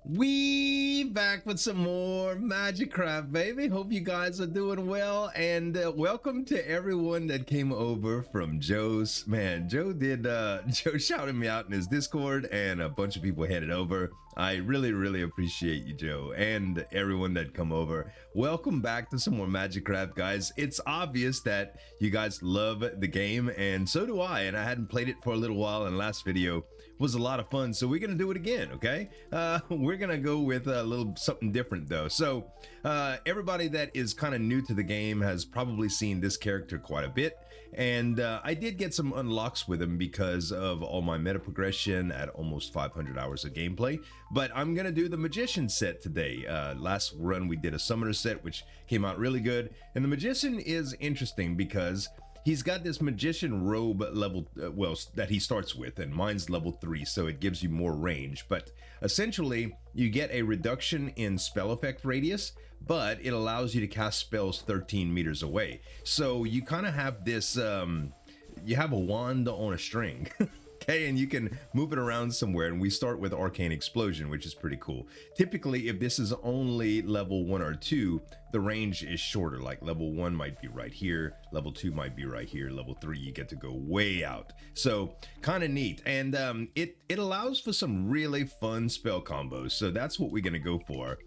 We back with some more MAGICRAFT, baby. Hope you guys are doing well, and welcome to everyone that came over from Joe's. Man, Joe shouted me out in his Discord, and a bunch of people headed over. I really appreciate you, Joe, and everyone that come over. Welcome back to some more MAGICRAFT, guys. It's obvious that you guys love the game, and so do I, and I hadn't played it for a little while, and last video was a lot of fun, so we're gonna do it again. Okay, we're gonna go with a little something different though. So everybody that is kind of new to the game has probably seen this character quite a bit, and I did get some unlocks with him because of all my meta progression at almost 500 hours of gameplay. But I'm gonna do the magician set today. Last run we did a summoner set, which came out really good, and the magician is interesting because he's got this magician robe level, that he starts with, and mine's level 3, so it gives you more range. But essentially, you get a reduction in spell effect radius, but it allows you to cast spells 13 meters away. So you kind of have this, you have a wand on a string. Okay, and you can move it around somewhere, and we start with Arcane Explosion, which is pretty cool. Typically, if this is only level 1 or 2, the range is shorter. Like level 1 might be right here, level 2 might be right here, level 3 you get to go way out. So kind of neat, and it allows for some really fun spell combos, so that's what we're gonna go for.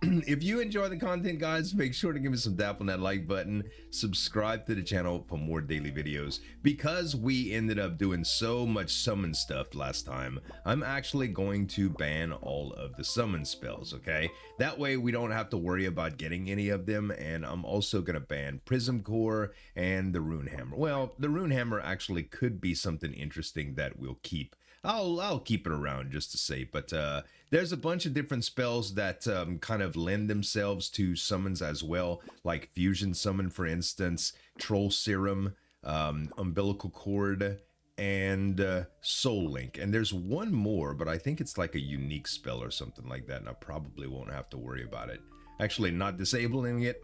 If you enjoy the content, guys, make sure to give me some tap on that like button, subscribe to the channel for more daily videos. Because we ended up doing so much summon stuff last time, I'm actually going to ban all of the summon spells, okay? That way we don't have to worry about getting any of them, and I'm also gonna ban Prism Core and the Rune Hammer. Well, the Rune Hammer actually could be something interesting that we'll keep. I'll keep it around just to say, but there's a bunch of different spells that kind of lend themselves to summons as well, like Fusion Summon, for instance, Troll Serum, Umbilical Cord, and Soul Link. And there's one more, but I think it's like a unique spell or something like that, and I probably won't have to worry about it. Actually, not disabling it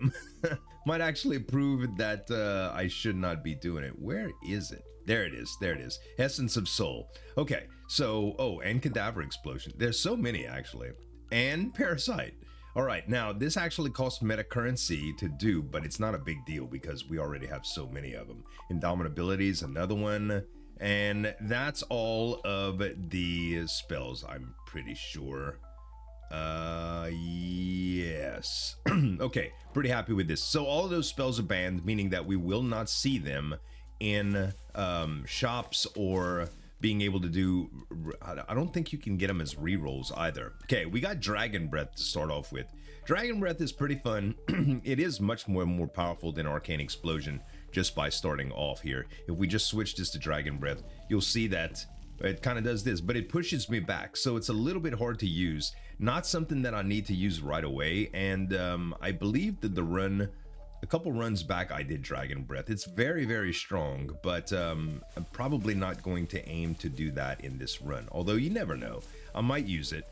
might actually prove that I should not be doing it. Where is it? There it is. There it is. Essence of Soul. Okay, so, and Cadaver Explosion. There's so many, actually. And Parasite. All right, now, this actually costs meta currency to do, but it's not a big deal because we already have so many of them. Indomitability is another one. And that's all of the spells, I'm pretty sure. Yes. Okay, pretty happy with this. So all of those spells are banned, meaning that we will not see them in shops or being able to do. I don't think you can get them as rerolls either. Okay, we got Dragon Breath to start off with. Dragon Breath is pretty fun. It is much more powerful than Arcane Explosion just by starting off here. If we just switch this to Dragon Breath, you'll see that it kind of does this, but it pushes me back, so it's a little bit hard to use. Not something that I need to use right away, and I believe that a couple runs back I did Dragon Breath. It's very strong, but I'm probably not going to aim to do that in this run, although you never know. I might use it.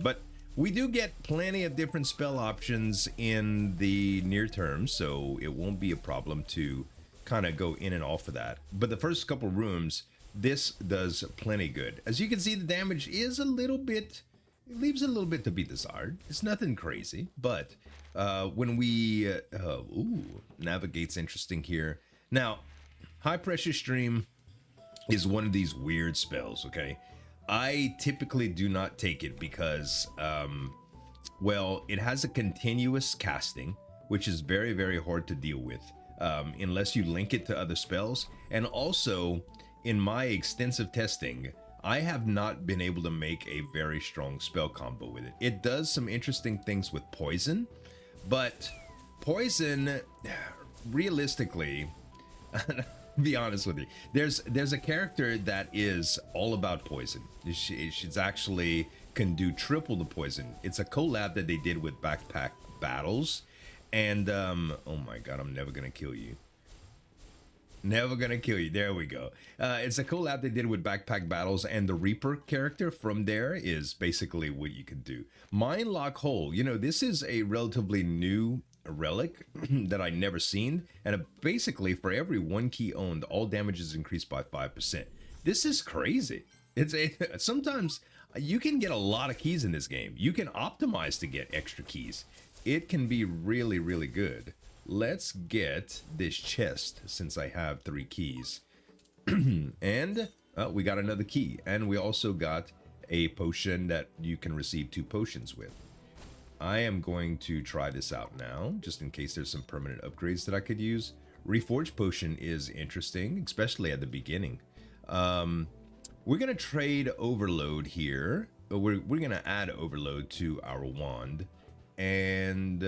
But we do get plenty of different spell options in the near term, so it won't be a problem to kind of go in and off of that. But the first couple rooms, this does plenty good. As you can see, the damage is a little bit, it leaves a little bit to be desired. It's nothing crazy, but when we, navigate's interesting here. Now, High Pressure Stream is one of these weird spells, okay? I typically do not take it because, well, it has a continuous casting, which is very hard to deal with unless you link it to other spells. And also, in my extensive testing, I have not been able to make a very strong spell combo with it. It does some interesting things with poison, but poison, realistically, be honest with you, there's a character that is all about poison. She's actually can do triple the poison. It's a collab that they did with Backpack Battles, and oh my god, I'm never gonna kill you. Never gonna kill you. There we go. It's a collab they did with Backpack Battles, and the Reaper character from there is basically what you can do. Mind Lock Hole. You know, this is a relatively new relic that I never seen, and basically for every 1 key owned, all damage is increased by 5%. This is crazy. It's sometimes You can get a lot of keys in this game. You can optimize to get extra keys. It can be really, really good. Let's get this chest since I have 3 keys. And we got another key. And we also got a potion that you can receive 2 potions with. I am going to try this out now, just in case there's some permanent upgrades that I could use. Reforged potion is interesting, especially at the beginning. We're going to trade overload here. We're going to add overload to our wand. And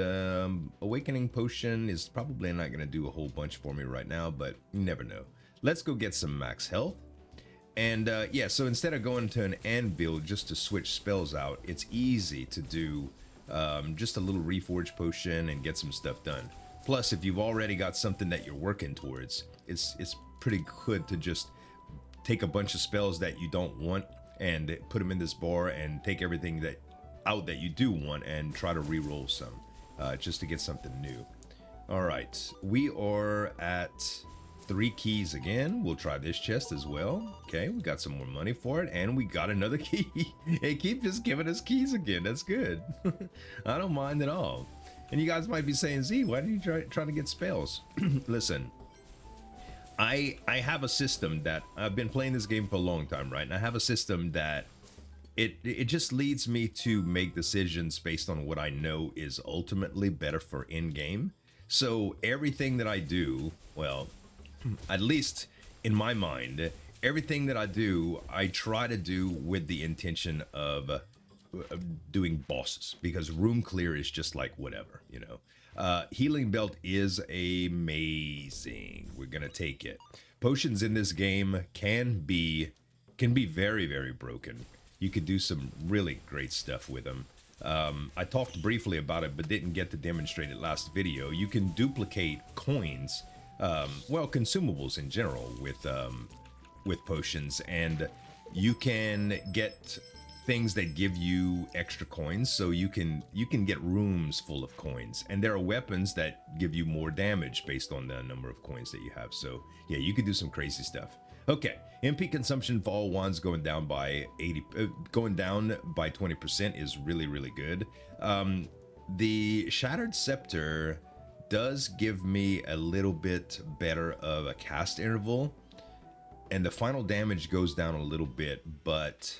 awakening potion is probably not going to do a whole bunch for me right now, but you never know. Let's go get some max health. And yeah, so instead of going to an anvil just to switch spells out, it's easy to do just a little reforged potion and get some stuff done. Plus, if you've already got something that you're working towards, it's pretty good to just take a bunch of spells that you don't want and put them in this bar and take everything that out that you do want and try to re-roll some just to get something new. All right, we are at 3 keys again. We'll try this chest as well. Okay, we got some more money for it, and we got another key. They keep just giving us keys again. That's good. I don't mind at all. And you guys might be saying, Z, why did you try to get spells? Listen, I have a system that I've been playing this game for a long time, right? And I have a system that it just leads me to make decisions based on what I know is ultimately better for in-game. So everything that I do, well, at least in my mind, everything that I do, I try to do with the intention of doing bosses, because room clear is just like whatever, you know. Healing belt is amazing. We're gonna take it. Potions in this game can be very, very broken. You could do some really great stuff with them. I talked briefly about it, but didn't get to demonstrate it last video. You can duplicate coins, well, consumables in general with potions, and you can get things that give you extra coins, so you can get rooms full of coins, and there are weapons that give you more damage based on the number of coins that you have. So yeah, you could do some crazy stuff. Okay, MP consumption for all wands going down by 20% is really, really good. The Shattered Scepter does give me a little bit better of a cast interval, and the final damage goes down a little bit, but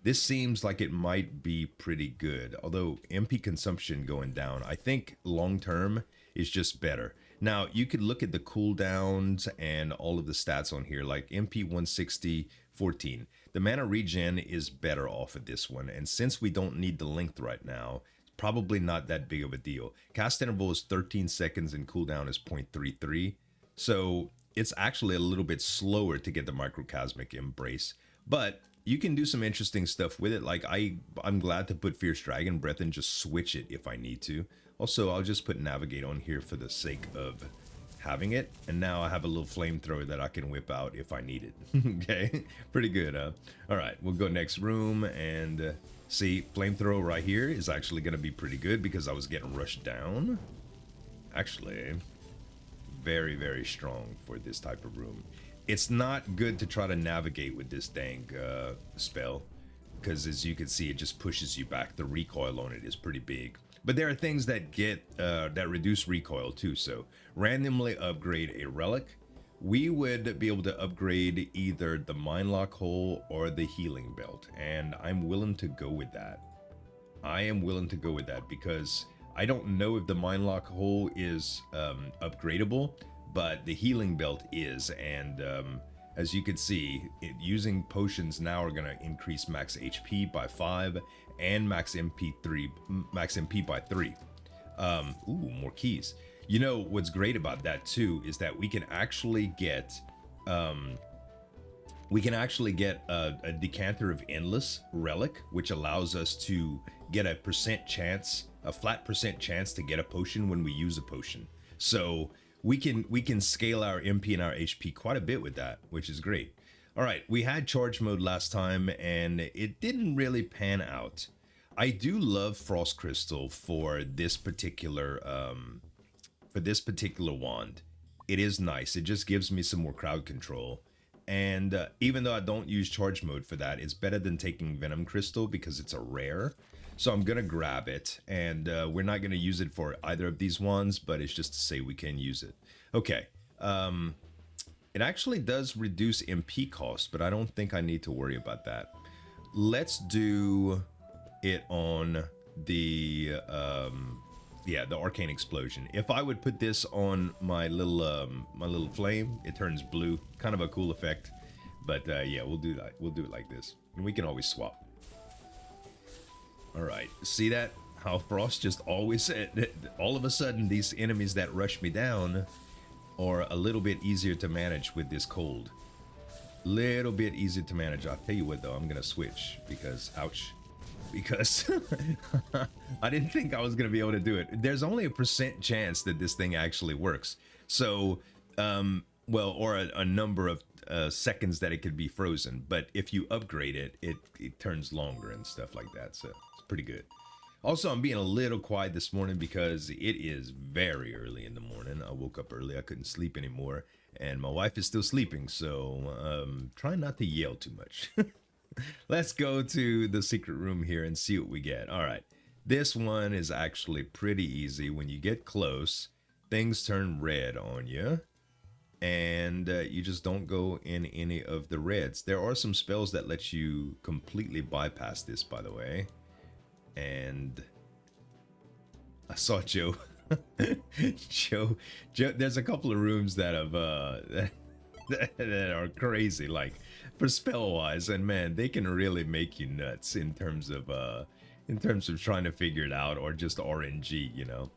this seems like it might be pretty good. Although MP consumption going down, I think long term is just better. Now, you could look at the cooldowns and all of the stats on here, like MP 160, 14. The mana regen is better off of this one, and since we don't need the length right now, it's probably not that big of a deal. Cast interval is 13 seconds and cooldown is 0.33, so it's actually a little bit slower to get the microcosmic embrace, but you can do some interesting stuff with it. Like I'm glad to put Fierce Dragon Breath and just switch it if I need to. Also, I'll just put Navigate on here for the sake of having it. And now I have a little flamethrower that I can whip out if I need it. Okay, pretty good, huh? All right, we'll go next room and see, flamethrower right here is actually gonna be pretty good because I was getting rushed down. Actually, very, very strong for this type of room. It's not good to try to navigate with this dang spell, because as you can see, it just pushes you back. The recoil on it is pretty big. But there are things that get that reduce recoil too. So randomly upgrade a relic. We would be able to upgrade either the Mind Lock Hole or the Healing Belt, and I'm willing to go with that. I am willing to go with that because I don't know if the Mind Lock Hole is upgradable, but the Healing Belt is, and as you can see, using potions now are going to increase max HP by 5 and max MP by 3. Ooh, more keys. You know what's great about that too is that we can actually get a Decanter of Endless Relic, which allows us to get a flat percent chance to get a potion when we use a potion. So we can scale our MP and our HP quite a bit with that, which is great. All right, we had charge mode last time and it didn't really pan out. I do love Frost Crystal for this particular wand. It is nice. It just gives me some more crowd control. And even though I don't use charge mode for that, it's better than taking Venom Crystal because it's a rare. So I'm gonna grab it, and we're not gonna use it for either of these ones, but it's just to say we can use it. Okay, it actually does reduce MP cost, but I don't think I need to worry about that. Let's do it on the yeah, the arcane explosion. If I would put this on my little flame, it turns blue. Kind of a cool effect, but yeah, we'll do that. We'll do it like this, and we can always swap. All right, see that? How Frost just always, all of a sudden, these enemies that rush me down are a little bit easier to manage with this cold. Little bit easier to manage. I'll tell you what though, I'm gonna switch because, ouch, because I didn't think I was gonna be able to do it. There's only a % chance that this thing actually works. So, well, or a number of seconds that it could be frozen. But if you upgrade it, it turns longer and stuff like that. So it's pretty good. Also, I'm being a little quiet this morning because it is very early in the morning. I woke up early. I couldn't sleep anymore. And my wife is still sleeping. So try not to yell too much. Let's go to the secret room here and see what we get. All right. This one is actually pretty easy. When you get close, things turn red on you. And you just don't go in any of the reds. There are some spells that let you completely bypass this, by the way. And I saw Joe. Joe, there's a couple of rooms that have that are crazy, like for spell wise, and man, they can really make you nuts in terms of trying to figure it out, or just RNG, you know.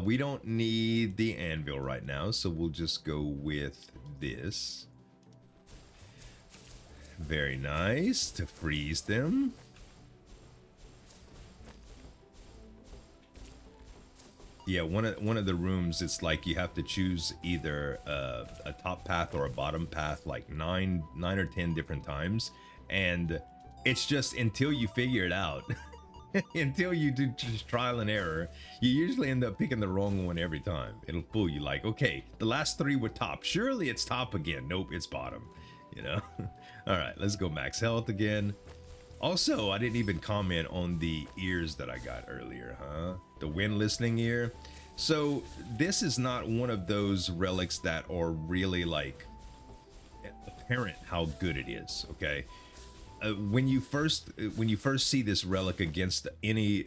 We don't need the anvil right now, so we'll just go with this. Very nice to freeze them. Yeah, one of the rooms, it's like you have to choose either a top path or a bottom path like nine or 10 different times, and it's just until you figure it out. Until you do just trial and error, you usually end up picking the wrong one every time. It'll fool you like, okay, the last 3 were top. Surely it's top again. Nope, it's bottom. You know? All right, let's go max health again. Also, I didn't even comment on the ears that I got earlier, huh? The wind listening ear. So this is not one of those relics that are really like apparent how good it is, okay? When you first see this relic against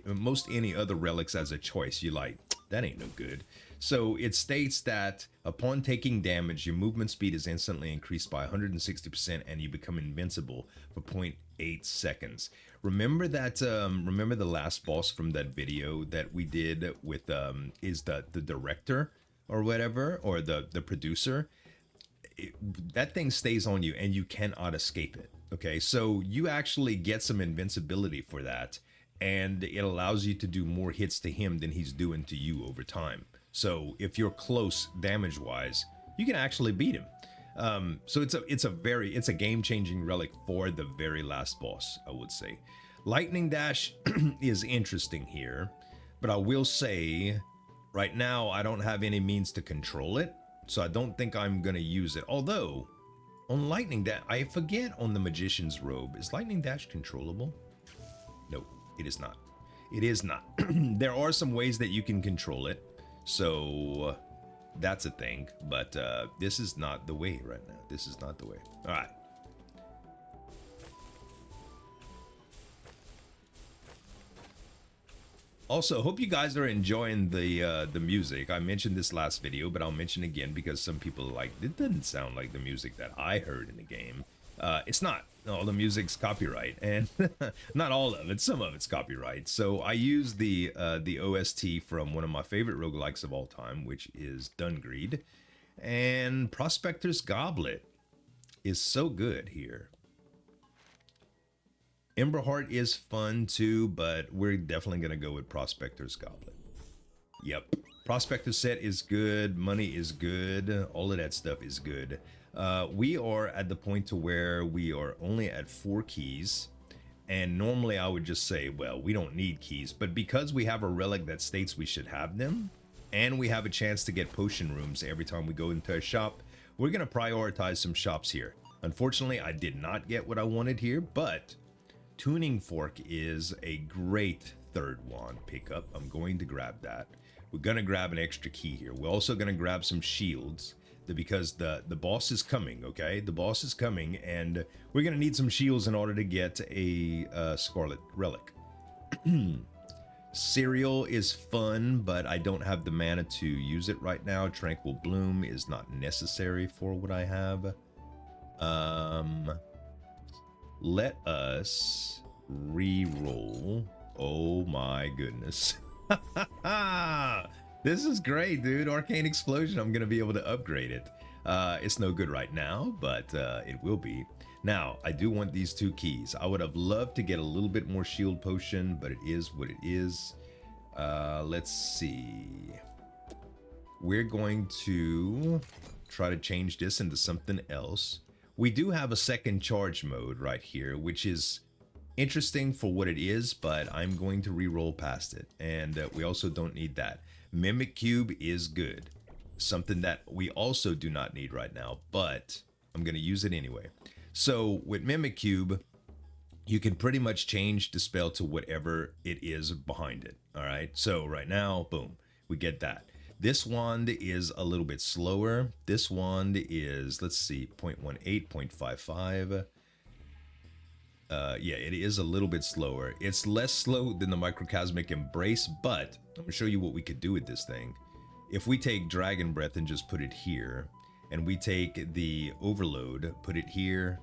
most any other relics as a choice, you're like, that ain't no good. So it states that upon taking damage, your movement speed is instantly increased by 160% and you become invincible for 0.8 seconds. Remember that, remember the last boss from that video that we did with, is the director or whatever, or the producer? That thing stays on you and you cannot escape it. Okay, so you actually get some invincibility for that, and it allows you to do more hits to him than he's doing to you over time. So if you're close damage wise, you can actually beat him. So it's a game-changing relic for the very last boss, I would say. Lightning Dash is interesting here, but I will say right now I don't have any means to control it, so I don't think I'm gonna use it. Although on Lightning Dash, I forget on the Magician's Robe, is Lightning Dash controllable? No, it is not. It is not. There are some ways that you can control it, so that's a thing, but this is not the way right now. This is not the way. All right. Also, hope you guys are enjoying the music. I mentioned this last video, but I'll mention again because some people are like, it doesn't sound like the music that I heard in the game. It's not. All the music's copyright, and not all of it. Some of it's copyright. So I use the OST from one of my favorite roguelikes of all time, which is Dungreed, and Prospector's Goblet is so good here. Emberheart is fun too, but we're definitely gonna go with Prospector's Goblet. Yep, Prospector set is good, money is good, all of that stuff is good. We are at the point to where we are only at 4 keys, and normally I would just say, well, we don't need keys, but because we have a relic that states we should have them, and we have a chance to get potion rooms every time we go into a shop, we're gonna prioritize some shops here. Unfortunately, I did not get what I wanted here, but tuning fork is a great third wand pickup. I'm going to grab that. We're going to grab an extra key here. We're also going to grab some shields because the boss is coming, okay? The boss is coming, and we're going to need some shields in order to get a Scarlet Relic. Cereal is fun, but I don't have the mana to use it right now. Tranquil Bloom is not necessary for what I have. Let us re-roll. Oh my goodness. This is great, dude. Arcane Explosion, I'm gonna be able to upgrade it. It's no good right now, but it will be. Now, I do want these 2 keys. I would have loved to get a little bit more shield potion, but it is what it is. Let's see. We're going to try to change this into something else. We do have a second charge mode right here, which is interesting for what it is, but I'm going to re-roll past it. And we also don't need that. Mimic Cube is good. Something that we also do not need right now, but I'm going to use it anyway. So with Mimic Cube, you can pretty much change the spell to whatever it is behind it. All right. So right now, boom, we get that. This wand is a little bit slower. This wand is, let's see, 0.18, 0.55. Yeah, it is a little bit slower. It's less slow than the Microcosmic Embrace, but I'm gonna show you what we could do with this thing. If we take Dragon Breath and just put it here, and we take the Overload, put it here,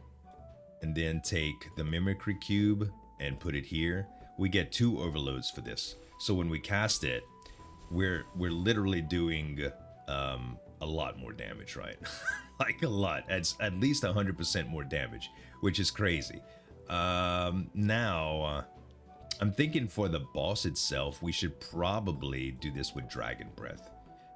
and then take the Mimicry Cube and put it here, we get 2 overloads for this. So when we cast it, we're literally doing a lot more damage, right? Like a lot. It's at least 100% more damage, which is crazy. Now, I'm thinking for the boss itself, we should probably do this with Dragon Breath,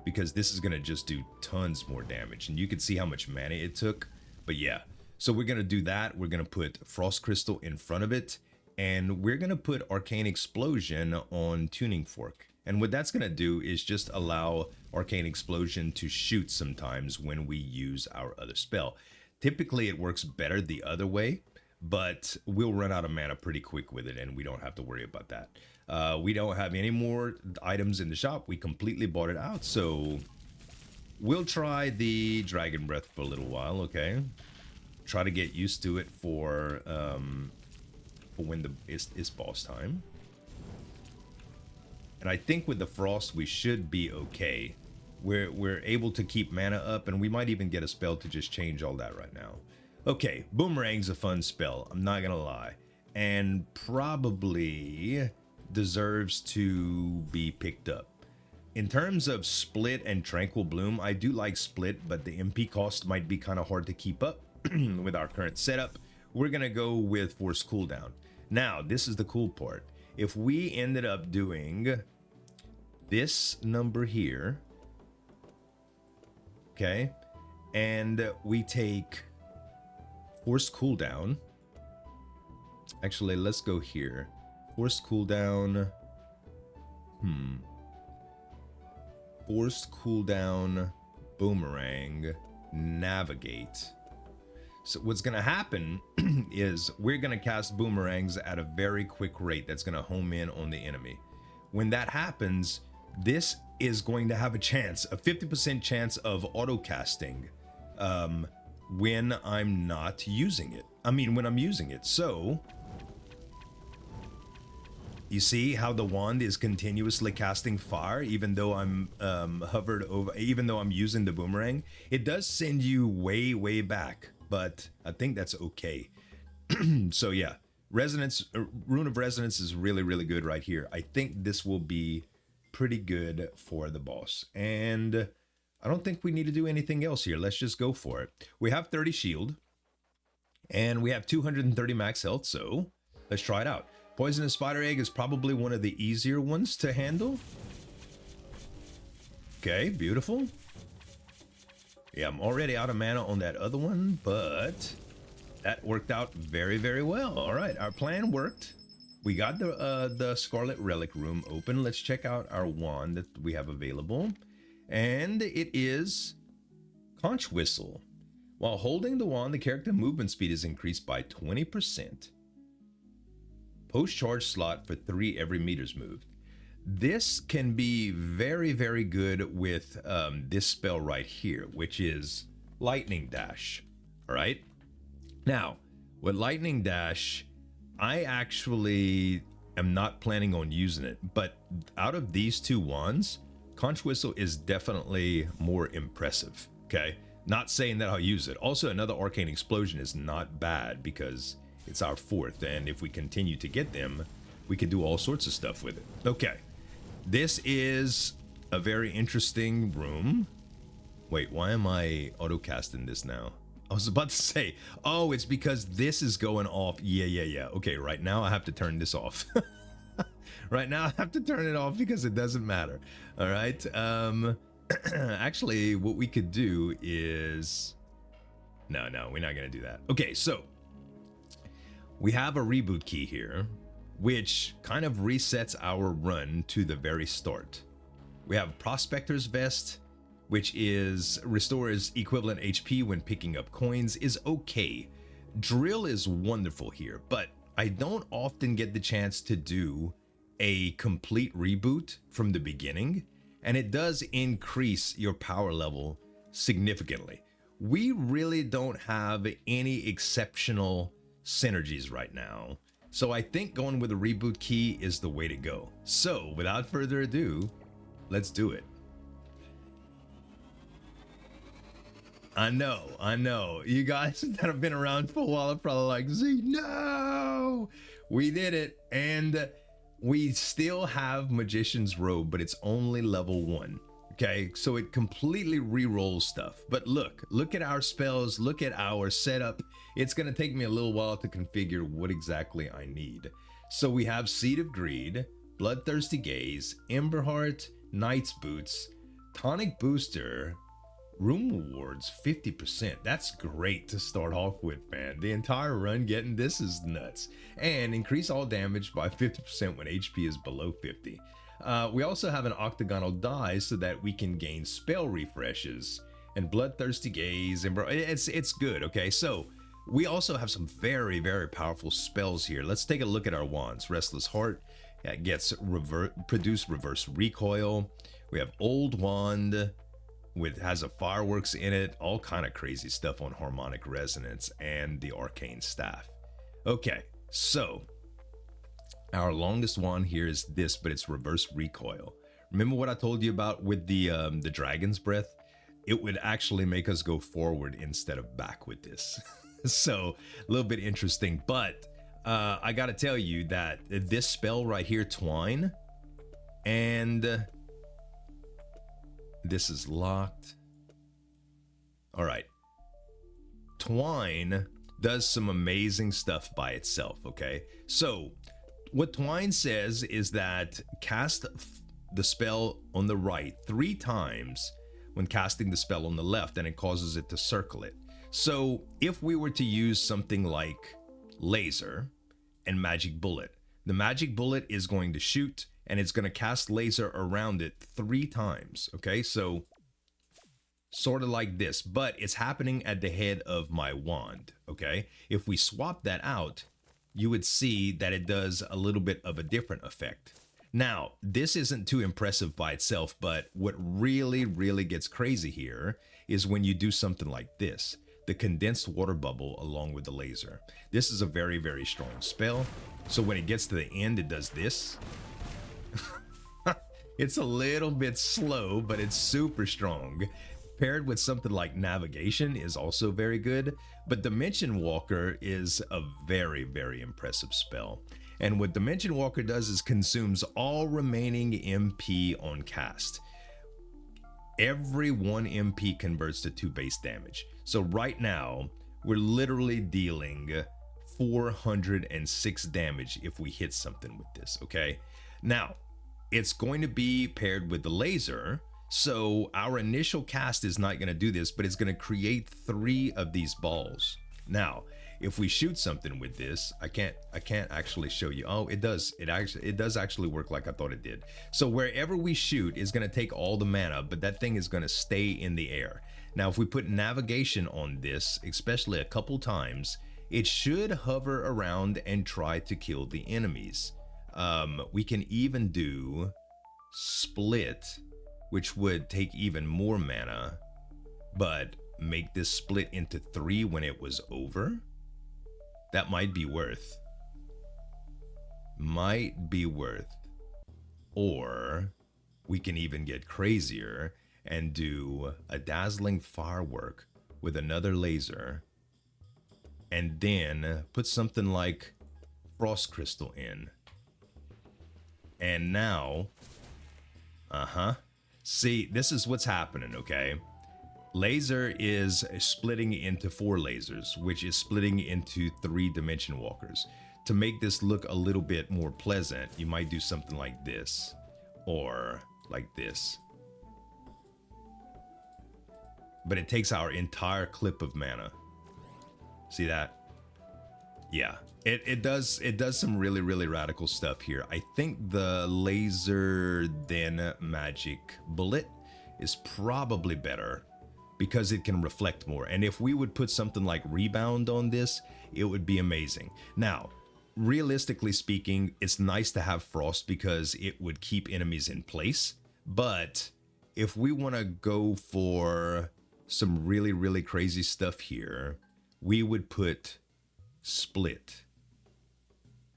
because this is going to just do tons more damage, and you can see how much mana it took. But yeah, so we're going to do that. We're going to put Frost Crystal in front of it, and we're going to put Arcane Explosion on Tuning Fork. And what that's going to do is just allow Arcane Explosion to shoot sometimes when we use our other spell. Typically, it works better the other way, but we'll run out of mana pretty quick with it, and we don't have to worry about that. We don't have any more items in the shop. We completely bought it out, so we'll try the Dragon Breath for a little while, okay? Try to get used to it for when it's boss time. And I think with the Frost, we should be okay. We're able to keep mana up, and we might even get a spell to just change all that right now. Okay, Boomerang's a fun spell, I'm not gonna lie. And probably deserves to be picked up. In terms of Split and Tranquil Bloom, I do like Split, but the MP cost might be kind of hard to keep up with our current setup. We're gonna go with Force Cooldown. Now, this is the cool part. If we ended up doing this number here, okay, and we take Force Cooldown. Actually, let's go here. Force Cooldown. Force Cooldown, Boomerang, Navigate. So what's going to happen is we're going to cast boomerangs at a very quick rate that's going to home in on the enemy. When that happens, this is going to have a chance, a 50% chance of auto casting when I'm not using it. I mean, when I'm using it. So you see how the wand is continuously casting fire, even though I'm hovered over, even though I'm using the boomerang. It does send you way, way back, but I think that's okay. So yeah, Resonance, Rune of Resonance is really, really good right here. I think this will be pretty good for the boss. And I don't think we need to do anything else here. Let's just go for it. We have 30 shield and we have 230 max health. So let's try it out. Poisonous Spider Egg is probably one of the easier ones to handle. Okay, beautiful. Yeah, I'm already out of mana on that other one, but that worked out very, very well. All right, our plan worked. We got the Scarlet Relic room open. Let's check out our wand that we have available. And it is Conch Whistle. While holding the wand, the character movement speed is increased by 20%. Post charge slot for 3 every meters moved. This can be very, very good with this spell right here, which is Lightning Dash. All right. Now, with Lightning Dash, I actually am not planning on using it, but out of these two wands, Conch Whistle is definitely more impressive. Okay. Not saying that I'll use it. Also, another Arcane Explosion is not bad because it's our 4th, and if we continue to get them, we can do all sorts of stuff with it. Okay. This is a very interesting room. Wait, why am I auto-casting this now? I was about to say, oh, it's because this is going off. Yeah. Okay, right now I have to turn this off. Right now I have to turn it off because it doesn't matter. All right. Actually, what we could do is... No, we're not going to do that. Okay, so we have a reboot key here, which kind of resets our run to the very start. We have Prospector's Vest, which is restores equivalent HP when picking up coins, is okay. Drill is wonderful here, but I don't often get the chance to do a complete reboot from the beginning, and it does increase your power level significantly. We really don't have any exceptional synergies right now, so I think going with a reboot key is the way to go. So without further ado, let's do it. I know. You guys that have been around for a while are probably like, Z, no! We did it, and we still have Magician's Robe, but it's only level 1. Okay, so it completely re-rolls stuff. But look at our spells, look at our setup. It's gonna take me a little while to configure what exactly I need. So we have Seed of Greed, Bloodthirsty Gaze, Emberheart, Knight's Boots, Tonic Booster, Room Rewards 50%. That's great to start off with, man. The entire run getting this is nuts. And increase all damage by 50% when HP is below 50. We also have an octagonal die so that we can gain spell refreshes and Bloodthirsty Gaze. And it's good. Okay, so we also have some very, very powerful spells here. Let's take a look at our wands. Restless Heart gets produce reverse recoil. We have Old Wand has a fireworks in it, all kind of crazy stuff on harmonic resonance, and the arcane staff. Okay, so our longest wand here is this, but it's reverse recoil. Remember what I told you about with the dragon's breath? It would actually make us go forward instead of back with this. So a little bit interesting, but I gotta tell you that this spell right here, Twine, and this is locked. All right. Twine does some amazing stuff by itself, okay? So what Twine says is that cast the spell on the right 3 times when casting the spell on the left, and it causes it to circle it. So if we were to use something like Laser and Magic Bullet, the Magic Bullet is going to shoot and it's going to cast laser around it 3 times. Okay, so sort of like this, but it's happening at the head of my wand. Okay, if we swap that out, you would see that it does a little bit of a different effect. Now, this isn't too impressive by itself, but what really, really gets crazy here is when you do something like this, the condensed water bubble along with the laser. This is a very, very strong spell. So when it gets to the end, it does this. It's a little bit slow, but it's super strong. Paired with something like Navigation is also very good, but Dimension Walker is a very, very impressive spell. And what Dimension Walker does is consumes all remaining MP on cast. Every 1 MP converts to 2 base damage. So right now, we're literally dealing 406 damage if we hit something with this, okay? Now, it's going to be paired with the laser, so our initial cast is not going to do this, but it's going to create 3 of these balls. Now, if we shoot something with this, I can't actually show you. Oh, it does. It does actually work like I thought it did. So wherever we shoot is going to take all the mana, but that thing is going to stay in the air. Now, if we put navigation on this, especially a couple times, it should hover around and try to kill the enemies. We can even do split, which would take even more mana, but make this split into 3 when it was over. That might be worth. Or we can even get crazier and do a dazzling firework with another laser, and then put something like frost crystal in. And now, see, this is what's happening, okay? Laser is splitting into 4 lasers, which is splitting into 3 dimension walkers. To make this look a little bit more pleasant, you might do something like this, or like this. But it takes our entire clip of mana. See that? Yeah, it does some really radical stuff here. I think the laser then magic bullet is probably better because it can reflect more. And if we would put something like rebound on this, it would be amazing. Now, realistically speaking, it's nice to have frost because it would keep enemies in place. But if we want to go for some really crazy stuff here, we would put split.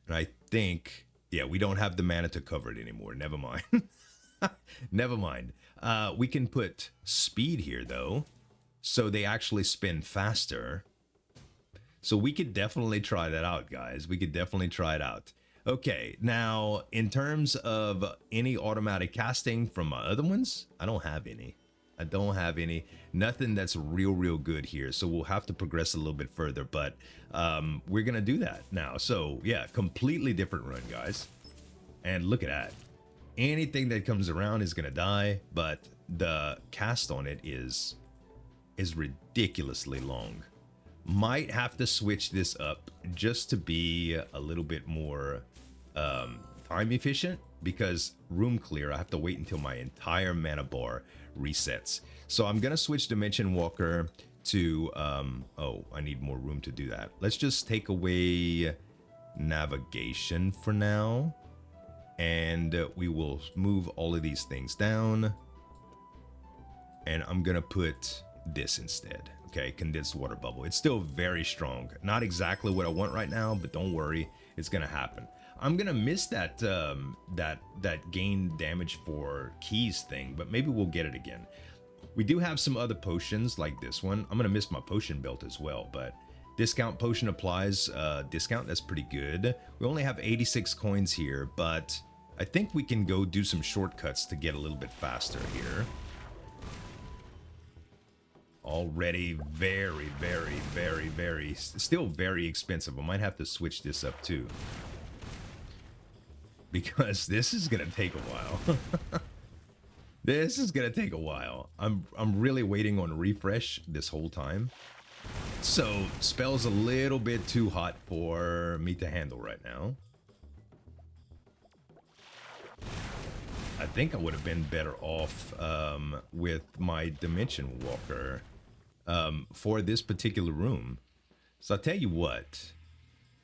And I think, yeah, we don't have the mana to cover it anymore. Never mind. Never mind. We can put speed here though, so they actually spin faster. So we could definitely try that out, guys. We could definitely try it out. Okay, now in terms of any automatic casting from my other ones, I don't have any. Nothing that's real good here. So we'll have to progress a little bit further, but we're gonna do that now. So yeah, completely different run, guys. And look at that. Anything that comes around is gonna die, but the cast on it is ridiculously long. Might have to switch this up just to be a little bit more time efficient, because room clear, I have to wait until my entire mana bar resets. So I'm gonna switch Dimension Walker to oh, I need more room to do that. Let's just take away navigation for now, and we will move all of these things down, and I'm gonna put this instead. Okay, condensed water bubble. It's still very strong. Not exactly what I want right now, but don't worry, it's gonna happen. I'm gonna miss that that gain damage for keys thing, but maybe we'll get it again. We do have some other potions like this one. I'm gonna miss my potion belt as well, but discount potion applies discount. That's pretty good. We only have 86 coins here, but I think we can go do some shortcuts to get a little bit faster here. Already very still very expensive. I might have to switch this up too, because this is gonna take a while. This is gonna take a while. I'm really waiting on refresh this whole time, so spell's a little bit too hot for me to handle right now. I think I would have been better off with my Dimension Walker for this particular room. So I'll tell you what,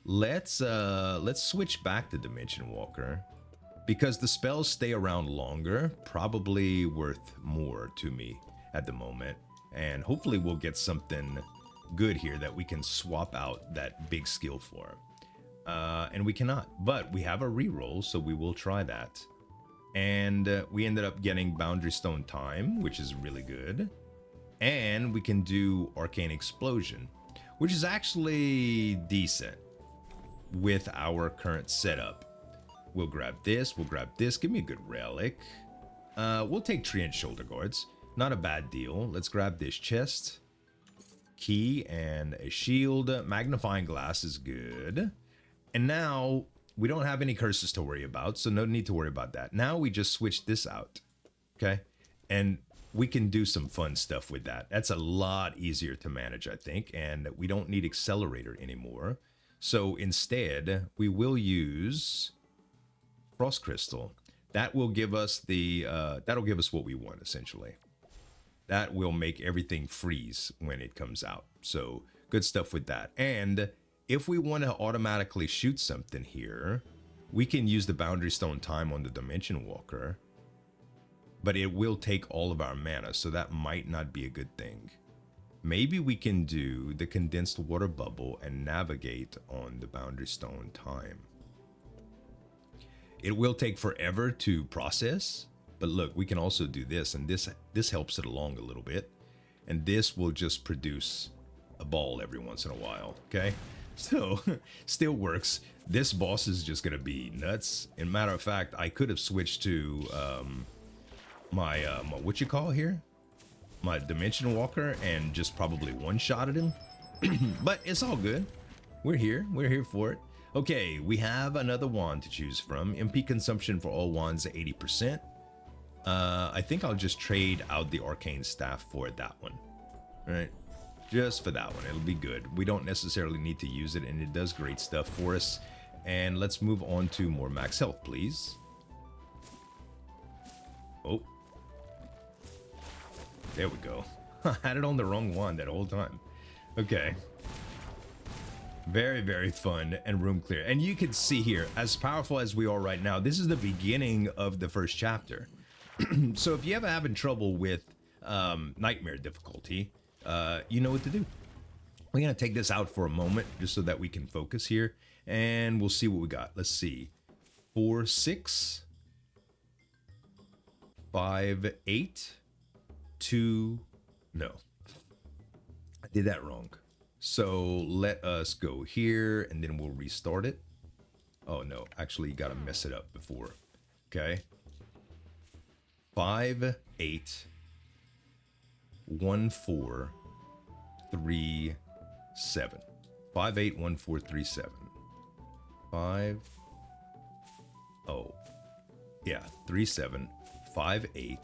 let's switch back to Dimension Walker, because the spells stay around longer, probably worth more to me at the moment, and hopefully we'll get something good here that we can swap out that big skill for. And we cannot, but we have a reroll, so we will try that. And we ended up getting Boundary Stone Time, which is really good. And we can do Arcane Explosion, which is actually decent with our current setup. We'll grab this, give me a good relic. We'll take Treant Shoulder Guards, not a bad deal. Let's grab this chest, key, and a shield. Magnifying Glass is good. And now we don't have any curses to worry about, so no need to worry about that. Now we just switch this out, okay? And we can do some fun stuff with that. That's a lot easier to manage, I think, and we don't need Accelerator anymore. So instead, we will use Frost Crystal. That will give us the that'll give us what we want, essentially. That will make everything freeze when it comes out. So good stuff with that. And if we want to automatically shoot something here, we can use the boundary stone time on the dimension walker, but it will take all of our mana, so that might not be a good thing. Maybe we can do the condensed water bubble and navigate on the boundary stone time. It will take forever to process, but look, we can also do this, and this helps it along a little bit. And this will just produce a ball every once in a while, okay? So, still works. This boss is just gonna be nuts. And matter of fact, I could have switched to my what you call here? My Dimension Walker and just probably one-shotted him. But it's all good. We're here for it. Okay, we have another wand to choose from. MP consumption for all wands at 80%. I think I'll just trade out the arcane staff for that one. All right, just for that one, it'll be good. We don't necessarily need to use it, and it does great stuff for us. And let's move on to more max health, please. Oh, there we go. I had it on the wrong one that whole time. Okay. Very, very fun and room clear. And you can see here, as powerful as we are right now, this is the beginning of the first chapter. So if you're ever having trouble with nightmare difficulty, you know what to do. We're going to take this out for a moment just so that we can focus here. And we'll see what we got. Let's see. 4, 6, 5, 8, 2, no. I did that wrong. So let us go here and then we'll restart it. Oh no, actually you gotta mess it up before. Okay. 5, 8, 1, 4, 3, 7. 5, 8, 1, 4, 3, 7. 5. Oh. Yeah, 3, 7. 5, 8.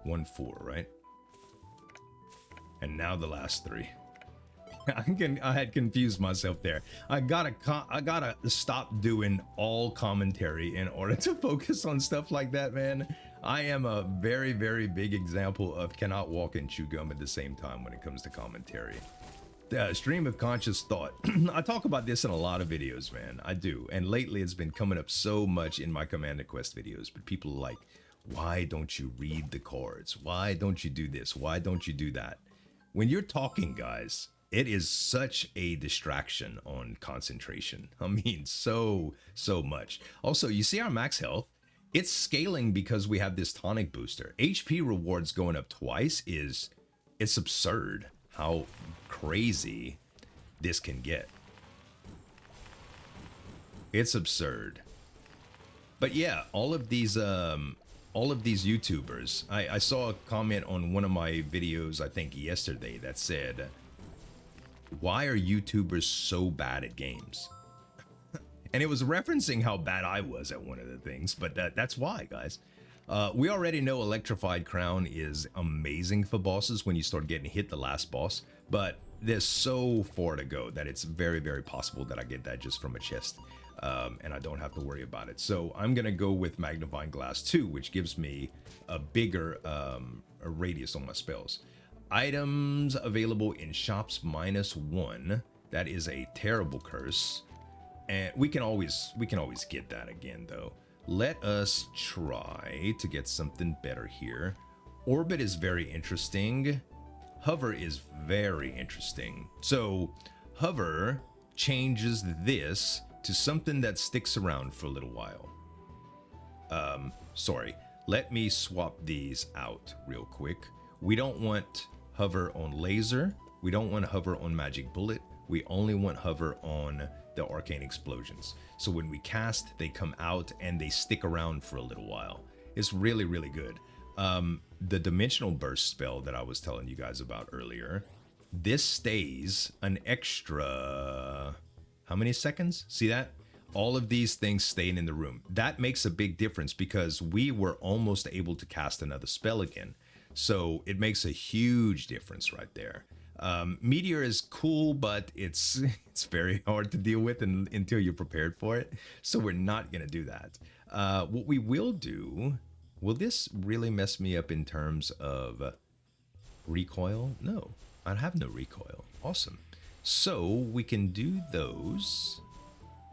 1, 4, right? And now the last 3. I had confused myself there. I gotta stop doing all commentary in order to focus on stuff like that, man. I am a very, very big example of cannot walk and chew gum at the same time when it comes to commentary. Stream of conscious thought. I talk about this in a lot of videos, man. I do. And lately it's been coming up so much in my Command & Quest videos, but people are like, why don't you read the cards? Why don't you do this? Why don't you do that? When you're talking, guys, it is such a distraction on concentration. I mean, so much. Also, you see our max health? It's scaling because we have this tonic booster. HP rewards going up twice it's absurd how crazy this can get. It's absurd. But yeah, all of these YouTubers, I saw a comment on one of my videos, I think yesterday, that said, why are YouTubers so bad at games? And it was referencing how bad I was at one of the things, but that's why, guys. We already know Electrified Crown is amazing for bosses when you start getting hit the last boss, but there's so far to go that it's very, very possible that I get that just from a chest. And I don't have to worry about it. So I'm going to go with Magnifying Glass 2, which gives me a bigger a radius on my spells. Items available in shops -1. That is a terrible curse. And we can always get that again, though. Let us try to get something better here. Orbit is very interesting. Hover is very interesting. So Hover changes this to something that sticks around for a little while. Sorry, let me swap these out real quick. We don't want hover on laser. We don't want hover on magic bullet. We only want hover on the arcane explosions. So when we cast, they come out and they stick around for a little while. It's really, really good. The dimensional burst spell that I was telling you guys about earlier, this stays an extra, how many seconds? See that? All of these things staying in the room. That makes a big difference because we were almost able to cast another spell again. So it makes a huge difference right there. Meteor is cool, but it's very hard to deal with until you're prepared for it. So we're not gonna do that. What we will do, will this really mess me up in terms of recoil? No, I have no recoil. Awesome. So we can do those,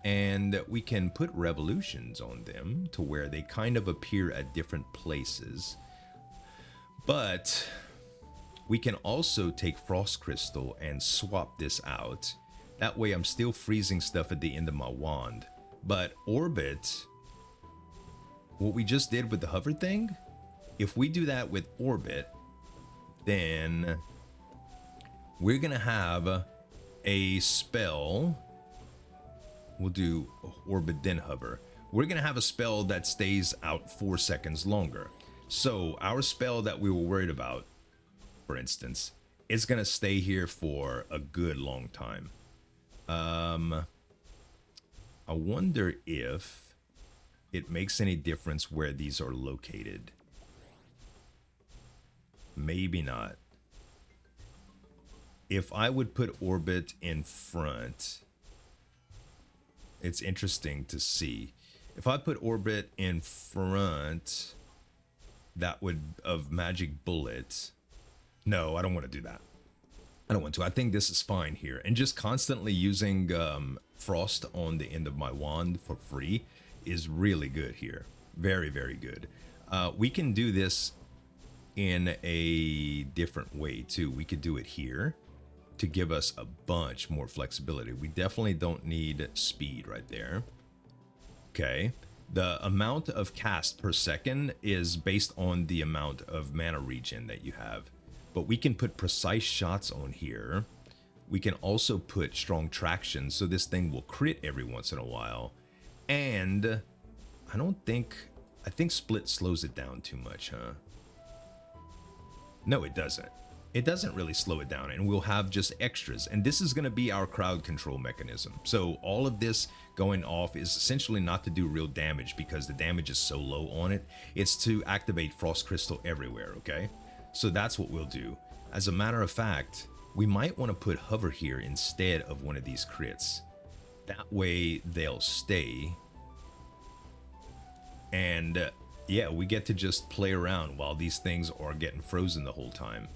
and we can put revolutions on them to where they kind of appear at different places. But we can also take frost crystal and swap this out. That way I'm still freezing stuff at the end of my wand. But orbit, what we just did with the hover thing, if we do that with orbit, then we're gonna have a spell. We'll do orbit then hover. We're gonna have a spell that stays out 4 seconds longer. So our spell that we were worried about, for instance, is gonna stay here for a good long time. I wonder if it makes any difference where these are located. Maybe not. If I would put orbit in front, it's interesting to see. If I put orbit in front, that would, of magic bullet. No, I don't want to do that. I don't want to. I think this is fine here. And just constantly using frost on the end of my wand for free is really good here. Very, very good. We can do this in a different way too. We could do it here to give us a bunch more flexibility. We definitely don't need speed right there. Okay. The amount of cast per second is based on the amount of mana regen that you have. But we can put precise shots on here. We can also put strong traction, so this thing will crit every once in a while. And I think split slows it down too much, huh? No, it doesn't. It doesn't really slow it down, and we'll have just extras. And this is going to be our crowd control mechanism. So all of this going off is essentially not to do real damage because the damage is so low on it. It's to activate frost crystal everywhere, okay? So that's what we'll do. As a matter of fact, we might want to put hover here instead of one of these crits. That way they'll stay. And yeah, we get to just play around while these things are getting frozen the whole time.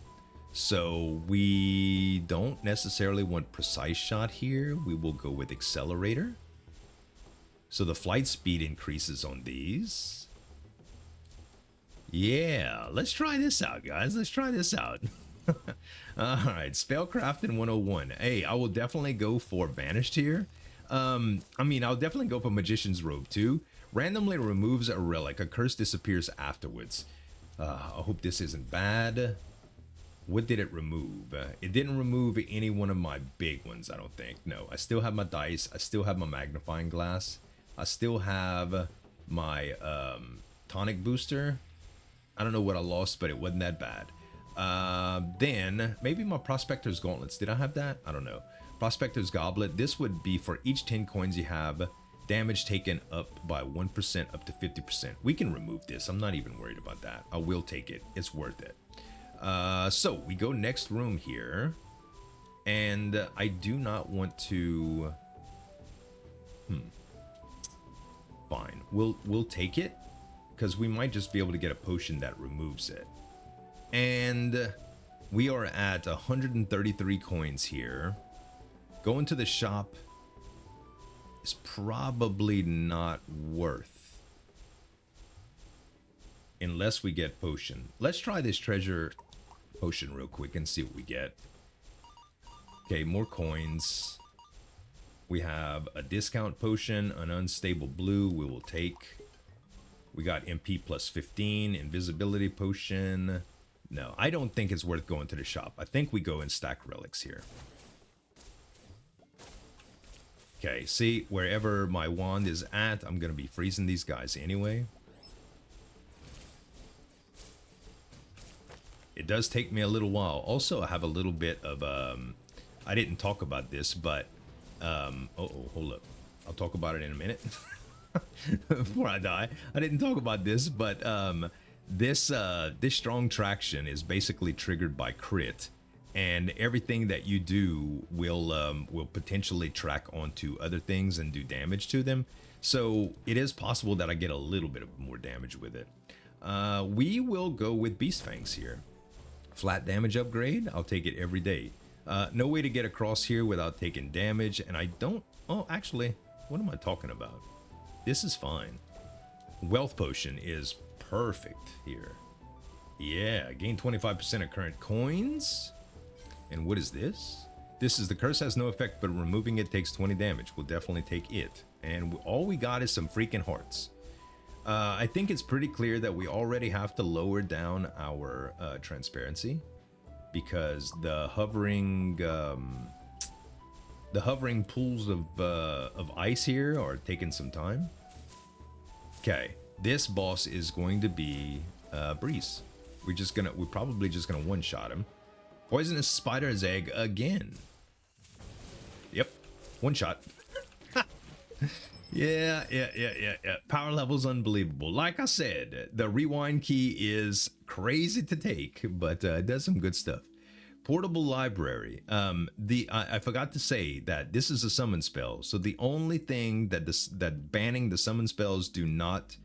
So we don't necessarily want precise shot here. We will go with accelerator. So the flight speed increases on these. Yeah, let's try this out, guys. Let's try this out. All right, Spellcrafting 101. Hey, I will definitely go for Vanished here. I'll definitely go for Magician's Robe too. Randomly removes a relic. A curse disappears afterwards. I hope this isn't bad. What did it remove? It didn't remove any one of my big ones, I don't think. No, I still have my dice. I still have my magnifying glass. I still have my tonic booster. I don't know what I lost, but it wasn't that bad. Then, maybe my Prospector's Gauntlets. Did I have that? I don't know. Prospector's Goblet. This would be for each 10 coins you have. Damage taken up by 1% up to 50%. We can remove this. I'm not even worried about that. I will take it. It's worth it. So we go next room here, and I do not want to. Fine, we'll take it because we might just be able to get a potion that removes it. And we are at 133 coins here. Going to the shop is probably not worth, unless we get potion. Let's try this treasure potion real quick and see what we get. Okay, more coins. We have a discount potion, an unstable blue we will take. We got MP plus 15, invisibility potion. No, I don't think it's worth going to the shop. I think we go and stack relics here. Okay, see, wherever my wand is at, I'm gonna be freezing these guys anyway. It does take me a little while. Also, I have a little bit of, I didn't talk about this, but, hold up. I'll talk about it in a minute. Before I die. I didn't talk about this, but, this strong traction is basically triggered by crit. and everything that you do will potentially track onto other things and do damage to them. So it is possible that I get a little bit of more damage with it. We will go with Beast Fangs here. Flat damage upgrade, I'll take it every day. No way to get across here without taking damage, and I don't... Oh, actually, what am I talking about? This is fine. Wealth Potion is perfect here. Yeah, gain 25% of current coins. And what is this? This is the curse has no effect, but removing it takes 20 damage. We'll definitely take it. And all we got is some freaking hearts. I think it's pretty clear that we already have to lower down our transparency, because the hovering pools of ice here are taking some time. Okay, this boss is going to be Breeze. We're probably just gonna one-shot him. Poisonous spider's egg again. Yep, one shot. Yeah. Power level's unbelievable. Like I said, the rewind key is crazy to take, but it does some good stuff. Portable library. I forgot to say that this is a summon spell. So the only thing that banning the summon spells do not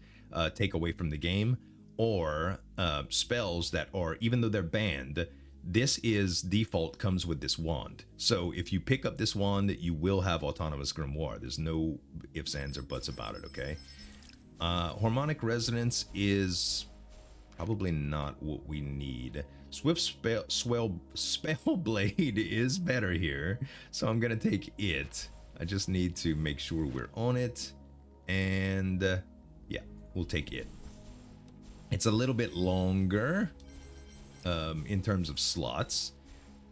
take away from the game, or spells that are, even though they're banned, this is default comes with this wand. So if you pick up this wand, you will have autonomous grimoire. There's no ifs, ands, or buts about it, okay? Harmonic resonance is probably not what we need. Swift spell blade is better here, so I'm gonna take it. I just need to make sure we're on it, and yeah, we'll take it. It's a little bit longer in terms of slots,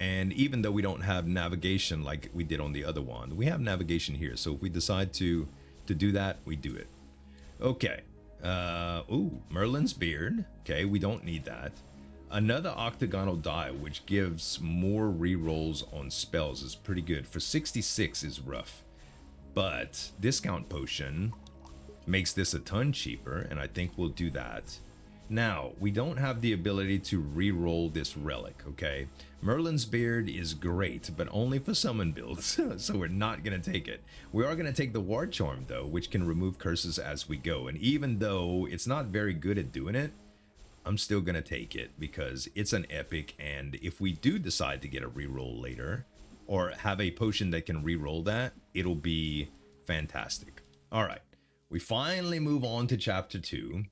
and even though we don't have navigation like we did on the other wand, we have navigation here. So if we decide to do that, we do it. Okay. Ooh, Merlin's beard. Okay, we don't need that. Another octagonal die, which gives more rerolls on spells, is pretty good. For 66 is rough, but discount potion makes this a ton cheaper, and I think we'll do that. Now, we don't have the ability to re-roll this relic, okay? Merlin's beard is great, but only for summon builds, so we're not gonna take it. We are gonna take the War Charm, though, which can remove curses as we go, and even though it's not very good at doing it, I'm still gonna take it because it's an epic, and if we do decide to get a re-roll later, or have a potion that can re-roll that, it'll be fantastic. Alright, we finally move on to Chapter 2.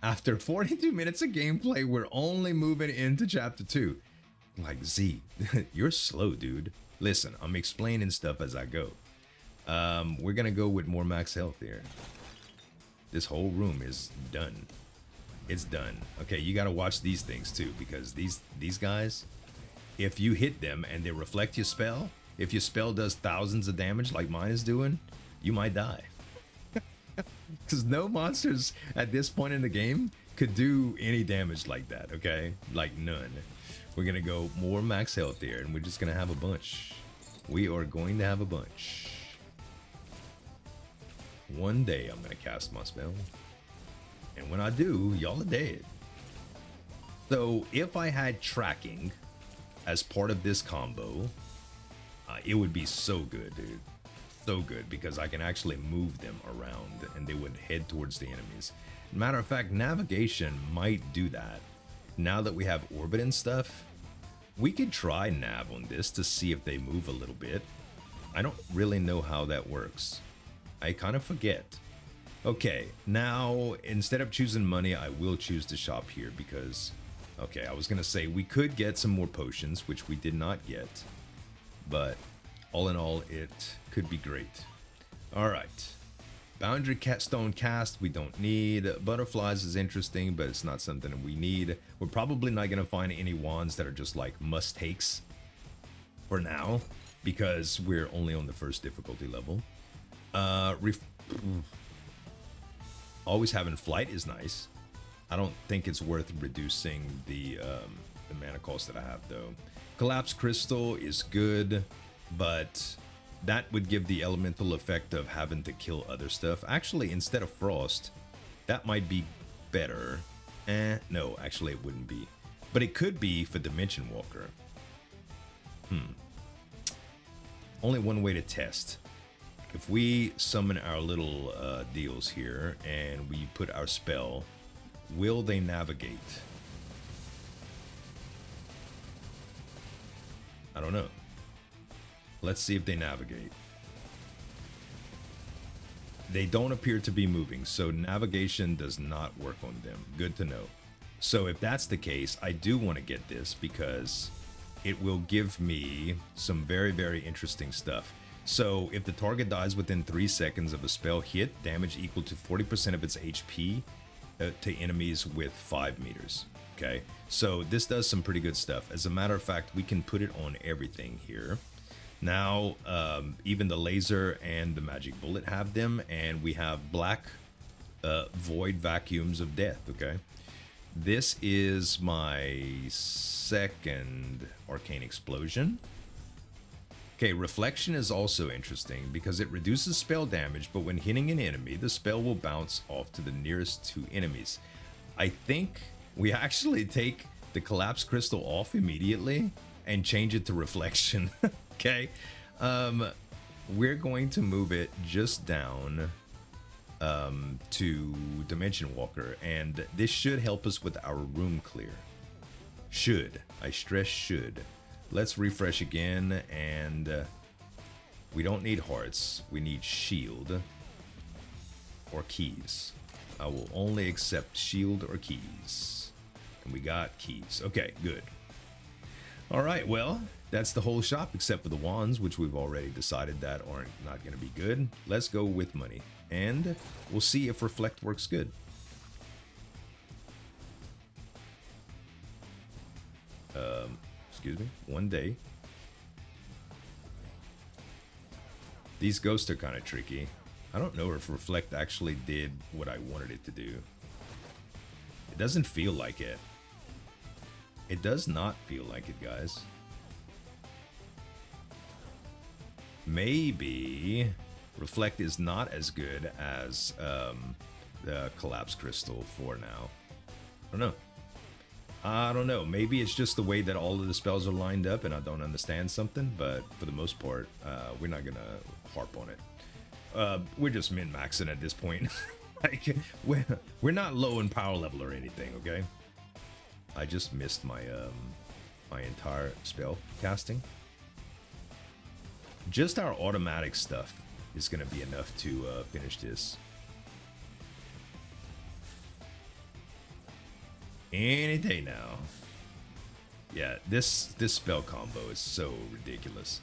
After 42 minutes of gameplay, we're only moving into Chapter 2. Like, Z, you're slow, dude. Listen, I'm explaining stuff as I go. We're gonna go with more max health here. This whole room is done. It's done. Okay, you gotta watch these things too, because these guys, if you hit them and they reflect your spell, if your spell does thousands of damage like mine is doing, you might die. Because no monsters at this point in the game could do any damage like that, okay? Like none. We're gonna go more max health here, and we're just gonna have a bunch. We are going to have a bunch. One day I'm gonna cast my spell, and when I do, y'all are dead. So if I had tracking as part of this combo, it would be so good, dude. So good, because I can actually move them around and they would head towards the enemies. Matter of fact, navigation might do that. Now that we have orbit and stuff, we could try nav on this to see if they move a little bit. I don't really know how that works. I kind of forget. Okay, now instead of choosing money, I will choose to shop here because, okay, I was gonna say we could get some more potions, which we did not get, but all in all, it could be great. All right, boundary stone cast we don't need. Butterflies is interesting, but it's not something we need. We're probably not gonna find any wands that are just like must takes for now, because we're only on the first difficulty level. Always having flight is nice. I don't think it's worth reducing the mana cost that I have though. Collapse crystal is good, but that would give the elemental effect of having to kill other stuff. Actually, instead of frost, that might be better. No, actually it wouldn't be. But it could be for Dimension Walker. Only one way to test. If we summon our little deals here and we put our spell, will they navigate? I don't know. Let's see if they navigate. They don't appear to be moving, so navigation does not work on them. Good to know. So if that's the case, I do want to get this because it will give me some very, very interesting stuff. So if the target dies within 3 seconds of a spell hit, damage equal to 40% of its HP to enemies with 5 meters. Okay, so this does some pretty good stuff. As a matter of fact, we can put it on everything here. Now, even the laser and the magic bullet have them, and we have black void vacuums of death, okay? This is my second arcane explosion. Okay, reflection is also interesting because it reduces spell damage, but when hitting an enemy, the spell will bounce off to the nearest 2 enemies. I think we actually take the collapsed crystal off immediately and change it to reflection. Okay, we're going to move it just down to Dimension Walker, and this should help us with our room clear. Should, I stress should. Let's refresh again, and we don't need hearts, we need shield or keys. I will only accept shield or keys, and we got keys. Okay, good. All right, well, that's the whole shop except for the wands, which we've already decided that aren't not going to be good. Let's go with money, and we'll see if reflect works good. Excuse me, 1 day. These ghosts are kind of tricky. I don't know if reflect actually did what I wanted it to do. It doesn't feel like it. It does not feel like it, guys. Maybe reflect is not as good as the collapse crystal for now. I don't know. Maybe it's just the way that all of the spells are lined up and I don't understand something, but for the most part, we're not gonna harp on it. We're just min-maxing at this point. Like, we're not low in power level or anything, okay? I just missed my my entire spell casting. Just our automatic stuff is gonna be enough to finish this. Any day now. Yeah, this spell combo is so ridiculous.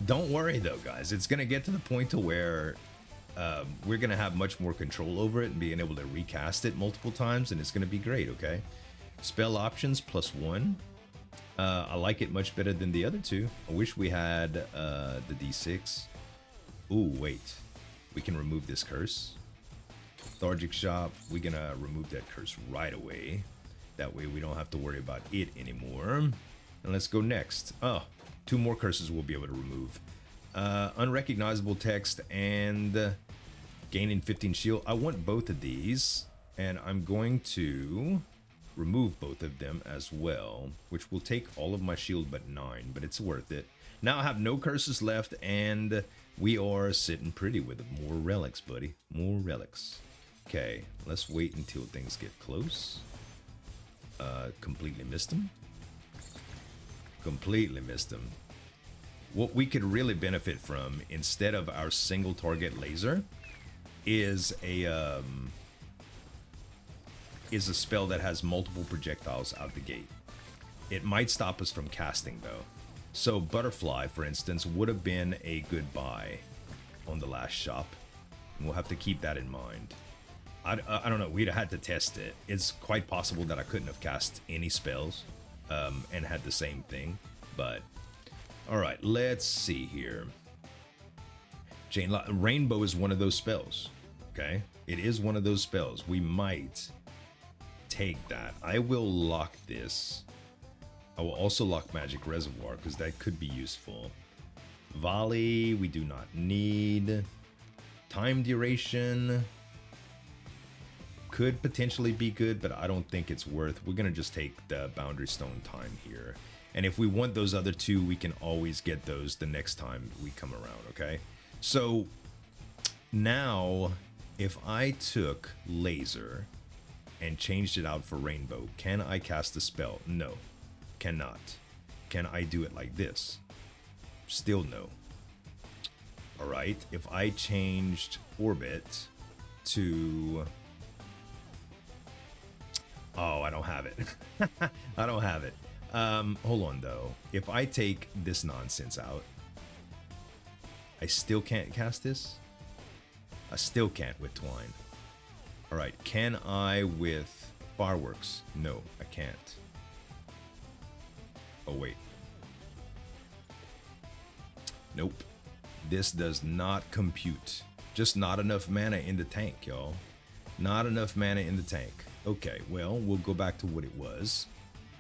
Don't worry though, guys. It's gonna get to the point to where we're gonna have much more control over it and being able to recast it multiple times, and it's gonna be great. Okay. Spell options +1. I like it much better than the other two. I wish we had the D6. Ooh, wait. We can remove this curse. Lethargic Shop. We're gonna remove that curse right away. That way we don't have to worry about it anymore. And let's go next. Oh, 2 more curses we'll be able to remove. Unrecognizable text and gaining 15 shield. I want both of these, and I'm going to remove both of them as well, which will take all of my shield but 9, but it's worth it. Now I have no curses left, and we are sitting pretty with more relics, buddy. More relics. Okay, let's wait until things get close. Completely missed him. Completely missed him. What we could really benefit from instead of our single target laser is a spell that has multiple projectiles out the gate. It might stop us from casting though. So Butterfly, for instance, would have been a good buy on the last shop. And we'll have to keep that in mind. I don't know, we'd have had to test it. It's quite possible that I couldn't have cast any spells and had the same thing, but all right, let's see here. Rainbow is one of those spells, okay? It is one of those spells. We might take that. I will lock this. I will also lock Magic Reservoir because that could be useful. Volley, we do not need. Time duration could potentially be good, but I don't think it's worth. We're gonna just take the Boundary Stone time here. And if we want those other two, we can always get those the next time we come around, okay? So now, if I took laser and changed it out for rainbow, can I cast a spell? No, cannot. Can I do it like this? Still no. All right, if I changed orbit to... Oh, I don't have it. I don't have it. Hold on though. If I take this nonsense out, I still can't cast this? I still can't with twine. All right, can I with fireworks? No, I can't. Oh wait. Nope. This does not compute. Just not enough mana in the tank, y'all. Not enough mana in the tank. Okay, well, we'll go back to what it was.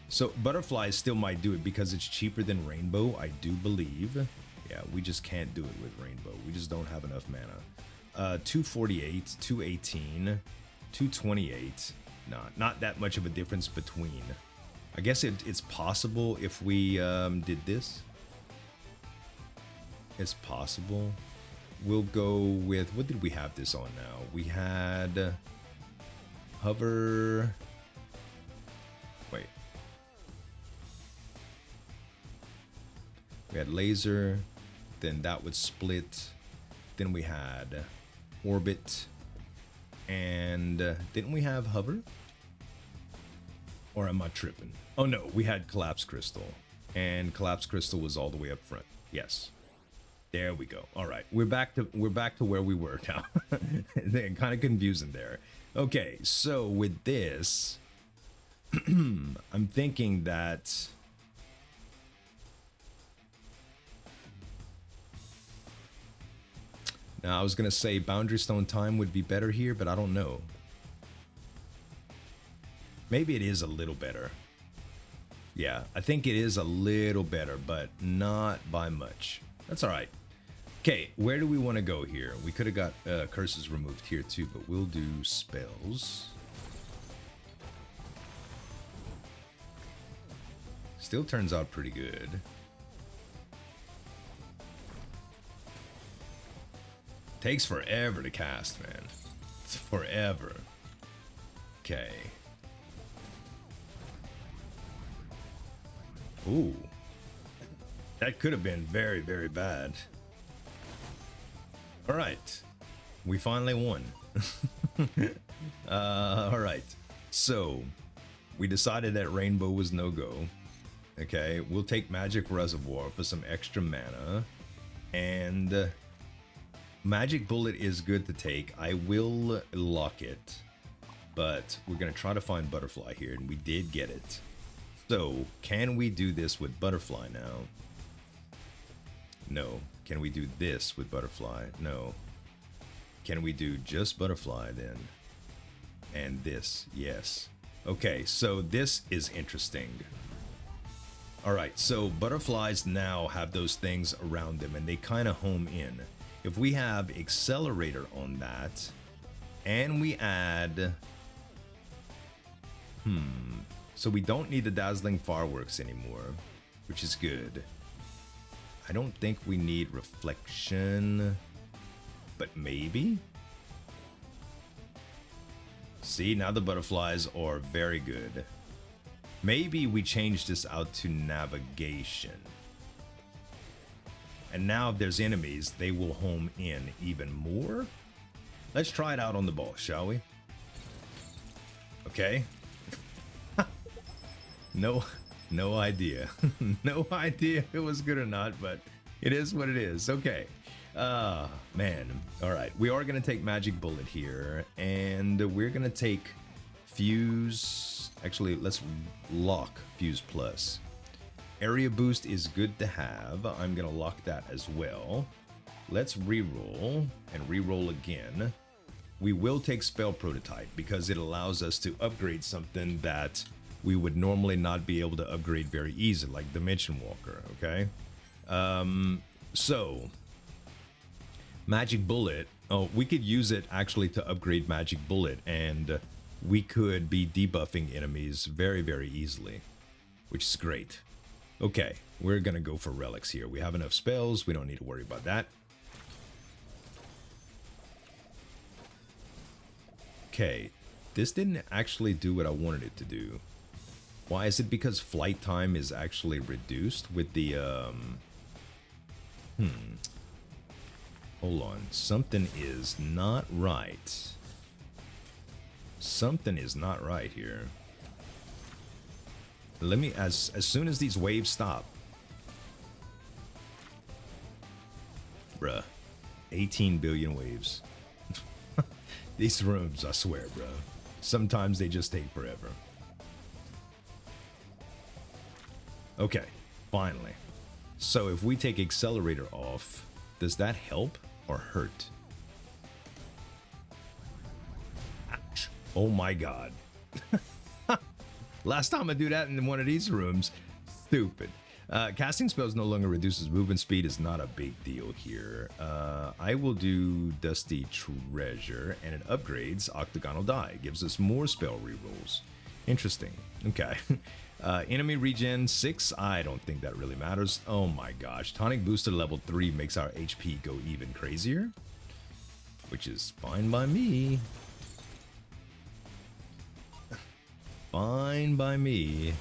So butterflies still might do it because it's cheaper than rainbow, I do believe. Yeah, we just can't do it with rainbow. We just don't have enough mana. 248, 218, 228. Not that much of a difference between. I guess it's possible if we did this. It's possible. We'll go with, what did we have this on now? We had hover. Wait. We had laser, then that would split. Then we had orbit, and didn't we have hover? Or am I tripping? Oh no, we had collapse crystal, and collapse crystal was all the way up front. Yes. There we go. All right, we're back to where we were now. Kind of confusing there. Okay, so with this, I'm thinking that now I was gonna say Boundary Stone time would be better here, but I don't know. Maybe it is a little better. Yeah, I think it is a little better, but not by much. That's all right. Okay, where do we want to go here? We could have got curses removed here too, but we'll do spells. Still turns out pretty good. Takes forever to cast, man. It's forever. Okay. Ooh. That could have been very, very bad. All right, we finally won. All right, so we decided that rainbow was no go. Okay, we'll take magic reservoir for some extra mana, and magic bullet is good to take. I will lock it, but we're gonna try to find butterfly here, and we did get it. So can we do this with butterfly now? No. Can we do this with butterfly? No. Can we do just butterfly then? And this, yes. Okay, so this is interesting. All right, so butterflies now have those things around them and they kind of home in. If we have accelerator on that and we add, so we don't need the dazzling fireworks anymore, which is good. I don't think we need reflection, but maybe? See, now the butterflies are very good. Maybe we change this out to navigation. And now if there's enemies, they will home in even more. Let's try it out on the ball, shall we? Okay. No idea. No idea if it was good or not, but it is what it is. Okay. Man. All right. We are going to take magic bullet here, and we're going to take fuse. Actually, let's lock fuse plus. Area boost is good to have. I'm going to lock that as well. Let's reroll and reroll again. We will take spell prototype because it allows us to upgrade something that we would normally not be able to upgrade very easily, like Dimension Walker, okay? So, Magic Bullet, we could use it actually to upgrade Magic Bullet, and we could be debuffing enemies very, very easily, which is great. Okay, we're gonna go for relics here. We have enough spells. We don't need to worry about that. Okay, this didn't actually do what I wanted it to do. Why? Is it because flight time is actually reduced with the, Hold on. Something is not right. Something is not right here. Let me, as soon as these waves stop. Bruh. 18 billion waves. These rooms, I swear, bro. Sometimes they just take forever. Okay, finally. So if we take accelerator off, does that help or hurt? Ouch. Oh my god. Last time I do that in one of these rooms, stupid. Casting spells no longer reduces movement speed is not a big deal here. I will do Dusty Treasure, and it upgrades Octagonal Die. Gives us more spell rerolls. Interesting. Okay. Enemy regen 6. I don't think that really matters. Oh my gosh. Tonic booster level 3 makes our HP go even crazier, which is fine by me. Fine by me.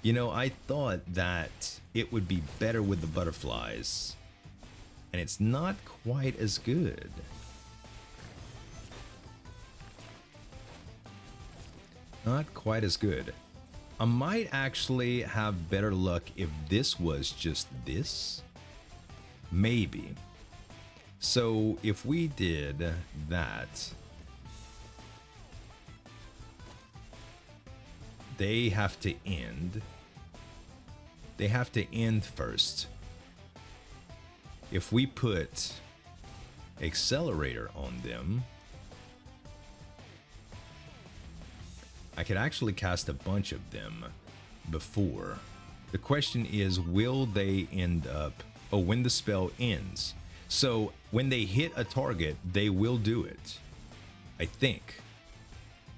You know, I thought that it would be better with the butterflies, and it's not quite as good. Not quite as good. I might actually have better luck if this was just this. Maybe. So if we did that, they have to end. They have to end first. If we put accelerator on them, I could actually cast a bunch of them before. The question is, will they end up, oh, when the spell ends. So when they hit a target, they will do it, I think.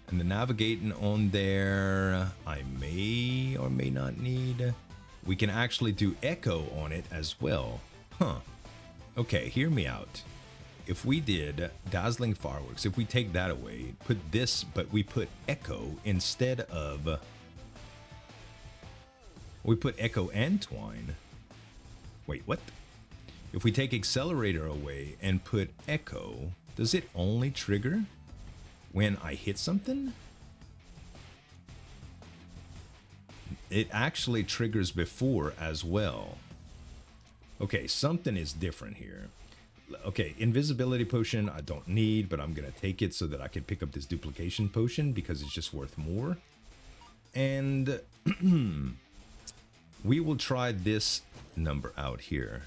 And the navigating on there, I may or may not need. We can actually do echo on it as well. Huh. Okay, hear me out. If we did Dazzling Fireworks, if we take that away, put this, but we put echo instead of. We put echo and twine. Wait, what? If we take accelerator away and put echo, does it only trigger when I hit something? It actually triggers before as well. Okay, something is different here. Okay, invisibility potion I don't need, but I'm gonna take it so that I can pick up this duplication potion because it's just worth more. And we will try this number out here.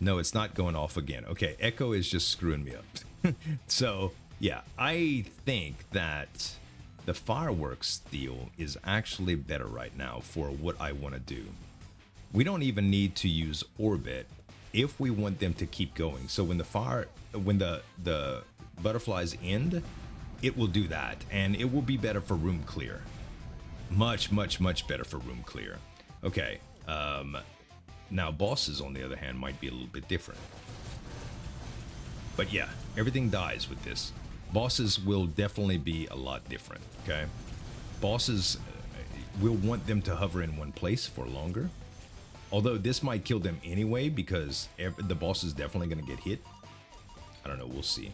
No, it's not going off again. Okay, echo is just screwing me up. So yeah, I think that the fireworks deal is actually better right now for what I want to do. We don't even need to use orbit if we want them to keep going. So when the butterflies end, it will do that, and it will be better for room clear. Much better for room clear. Okay, now bosses on the other hand might be a little bit different. But yeah, everything dies with this. Bosses will definitely be a lot different, okay? Bosses, we'll want them to hover in one place for longer. Although this might kill them anyway because the boss is definitely going to get hit. I don't know, we'll see.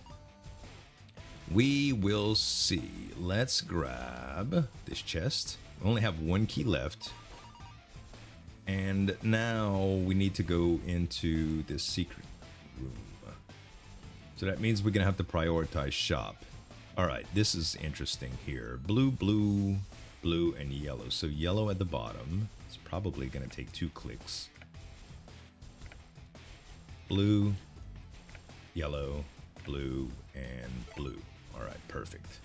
We will see. Let's grab this chest. We only have one key left. And now we need to go into this secret room. So that means we're going to have to prioritize shop. All right, this is interesting here. Blue, blue, blue, and yellow. So yellow at the bottom. It's probably going to take 2 clicks. Blue, yellow, blue, and blue. All right, perfect.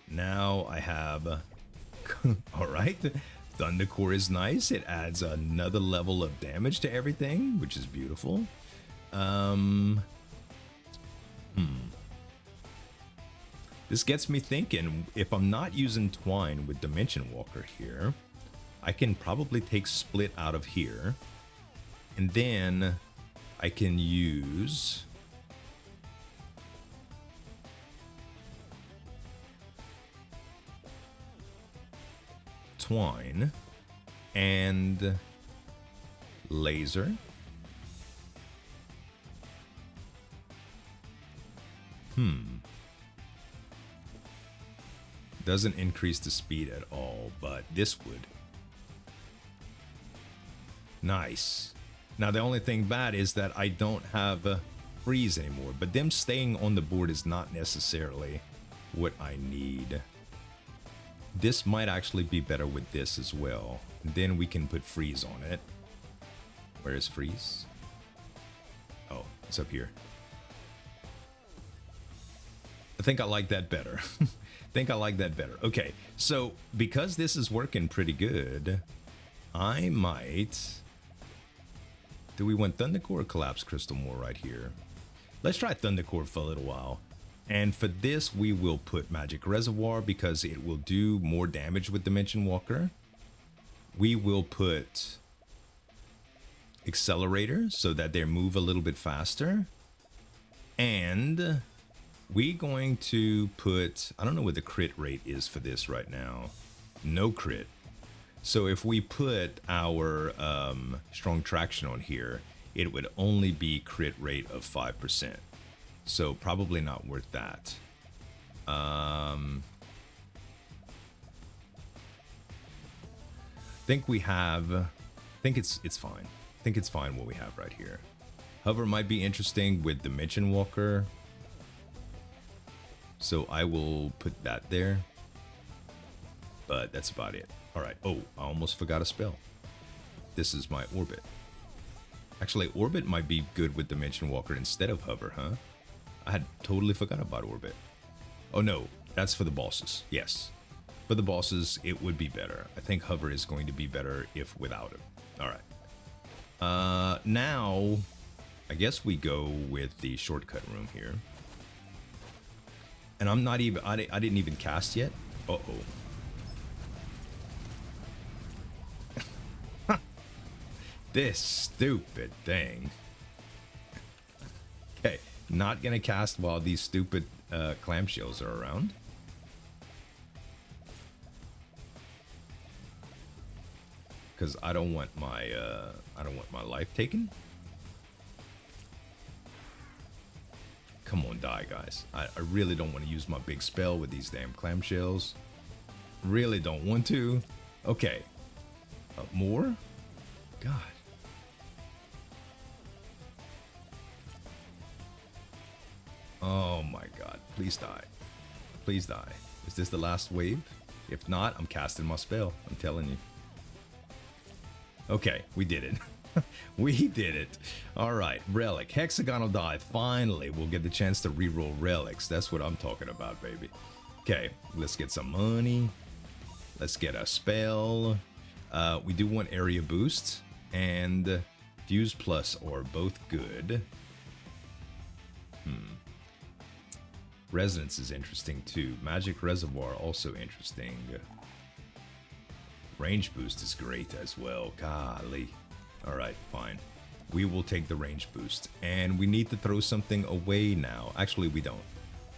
Now I have... All right. Thundercore is nice. It adds another level of damage to everything, which is beautiful. This gets me thinking, if I'm not using Twine with Dimension Walker here, I can probably take Split out of here. And then I can use Twine and Laser. Doesn't increase the speed at all, but this would. Nice. Now the only thing bad is that I don't have freeze anymore, but them staying on the board is not necessarily what I need. This might actually be better with this as well. And then we can put freeze on it. Where is freeze? Oh, it's up here. I think I like that better. Okay, so because this is working pretty good, I might... Do we want Thundercore or Collapse Crystal more right here? Let's try Thundercore for a little while. And for this, we will put Magic Reservoir because it will do more damage with Dimension Walker. We will put Accelerator so that they move a little bit faster. And we're going to put, I don't know what the crit rate is for this right now. No crit. So if we put our Strong Traction on here, it would only be crit rate of 5%. So probably not worth that. I think we have, I think it's fine. I think it's fine what we have right here. Hover might be interesting with Dimension Walker. So I will put that there. But that's about it. All right. Oh, I almost forgot a spell. This is my Orbit. Actually, Orbit might be good with Dimension Walker instead of Hover, huh? I had totally forgot about Orbit. Oh no, that's for the bosses. Yes. For the bosses, it would be better. I think Hover is going to be better if without it. All right. Now, I guess we go with the shortcut room here. And I'm not even, I didn't even cast yet. Uh-oh. This stupid thing. Okay, not gonna cast while these stupid clamshells are around. Because I don't want my life taken. Come on, die, guys. I really don't want to use my big spell with these damn clamshells. Really don't want to. Okay. More? God. Oh my god. Please die. Please die. Is this the last wave? If not, I'm casting my spell. I'm telling you. Okay, we did it. We did it. All right, Relic. Hexagonal die. Finally, we'll get the chance to reroll Relics. That's what I'm talking about, baby. Okay, let's get some money. Let's get a spell. We do want area boost and Fuse Plus are both good. Resonance is interesting too. Magic Reservoir also interesting. Range boost is great as well. Golly. Alright, fine. We will take the range boost. And we need to throw something away now. Actually, we don't.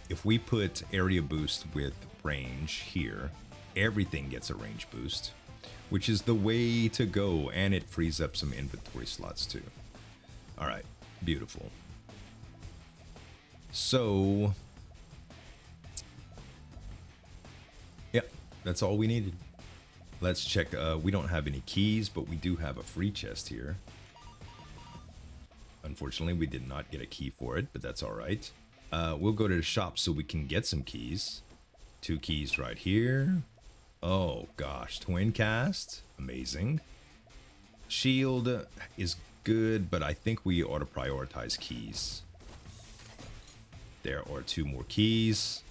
If we put area boost with range here, everything gets a range boost, which is the way to go. And it frees up some inventory slots too. Alright, beautiful. So... yep, that's all we needed. Let's check. We don't have any keys, but we do have a free chest here. Unfortunately, we did not get a key for it, but that's all right. We'll go to the shop so we can get some keys. 2 keys right here. Oh, gosh. Twin cast. Amazing. Shield is good, but I think we ought to prioritize keys. There are 2 more keys.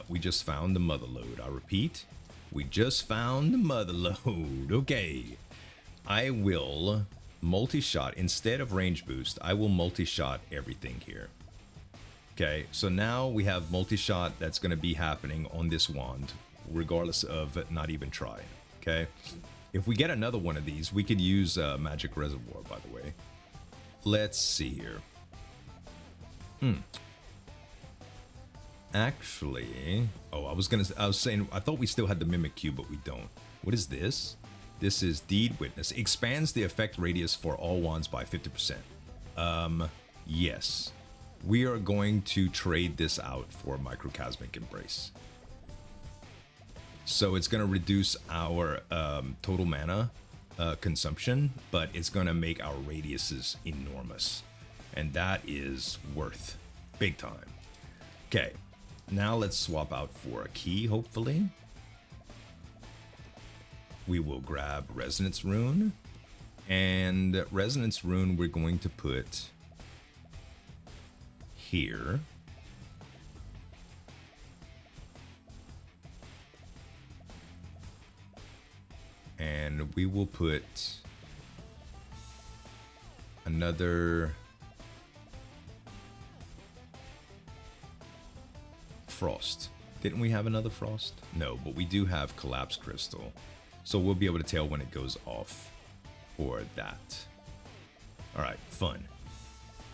We just found the mother lode. I repeat. We just found the mother lode. Okay. I will multi-shot. Instead of range boost, I will multi-shot everything here. Okay, so now we have multi-shot that's going to be happening on this wand, regardless of not even trying. Okay, if we get another one of these, we could use Magic Reservoir, by the way. Let's see here. Actually, oh, I was saying, I thought we still had the Mimic Cube, but we don't. What is this? This is Deed Witness. Expands the effect radius for all wands by 50%. Yes. We are going to trade this out for Microcosmic Embrace. So it's going to reduce our total mana consumption, but it's going to make our radiuses enormous. And that is worth big time. Okay, now let's swap out for a key, hopefully. We will grab Resonance Rune. And Resonance Rune we're going to put here. And we will put another Frost. Didn't we have another Frost? No, but we do have Collapse Crystal. So we'll be able to tell when it goes off for that. All right, fun.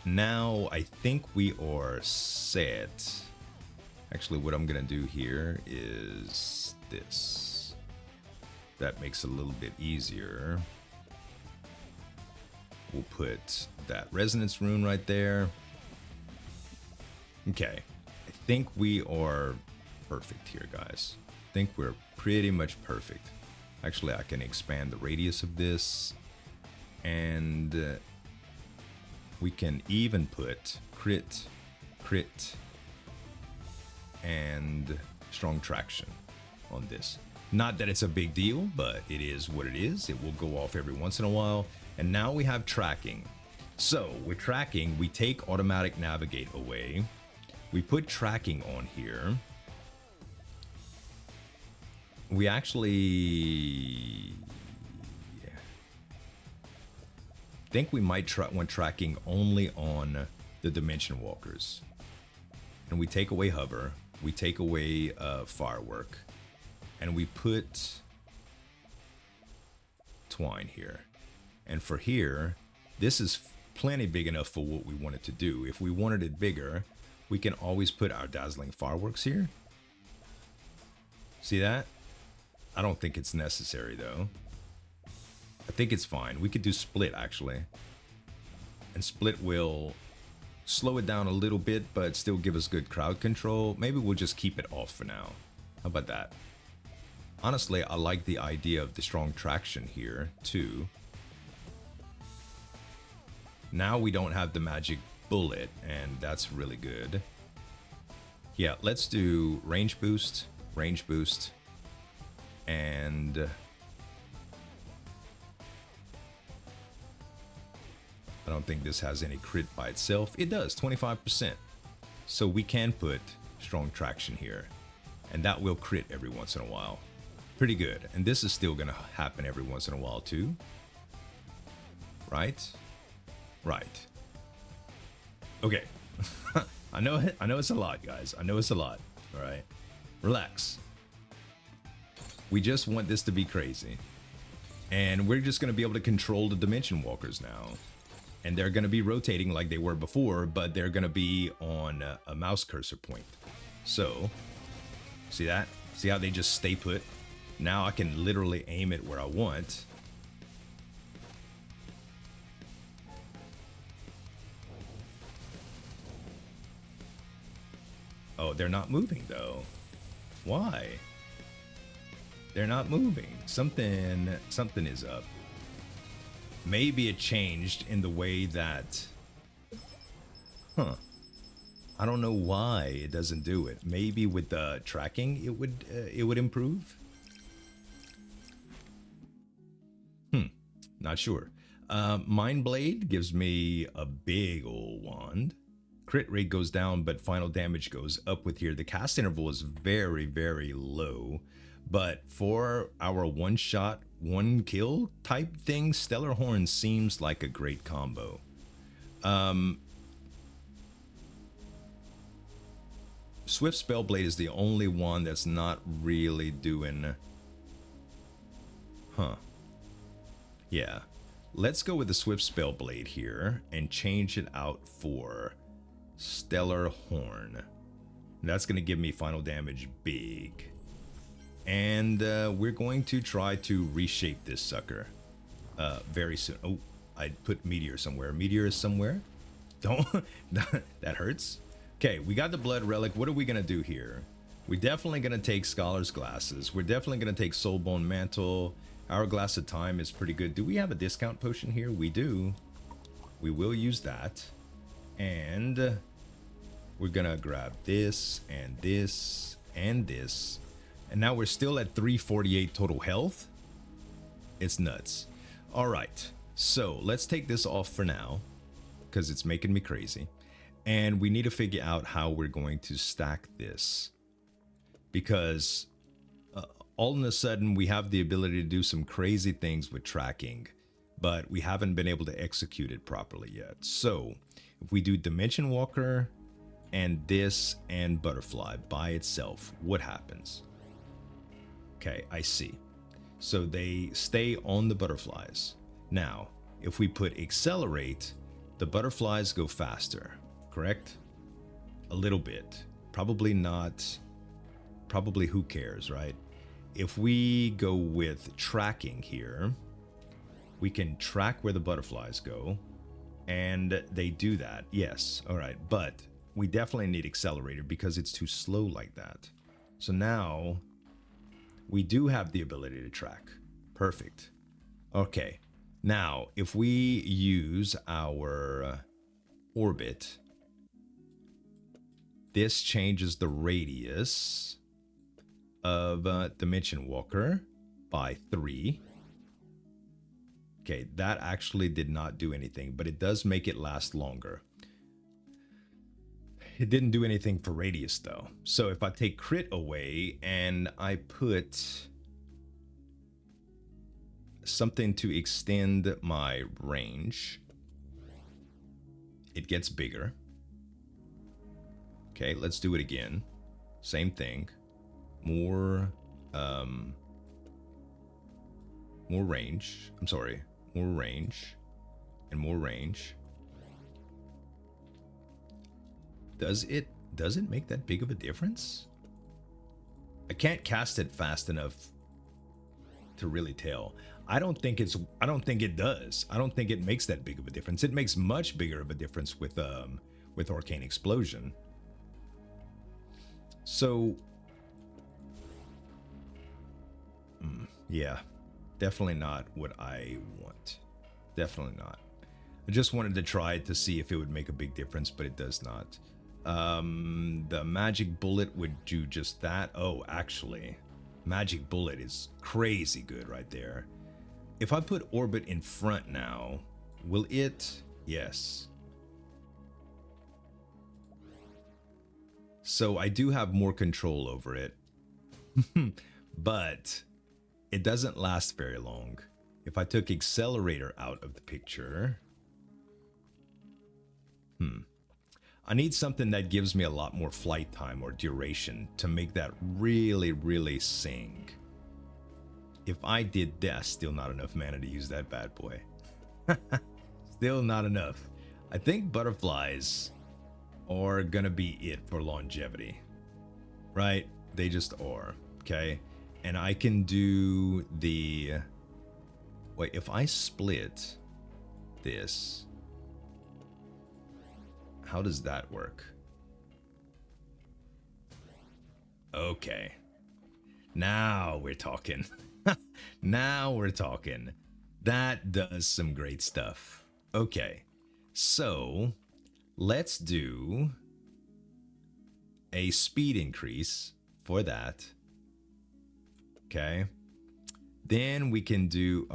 Now I think we are set. Actually, what I'm gonna do here is this. That makes it a little bit easier. We'll put that Resonance Rune right there. Okay, I think we are perfect here, guys. I think we're pretty much perfect. Actually, I can expand the radius of this, and we can even put crit, and strong traction on this. Not that it's a big deal, but it is what it is. It will go off every once in a while. And now we have tracking. So with tracking, we take automatic navigate away. We put tracking on here. We actually think we might want tracking only on the Dimension Walkers. And we take away hover. We take away firework. And we put twine here. And for here, this is plenty big enough for what we wanted to do. If we wanted it bigger, we can always put our dazzling fireworks here. See that? I don't think it's necessary though. I think it's fine. We could do split actually. And split will slow it down a little bit, but still give us good crowd control. Maybe we'll just keep it off for now. How about that? Honestly, I like the idea of the strong traction here too. Now we don't have the magic bullet, and that's really good. Yeah, let's do range boost, and I don't think this has any crit by itself. It does, 25%. So we can put strong traction here, and that will crit every once in a while. Pretty good. And this is still gonna happen every once in a while too. Right? Right. Okay. I know it's a lot, guys. I know it's a lot. All right. Relax. We just want this to be crazy. And we're just going to be able to control the Dimension Walkers now. And they're going to be rotating like they were before, but they're going to be on a mouse cursor point. So, see that? See how they just stay put? Now I can literally aim it where I want. Oh, they're not moving though. Why? They're not moving. Something is up. Maybe it changed in the way that... Huh. I don't know why it doesn't do it. Maybe with the tracking it would improve? Not sure. Mind Blade gives me a big old wand. Crit rate goes down, but final damage goes up with here. The cast interval is very, very low. But for our one-shot, one-kill type thing, Stellar Horn seems like a great combo. Swift Spellblade is the only one that's not really doing... Huh. Yeah. Let's go with the Swift Spellblade here and change it out for Stellar Horn. That's going to give me final damage big. And we're going to try to reshape this sucker very soon. Oh, I put Meteor somewhere. Meteor is somewhere. Don't. That hurts. Okay, we got the Blood Relic. What are we going to do here? We're definitely going to take Scholar's Glasses. We're definitely going to take Soulbone Mantle. Hourglass of Time is pretty good. Do we have a discount potion here? We do. We will use that. And we're going to grab this and this and this. And now we're still at 348 total health. It's nuts. All right. So let's take this off for now because it's making me crazy. And we need to figure out how we're going to stack this. Because all of a sudden we have the ability to do some crazy things with tracking, but we haven't been able to execute it properly yet. So if we do Dimension Walker and this and Butterfly by itself, what happens? Okay, I see. So they stay on the butterflies. Now, if we put Accelerate, the butterflies go faster, correct? A little bit. Probably not. Probably who cares, right? If we go with tracking here, we can track where the butterflies go, and they do that. Yes, all right, but we definitely need Accelerator because it's too slow like that. So now we do have the ability to track. Perfect. Okay, now if we use our orbit, this changes the radius of Dimension Walker by 3. Okay, that actually did not do anything, but it does make it last longer. It didn't do anything for radius though. So if I take crit away and I put something to extend my range, it gets bigger. Okay, let's do it again. Same thing. More range. I'm sorry, more range and more range. Does it make that big of a difference? I can't cast it fast enough to really tell. I don't think it does. I don't think it makes that big of a difference. It makes much bigger of a difference with Arcane Explosion. So yeah, definitely not what I want. Definitely not. I just wanted to try it to see if it would make a big difference, but it does not. The Magic Bullet would do just that. Oh, actually, Magic Bullet is crazy good right there. If I put Orbit in front now, will it? Yes. So I do have more control over it, but it doesn't last very long. If I took Accelerator out of the picture, I need something that gives me a lot more flight time or duration to make that really, really sing. If I did that, still not enough mana to use that bad boy. Still not enough. I think butterflies are gonna be it for longevity, right? They just are, okay? And I can do the... Wait, if I split this, how does that work? Okay. Now we're talking. Now we're talking. That does some great stuff. Okay. So, let's do a speed increase for that. Okay. Then we can do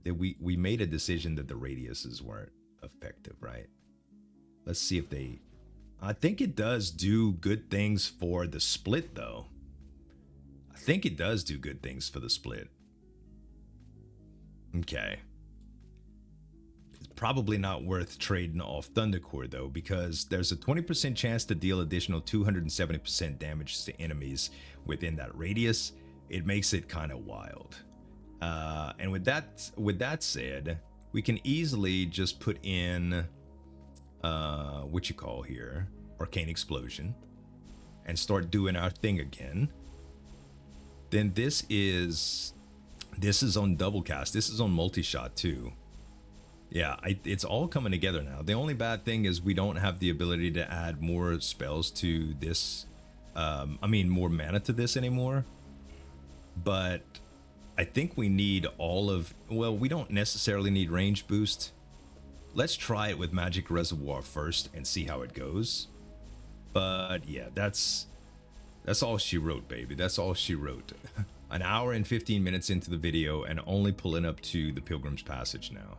we made a decision that the radiuses weren't effective, right? Let's see if they... I think it does do good things for the split, though. I think it does do good things for the split. Okay. probably not worth trading off Thundercore though, because there's a 20% chance to deal additional 270% damage to enemies within that radius. It makes it kind of wild. And with that said, we can easily just put in what you call here, Arcane Explosion, and start doing our thing again. Then this is on double cast. This is on multi-shot too. Yeah, it's all coming together now. The only bad thing is we don't have the ability to add more spells to this. I mean, more mana to this anymore. But I think we need all of... Well, we don't necessarily need range boost. Let's try it with Magic Reservoir first and see how it goes. But yeah, that's all she wrote, baby. That's all she wrote. An hour and 15 minutes into the video and only pulling up to the Pilgrim's Passage now.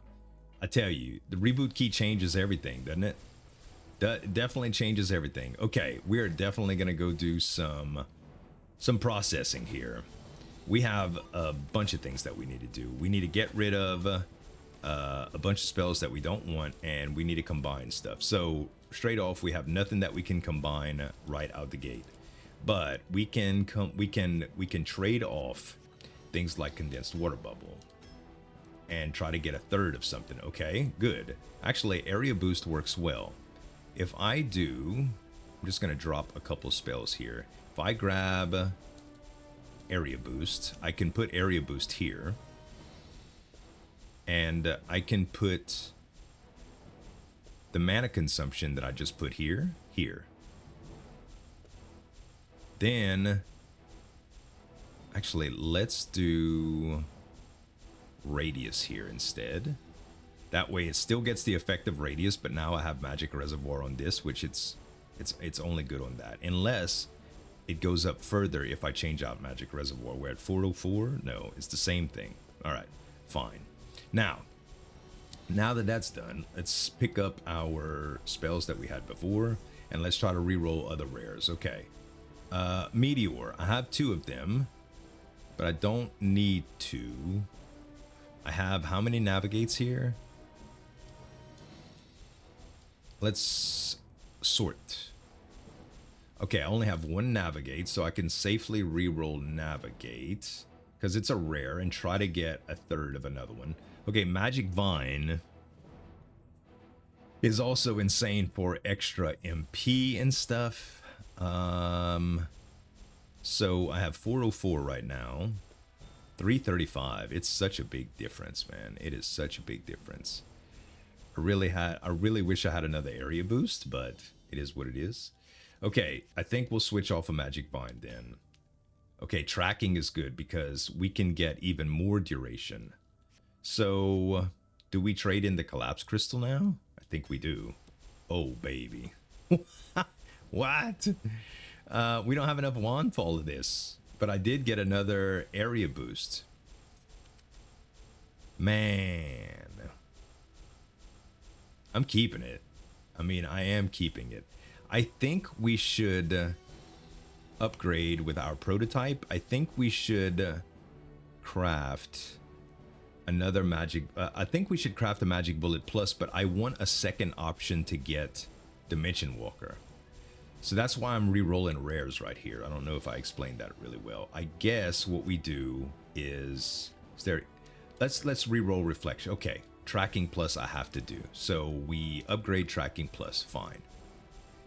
I tell you, the reboot key changes everything, doesn't it? Definitely changes everything. Okay, we're definitely gonna go do some processing here. We have a bunch of things that we need to do. We need to get rid of a bunch of spells that we don't want, and we need to combine stuff. So straight off, we have nothing that we can combine right out the gate. But we can trade off things like Condensed Water Bubble and try to get a third of something. Okay, good. Actually, Area Boost works well. If I do, I'm just gonna drop a couple spells here. If I grab Area Boost, I can put Area Boost here, and I can put the mana consumption that I just put here. Then, actually, let's do Radius here instead. That way it still gets the effect of Radius, but now I have Magic Reservoir on this, which it's only good on that. Unless it goes up further if I change out Magic Reservoir. We're at 404? No, it's the same thing. Alright, fine. Now that that's done, let's pick up our spells that we had before, and let's try to reroll other rares. Okay. Meteor. I have 2 of them, but I don't need to. I have how many navigates here? Let's sort. Okay, I only have 1 navigate, so I can safely reroll navigate because it's a rare and try to get a third of another one. Okay, Magic Vine is also insane for extra MP and stuff. So I have 404 right now, 335. It's such a big difference, man. It is such a big difference. I really wish I had another area boost, but it is what it is. Okay, I think we'll switch off a Magic Vine then. Okay, tracking is good because we can get even more duration. So, do we trade in the Collapse Crystal now? I think we do. Oh, baby. What? We don't have enough wand for all of this, but I did get another area boost. Man. I'm keeping it. I mean, I am keeping it. I think we should upgrade with our prototype. I think we should craft another magic... I think we should craft a Magic Bullet Plus, but I want a second option to get Dimension Walker. So that's why I'm re-rolling rares right here. I don't know if I explained that really well. I guess what we do is there... Let's re-roll Reflection. Okay, Tracking Plus I have to do. So we upgrade Tracking Plus, fine.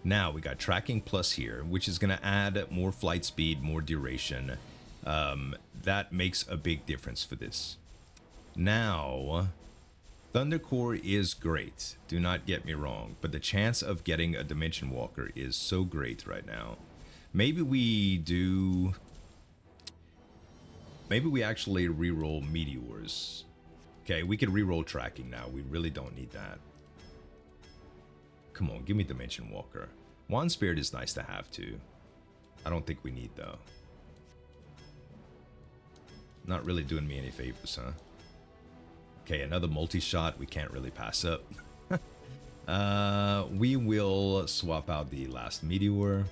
Now we got Tracking Plus here, which is going to add more flight speed, more duration. That makes a big difference for this. Now, Thundercore is great. Do not get me wrong, but the chance of getting a Dimension Walker is so great right now. Maybe we do... Maybe we actually re-roll Meteors. Okay, we can re-roll Tracking now. We really don't need that. Come on, give me Dimension Walker. Wand Spirit is nice to have too. I don't think we need though. Not really doing me any favors, huh? Okay, another multi-shot we can't really pass up. We will swap out the last Meteor.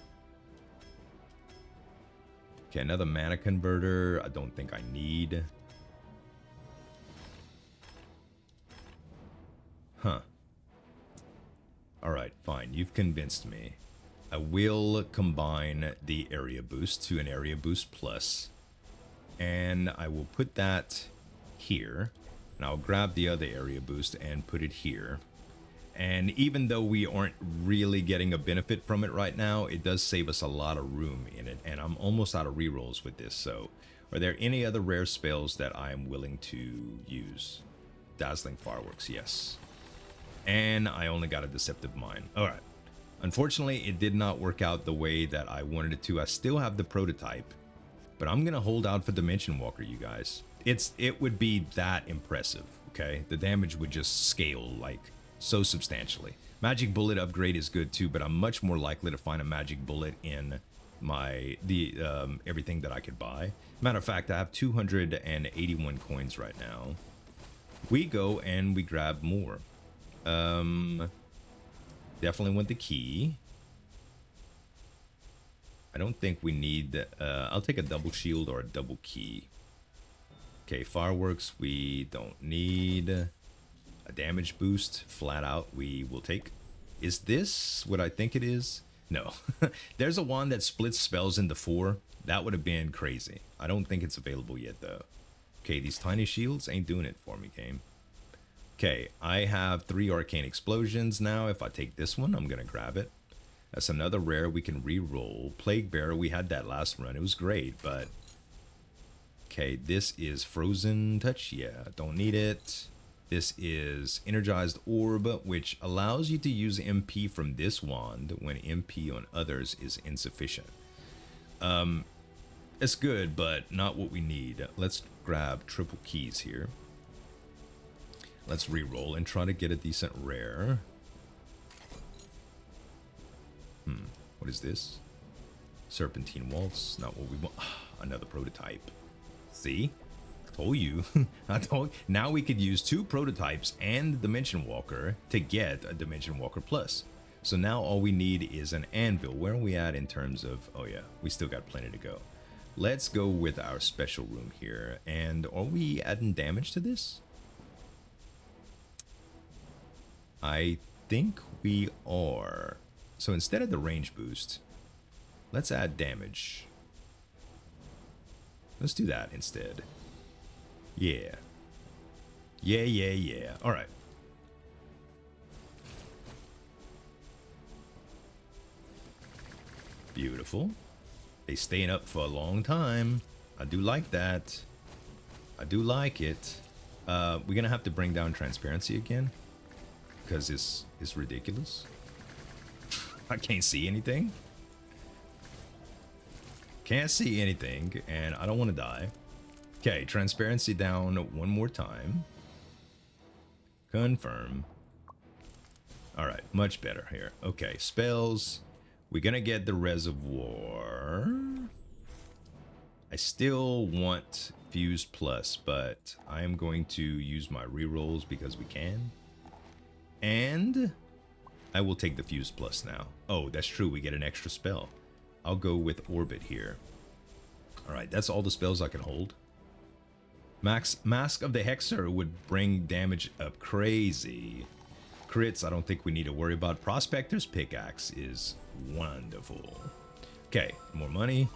Okay, another Mana Converter. I don't think I need. Huh. Alright, fine. You've convinced me. I will combine the area boost to an area boost plus. And I will put that here. And I'll grab the other area boost and put it here. And even though we aren't really getting a benefit from it right now, it does save us a lot of room in it. And I'm almost out of rerolls with this. So, are there any other rare spells that I am willing to use? Dazzling Fireworks, yes. And I only got a Deceptive Mind. Alright. Unfortunately, it did not work out the way that I wanted it to. I still have the prototype. But I'm going to hold out for Dimension Walker, you guys. It would be that impressive, okay? The damage would just scale, like, so substantially. Magic Bullet upgrade is good too, but I'm much more likely to find a Magic Bullet in everything that I could buy. Matter of fact, I have 281 coins right now. We go and we grab more. Definitely want the key. I don't think we need... I'll take a double shield or a double key. Okay, fireworks we don't need. A damage boost, flat out, we will take. Is this what I think it is? No. There's a wand that splits spells into 4. That would have been crazy. I don't think it's available yet, though. Okay, these tiny shields ain't doing it for me, game. Okay, I have 3 arcane explosions now. If I take this one, I'm going to grab it. That's another rare we can re-roll. Plague Bearer, we had that last run. It was great, but... Okay, this is Frozen Touch. Yeah, don't need it. This is Energized Orb, which allows you to use MP from this wand when MP on others is insufficient. It's good, but not what we need. Let's grab triple keys here. Let's re-roll and try to get a decent rare. What is this? Serpentine Waltz, not what we want. Another prototype. See? Told you. I told. Now we could use 2 prototypes and the Dimension Walker to get a Dimension Walker Plus. So now all we need is an Anvil. Where are we at in terms of... Oh yeah, we still got plenty to go. Let's go with our special room here. And are we adding damage to this? I think we are. So instead of the range boost, let's add damage. Let's do that instead. Yeah. Yeah. All right. Beautiful. They staying up for a long time. I do like that. I do like it. We're going to have to bring down transparency again. Because it's ridiculous. I can't see anything. Can't see anything. And I don't want to die. Okay, transparency down one more time. Confirm. Alright, much better here. Okay, spells. We're gonna get the reservoir. I still want Fuse Plus, but I am going to use my rerolls because we can. And I will take the Fuse Plus now. Oh, that's true, we get an extra spell. I'll go with Orbit here. Alright, that's all the spells I can hold. Mask of the Hexer would bring damage up crazy. Crits, I don't think we need to worry about. Prospector's Pickaxe is wonderful. Okay, more money.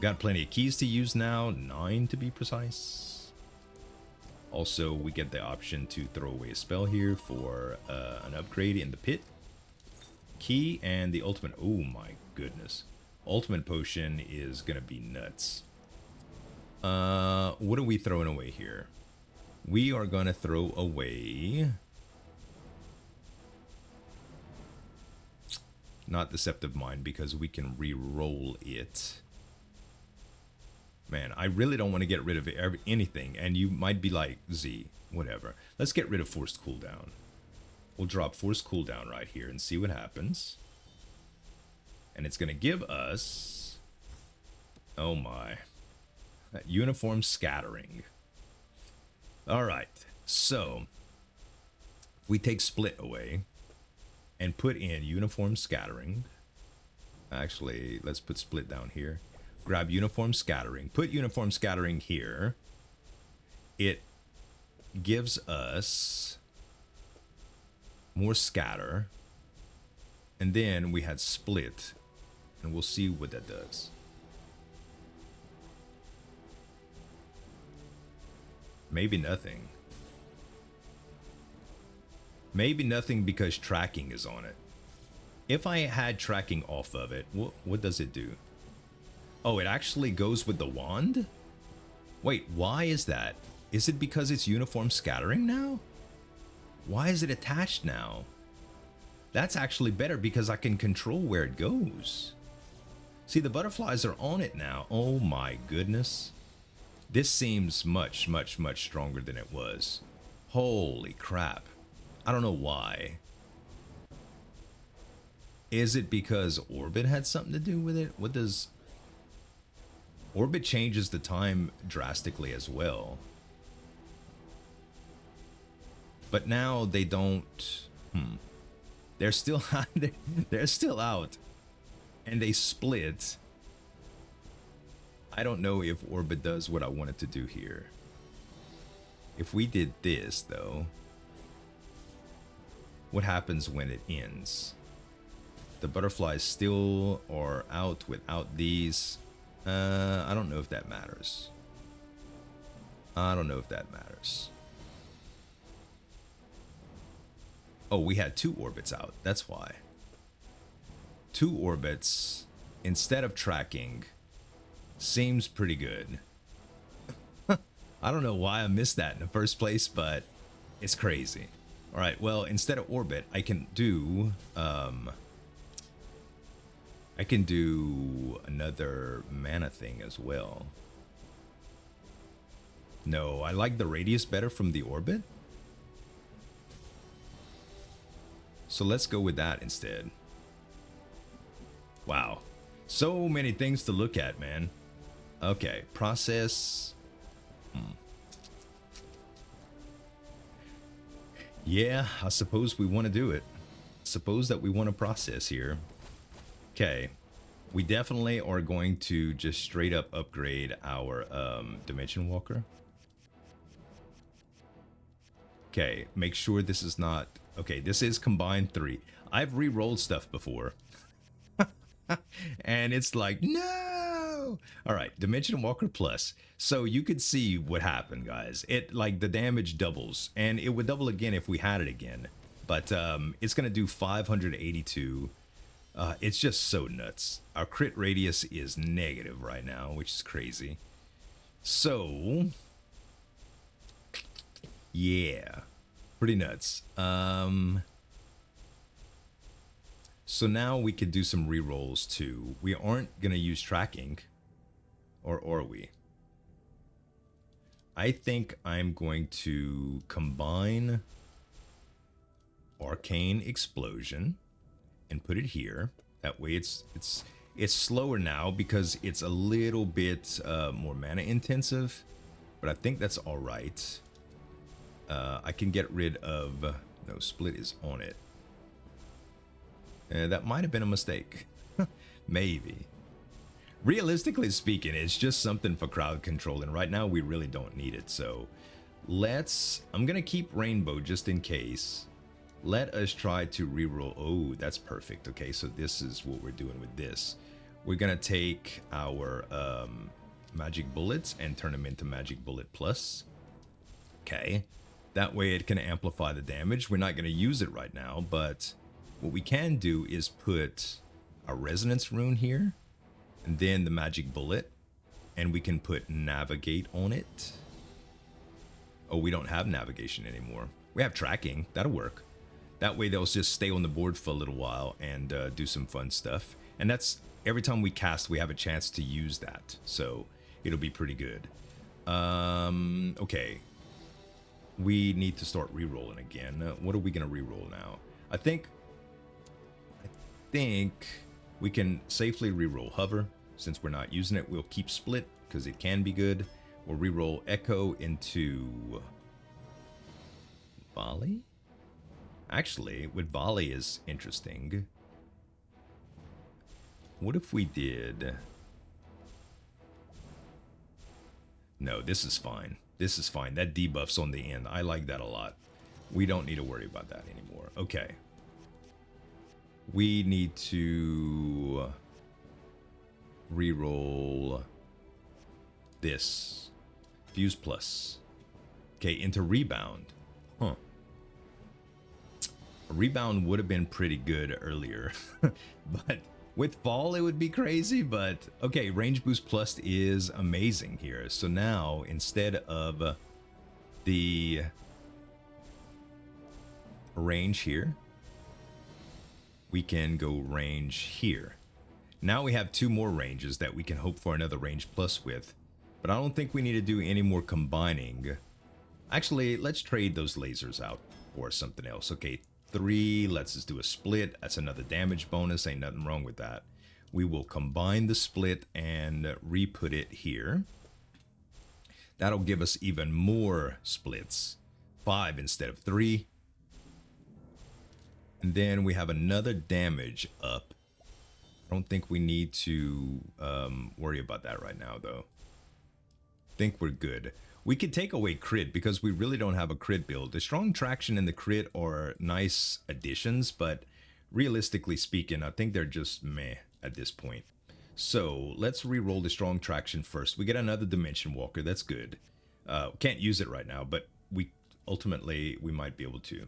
Got plenty of keys to use now. 9 to be precise. Also, we get the option to throw away a spell here for an upgrade in the pit. Key and the ultimate. Oh my goodness. Ultimate potion is gonna be nuts. What are we throwing away here? We are gonna throw away... Not Deceptive Mind, because we can re-roll it. Man, I really don't want to get rid of anything, and you might be like, Z, whatever. Let's get rid of Forced Cooldown. We'll drop Forced Cooldown right here and see what happens. And it's gonna give us... Oh my... Uniform Scattering. Alright, so we take Split away and put in Uniform Scattering. Actually, let's put Split down here. Grab Uniform Scattering. Put Uniform Scattering here. It gives us more scatter, and then we had split, and we'll see what that does. Maybe nothing. Maybe nothing because tracking is on it. If I had tracking off of it, what does it do? Oh, it actually goes with the wand? Wait, why is that? Is it because it's uniform scattering now? Why is it attached now? That's actually better because I can control where it goes. See, the butterflies are on it now. Oh my goodness. This seems much, much, much stronger than it was. Holy crap. I don't know why. Is it because orbit had something to do with it? What does... Orbit changes the time drastically as well. But now they don't... They're still they're still out. And they split. I don't know if orbit does what I want it to do here. If we did this, though... What happens when it ends? The butterflies still are out without these. I don't know if that matters. I don't know if that matters. Oh, we had 2 orbits out. That's why. 2 orbits instead of tracking seems pretty good. I don't know why I missed that in the first place, but it's crazy. All right, well, instead of orbit, I can do another mana thing as well. No, I like the radius better from the orbit. So let's go with that instead. Wow. So many things to look at, man. Okay, process. Yeah, I suppose we want to do it. Suppose that we want to process here. Okay, we definitely are going to just straight up upgrade our Dimension Walker. Okay, make sure this is not... Okay, this is combined 3. I've re-rolled stuff before. And it's like, no! Alright, Dimension Walker Plus. So you could see what happened, guys. It, like, the damage doubles. And it would double again if we had it again. But it's going to do 582. It's just so nuts. Our crit radius is negative right now, which is crazy. So, yeah, pretty nuts. So now we could do some rerolls too. We aren't gonna use tracking, or are we? I think I'm going to combine Arcane Explosion and put it here. That way it's slower now because it's a little bit more mana intensive, but I think that's all right. I can get rid of... No, split is on it. That might have been a mistake. Maybe. Realistically speaking, it's just something for crowd control, and right now we really don't need it. So let's... I'm gonna keep Rainbow just in case. Let us try to reroll. Oh, that's perfect. Okay, so this is what we're doing with this. We're gonna take our magic bullets and turn them into magic bullet plus. Okay, that way it can amplify the damage. We're not gonna use it right now, but what we can do is put a resonance rune here, and then the magic bullet, and we can put navigate on it. Oh, we don't have navigation anymore. We have tracking. That'll work. That way they'll just stay on the board for a little while and do some fun stuff. And that's every time we cast, we have a chance to use that. So it'll be pretty good. Okay. We need to start re-rolling again. What are we going to re-roll now? I think we can safely re-roll Hover. Since we're not using it, we'll keep Split because it can be good. We'll re-roll Echo into Volley. Actually, with Volley is interesting. What if we did... No, this is fine. This is fine. That debuff's on the end. I like that a lot. We don't need to worry about that anymore. Okay. We need to reroll this. Fuse plus. Okay, into rebound. Huh. Rebound would have been pretty good earlier. But with fall, it would be crazy. But okay, range boost plus is amazing here. So now, instead of the range here, we can go range here. Now we have 2 more ranges that we can hope for another range plus with. But I don't think we need to do any more combining. Actually, let's trade those lasers out for something else. Okay, 3, let's just do a split. That's another damage bonus, ain't nothing wrong with that. We will combine the split and re-put it here. That'll give us even more splits. 5 instead of 3. And then we have another damage up. I don't think we need to worry about that right now, though. I think we're good. We could take away crit because we really don't have a crit build. The strong traction and the crit are nice additions, but realistically speaking, I think they're just meh at this point. So let's re-roll the strong traction first. We get another dimension walker. That's good. Can't use it right now, but we ultimately we might be able to.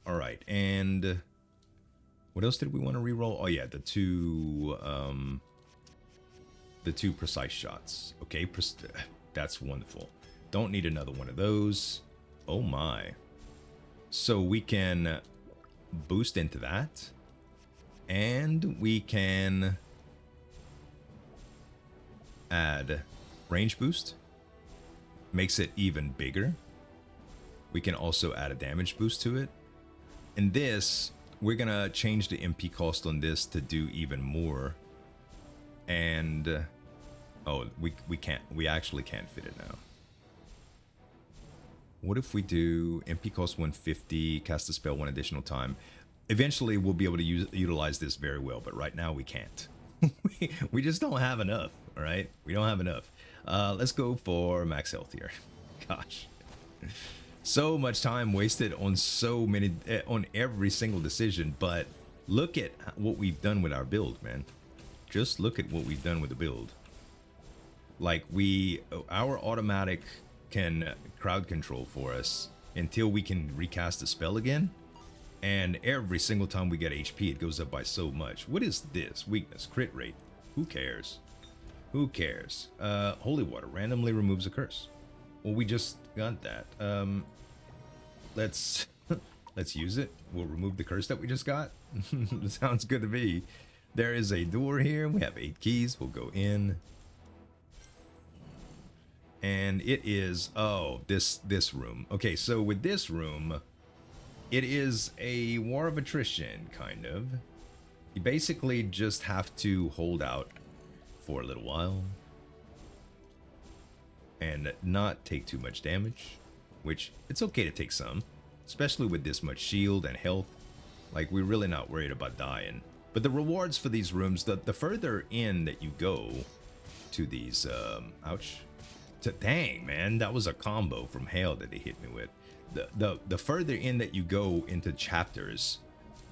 All right, and what else did we want to re-roll? Oh yeah, the two precise shots. Okay, that's wonderful. Don't need another one of those. Oh my. So we can boost into that. And we can add range boost. Makes it even bigger. We can also add a damage boost to it. And this, we're going to change the MP cost on this to do even more. And oh, we actually can't fit it now. What if we do MP cost 150, cast a spell 1 additional time? Eventually, we'll be able to utilize this very well, but right now we can't. we just don't have enough, all right? We don't have enough. Let's go for max health here. Gosh. So much time wasted on so many, on every single decision, but look at what we've done with our build, man. Just look at what we've done with the build. Like our automatic can crowd control for us until we can recast the spell again. And every single time we get HP, it goes up by so much. What is this? Weakness, crit rate. Who cares? Who cares? Holy water randomly removes a curse. Well, we just got that. Let's use it. We'll remove the curse that we just got. Sounds good to me. There is a door here. We have 8 keys. We'll go in. And it is, oh, this room. Okay, so with this room, it is a war of attrition, kind of. You basically just have to hold out for a little while and not take too much damage, which it's okay to take some, especially with this much shield and health. Like, we're really not worried about dying. But the rewards for these rooms, the further in that you go to these, ouch. Dang, man, that was a combo from hell that they hit me with. The further in that you go into chapters,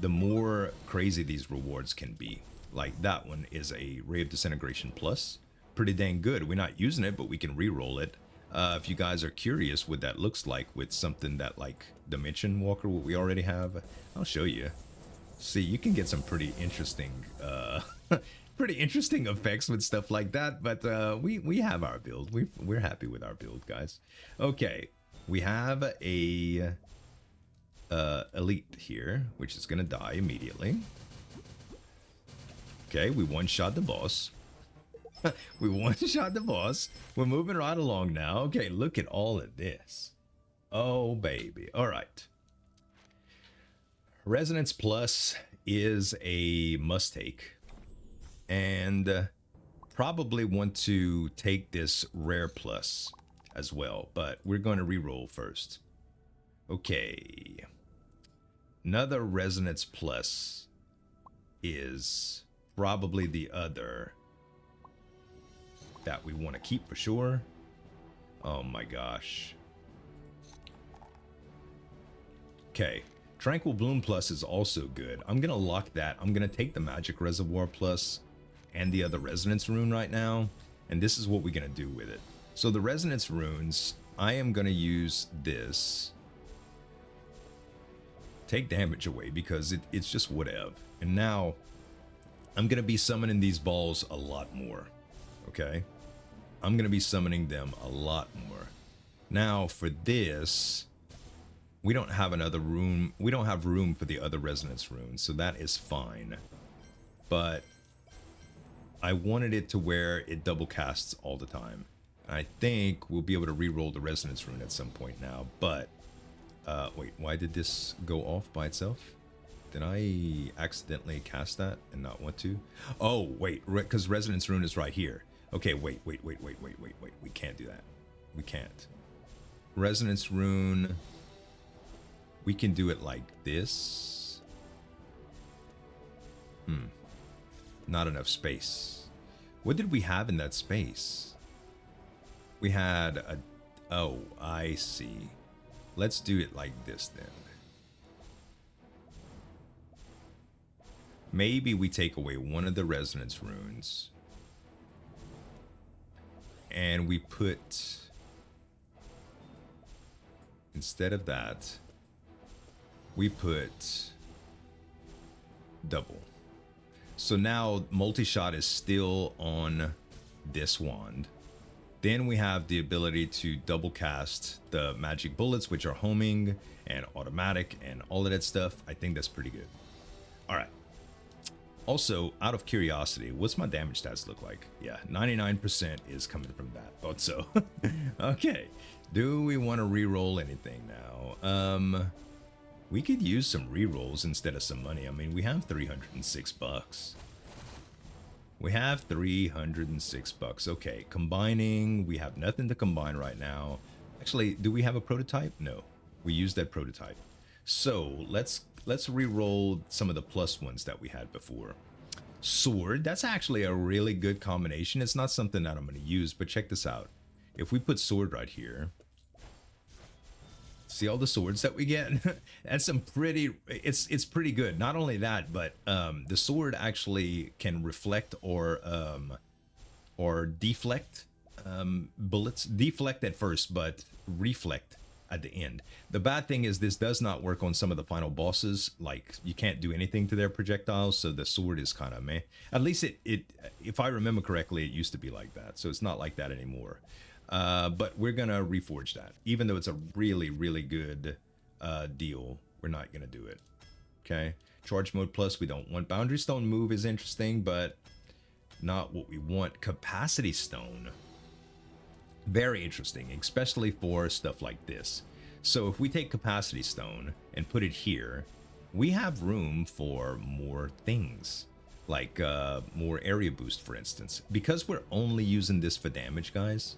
the more crazy these rewards can be. Like that one is a Ray of Disintegration Plus. Pretty dang good. We're not using it, but we can re-roll it. If you guys are curious what that looks like with something that like Dimension Walker, what we already have, I'll show you. See, you can get some pretty interesting effects with stuff like that, but we have our build. We're happy with our build, guys. Okay, we have a elite here, which is gonna die immediately. Okay, we one-shot the boss. We one-shot the boss. We're moving right along now. Okay, look at all of this. Oh, baby. All right. Resonance Plus is a must-take. And probably want to take this Rare Plus as well. But we're going to re-roll first. Okay. Another Resonance Plus is probably the other that we want to keep for sure. Oh my gosh. Okay, Tranquil Bloom Plus is also good. I'm gonna lock that. I'm gonna take the Magic Reservoir Plus and the other Resonance Rune right now, and this is what we're gonna do with it. So the Resonance Runes, I am gonna use this. Take damage away because it's just whatever. And now I'm gonna be summoning these balls a lot more. Okay, I'm gonna be summoning them a lot more. Now for this, we don't have another room. We don't have room for the other Resonance Runes, so that is fine. But I wanted it to where it double casts all the time. I think we'll be able to re-roll the Resonance Rune at some point now, but wait, why did this go off by itself? Did I accidentally cast that and not want to? Oh, wait, because Resonance Rune is right here. Okay, wait. We can't do that. We can't. Resonance Rune, we can do it like this. Not enough space. What did we have in that space? We had a... Oh, I see. Let's do it like this then. Maybe we take away one of the Resonance Runes. And we put... Instead of that, we put double. So now multi-shot is still on this wand. Then we have the ability to double cast the magic bullets, which are homing and automatic and all of that stuff. I think that's pretty good. All right. Also, out of curiosity, what's my damage stats look like? Yeah, 99% is coming from that. Thought so. Okay. Do we want to re-roll anything now? We could use some re-rolls instead of some money. I mean, we have 306 bucks. We have 306 bucks. Okay, combining. We have nothing to combine right now. Actually, do we have a prototype? No, we used that prototype. So let's re-roll some of the plus ones that we had before. Sword, that's actually a really good combination. It's not something that I'm going to use, but check this out. If we put sword right here, see all the swords that we get? That's some pretty, it's pretty good. Not only that, but the sword actually can reflect or deflect bullets. Deflect at first, but reflect at the end. The bad thing is this does not work on some of the final bosses. Like, you can't do anything to their projectiles, so the sword is kind of meh. At least it if I remember correctly, it used to be like that, so it's not like that anymore. But we're gonna reforge that. Even though it's a really, really good deal, we're not gonna do it. Okay, charge mode plus we don't want. Boundary stone move is interesting, but not what we want. Capacity stone, very interesting, especially for stuff like this. So if we take capacity stone and put it here, we have room for more things, like more area boost, for instance. Because we're only using this for damage, guys,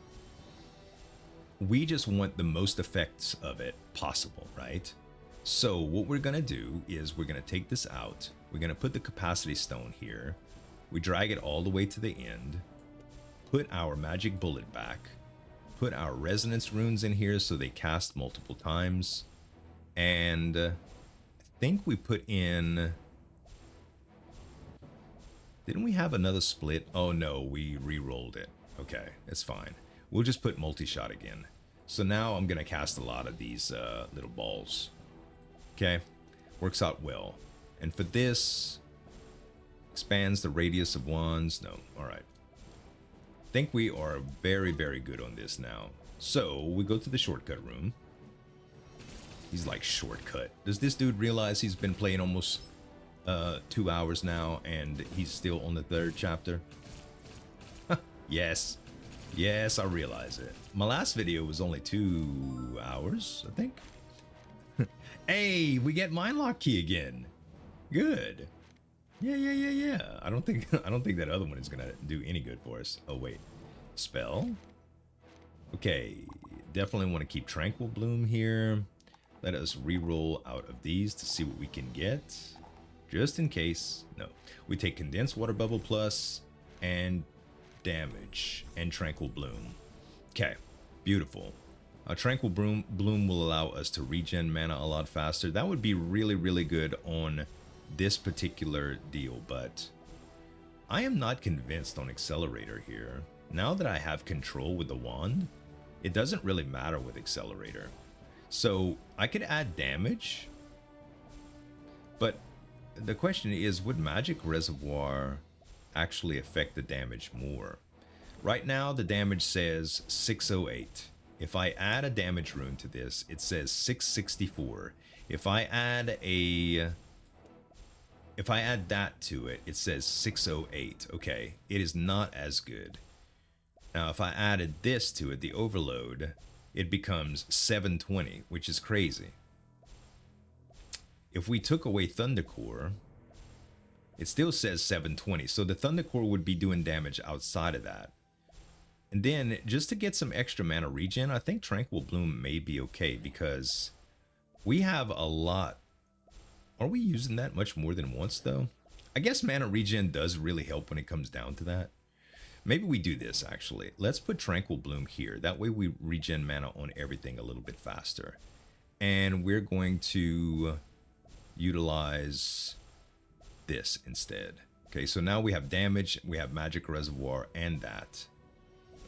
we just want the most effects of it possible, right? So what we're gonna do is we're gonna take this out. We're gonna put the capacity stone here. We drag it all the way to the end. Put our magic bullet back. Put our resonance runes in here so they cast multiple times. And I think we put in... Didn't we have another split? Oh no, we re-rolled it. Okay, it's fine. We'll just put multi-shot again. So now I'm going to cast a lot of these little balls. Okay, works out well. And for this, expands the radius of wands. No, all right. Think we are very, very good on this now. So we go to the shortcut room. He's like, shortcut. Does this dude realize he's been playing almost 2 hours now and he's still on the 3rd chapter? Yes. Yes, I realize it. My last video was only 2 hours, I think. Hey, we get Mindlock key again. Good. Yeah. I don't think that other one is gonna do any good for us. Oh wait, spell. Okay, definitely want to keep Tranquil Bloom here. Let us re-roll out of these to see what we can get, just in case. No, we take Condensed Water Bubble Plus and damage and Tranquil Bloom. Okay, beautiful. A Tranquil Bloom will allow us to regen mana a lot faster. That would be really, really good on this particular deal, but I am not convinced on Accelerator here. Now that I have control with the wand, it doesn't really matter with Accelerator. So I could add damage, but the question is, would Magic Reservoir actually affect the damage more? Right now, the damage says 608. If I add a damage rune to this, it says 664. If I add that to it, it says 608. Okay, it is not as good. Now, if I added this to it, the overload, it becomes 720, which is crazy. If we took away Thundercore, it still says 720. So the Thundercore would be doing damage outside of that. And then, just to get some extra mana regen, I think Tranquil Bloom may be okay, because we have a lot. Are we using that much more than once, though? I guess mana regen does really help when it comes down to that. Maybe we do this, actually. Let's put Tranquil Bloom here. That way we regen mana on everything a little bit faster. And we're going to utilize this instead. Okay, so now we have damage, we have Magic Reservoir, and that.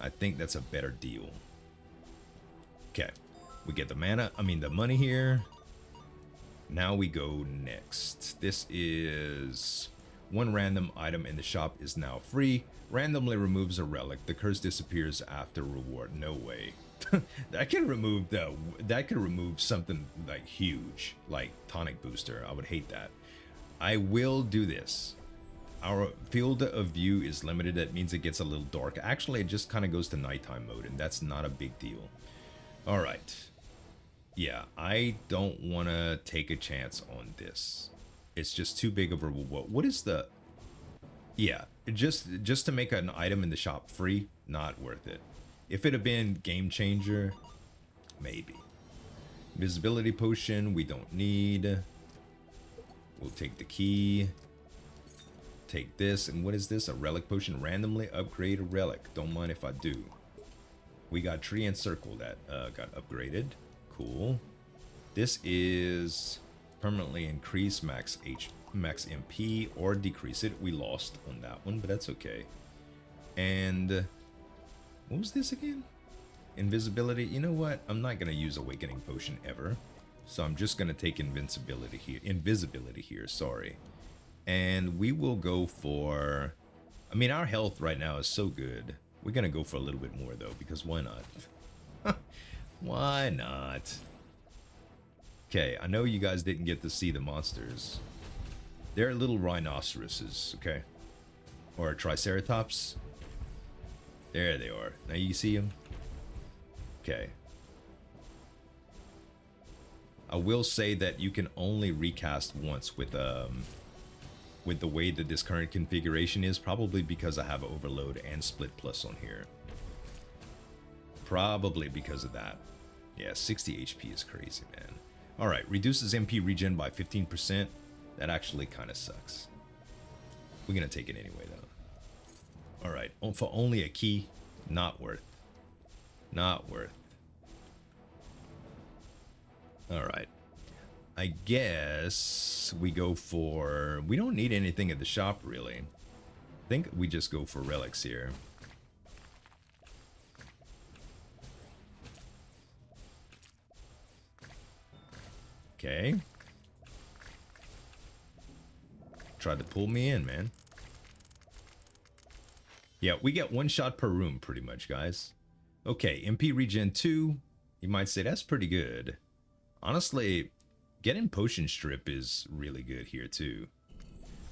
I think that's a better deal. Okay, we get the mana, the money here. Now we go next. This is one random item in the shop is now free. Randomly removes a relic. The curse disappears after reward. No way. That could remove something like huge, like tonic booster. I would hate that. I will do this. Our field of view is limited. That means it gets a little dark. Actually, it just kind of goes to nighttime mode, and that's not a big deal. All right. Yeah, I don't want to take a chance on this. It's just too big of a reward. What is the... Yeah, just to make an item in the shop free, not worth it. If it had been game changer, maybe. Visibility potion, we don't need. We'll take the key. Take this, and what is this? A relic potion. Randomly upgrade a relic. Don't mind if I do. We got tree and circle that got upgraded. Cool. This is permanently increase max MP or decrease it. We lost on that one, but that's okay. And what was this again? Invisibility. You know what? I'm not gonna use awakening potion ever, so I'm just gonna take invisibility here. Sorry. And we will go for, our health right now is so good. We're gonna go for a little bit more though, because why not? Why not? Okay, I know you guys didn't get to see the monsters. They're little rhinoceroses, okay? Or triceratops. There they are. Now you see them? Okay. I will say that you can only recast once with the way that this current configuration is, probably because I have overload and split plus on here. Probably because of that. Yeah, 60 HP is crazy, man. Alright, reduces MP regen by 15%. That actually kind of sucks. We're gonna take it anyway, though. Alright, for only a key, not worth. Not worth. Alright. I guess we go for... We don't need anything at the shop, really. I think we just go for relics here. Okay. Tried to pull me in, man. Yeah, we get one shot per room, pretty much, guys. Okay, MP regen 2. You might say that's pretty good. Honestly, getting potion strip is really good here, too.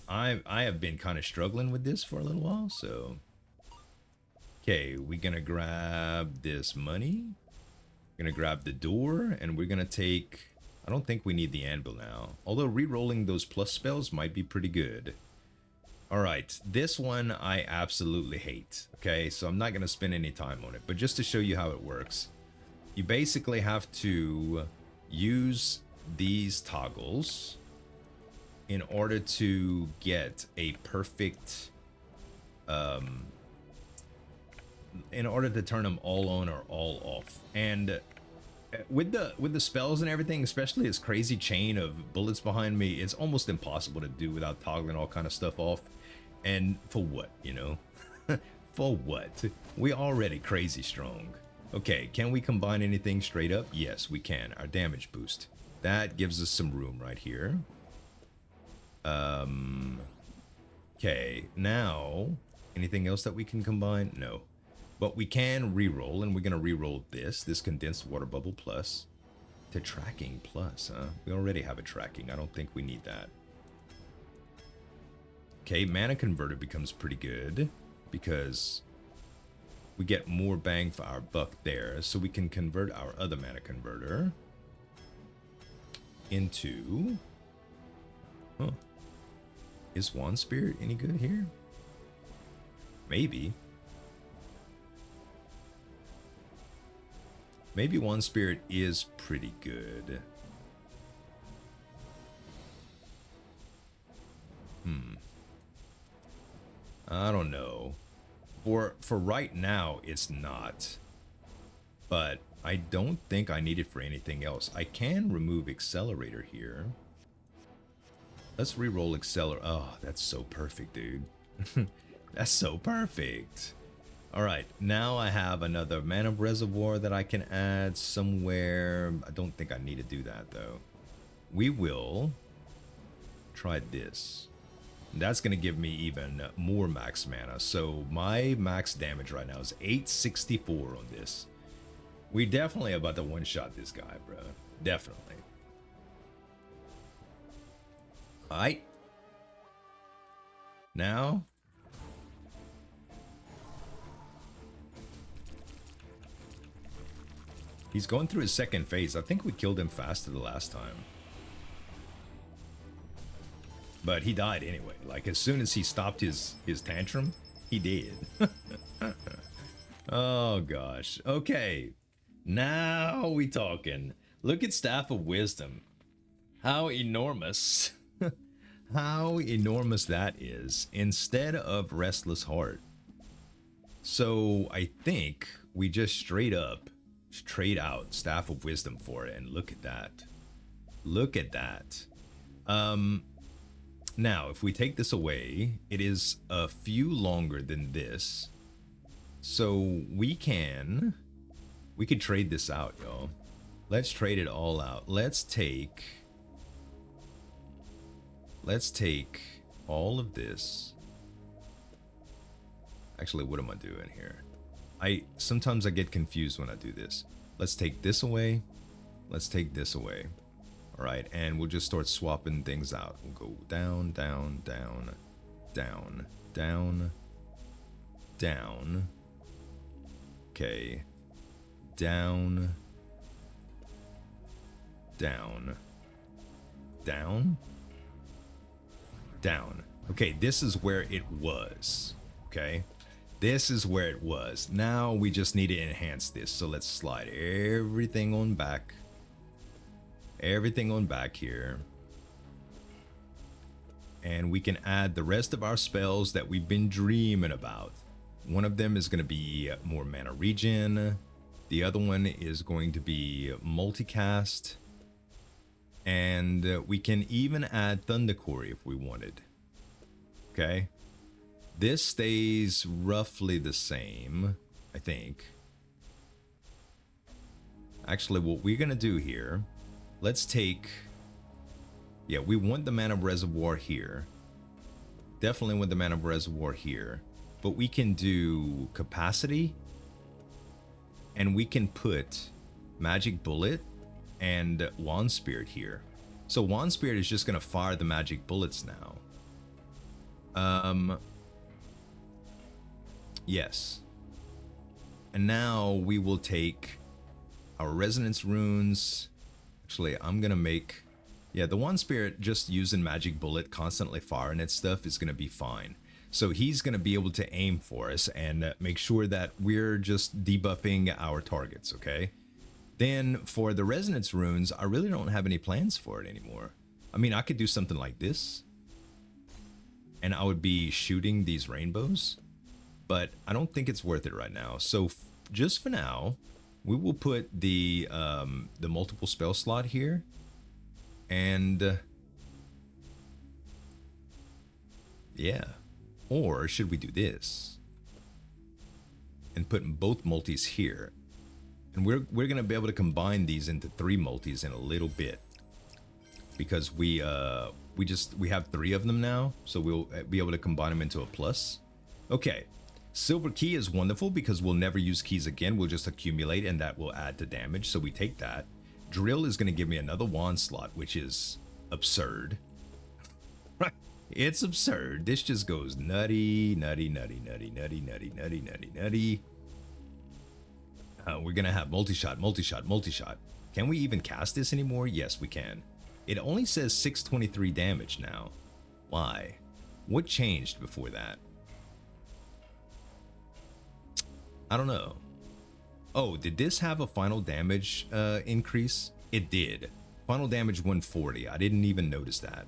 I have been kind of struggling with this for a little while, so... Okay, we're gonna grab this money. We're gonna grab the door, and we're gonna take... I don't think we need the anvil now. Although re-rolling those plus spells might be pretty good. Alright, this one I absolutely hate. Okay, so I'm not going to spend any time on it. But just to show you how it works. You basically have to use these toggles in order to get a perfect... in order to turn them all on or all off. And with the spells and everything, especially this crazy chain of bullets behind me, it's almost impossible to do without toggling all kind of stuff off. And for what, you know? For what? We already crazy strong. Okay, can we combine anything straight up? Yes, we can. Our damage boost. That gives us some room right here. Okay, now anything else that we can combine? No. But we can reroll, and we're gonna reroll this condensed water bubble plus to tracking plus, huh? We already have a tracking. I don't think we need that. Okay, mana converter becomes pretty good because we get more bang for our buck there, so we can convert our other mana converter into... Huh. Is Wand Spirit any good here? Maybe. Maybe Wand Spirit is pretty good. I don't know. For right now, it's not. But I don't think I need it for anything else. I can remove Accelerator here. Let's reroll Accelerator. Oh, that's so perfect, dude. That's so perfect. Alright, now I have another mana reservoir that I can add somewhere. I don't think I need to do that, though. We will try this. That's going to give me even more max mana. So my max damage right now is 864 on this. We definitely about to one-shot this guy, bro. Definitely. Alright. Now... he's going through his second phase. I think we killed him faster the last time. But he died anyway. Like, as soon as he stopped his tantrum, he did. Oh, gosh. Okay. Now we talking. Look at Staff of Wisdom. How enormous. How enormous that is. Instead of Restless Heart. So, I think we just straight up trade out Staff of Wisdom for it, and look at that. Look at that. Now, if we take this away, it is a few longer than this. So we could trade this out, y'all. Let's trade it all out. Let's take all of this. Actually, what am I doing here? Sometimes I get confused when I do this. Let's take this away. Let's take this away. All right, and we'll just start swapping things out. We'll go down, down, down, down, down, down. Okay. Down, down, down, down. Okay, this is where it was. Okay. This is where it was. Now we just need to enhance this. So let's slide everything on back. Everything on back here. And we can add the rest of our spells that we've been dreaming about. One of them is going to be more mana regen. The other one is going to be multicast. And we can even add Thunder Quarry if we wanted. Okay. This stays roughly the same, I think. Actually, what we're going to do here, let's take... yeah, we want the mana reservoir here. Definitely want the mana reservoir here. But we can do capacity. And we can put Magic Bullet and Wand Spirit here. So Wand Spirit is just going to fire the magic bullets now. Yes. And now we will take our resonance runes. Actually, I'm going to make... yeah, the Wand Spirit just using Magic Bullet, constantly firing at stuff is going to be fine. So he's going to be able to aim for us and make sure that we're just debuffing our targets, okay? Then for the resonance runes, I really don't have any plans for it anymore. I mean, I could do something like this. And I would be shooting these rainbows. But I don't think it's worth it right now. So just for now, we will put the multiple spell slot here, and yeah. Or should we do this and put both multis here? And we're gonna be able to combine these into 3 multis in a little bit, because we have 3 of them now, so we'll be able to combine them into a plus. Okay, silver key is wonderful because we'll never use keys again. We'll just accumulate, and that will add to damage, so we take that. Drill is gonna give me another wand slot, which is absurd. It's absurd. This just goes nutty, nutty, nutty, nutty, nutty, nutty, nutty, nutty, nutty. We're gonna have multi-shot, multi-shot, multi-shot. Can we even cast this anymore? Yes, we can. It only says 623 damage now. Why? What changed before that? I don't know. Oh, did this have a final damage increase? It did. Final damage 140. I didn't even notice that.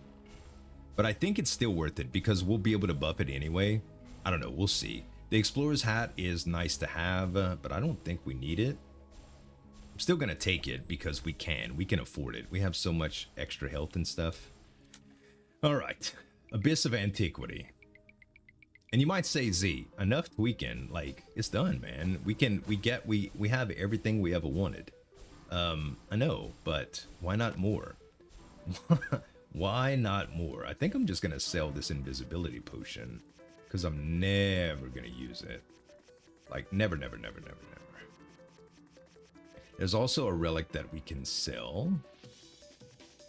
But I think it's still worth it because we'll be able to buff it anyway. I don't know, we'll see. The Explorer's Hat is nice to have, but I don't think we need it. I'm still gonna take it because we can afford it. We have so much extra health and stuff. All right, Abyss of Antiquity. And you might say, Z, enough tweaking, like, it's done, man. We have everything we ever wanted. I know, but why not more? Why not more? I think I'm just gonna sell this invisibility potion because I'm never gonna use it. Like, never, never, never, never, never. There's also a relic that we can sell.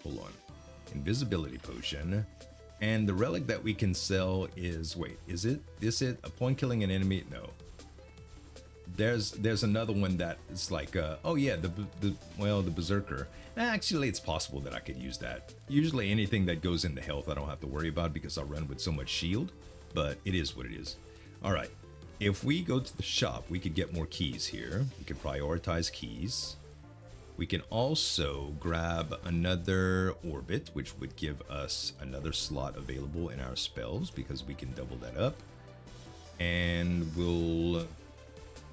Hold on. Invisibility potion. And the relic that we can sell is, wait, is it upon killing an enemy? No. There's another one that is like, oh yeah, the Berserker. Actually, it's possible that I could use that. Usually anything that goes into health I don't have to worry about because I run with so much shield, but it is what it is. All right, if we go to the shop, we could get more keys here. We could prioritize keys. We can also grab another orbit, which would give us another slot available in our spells because we can double that up. And we'll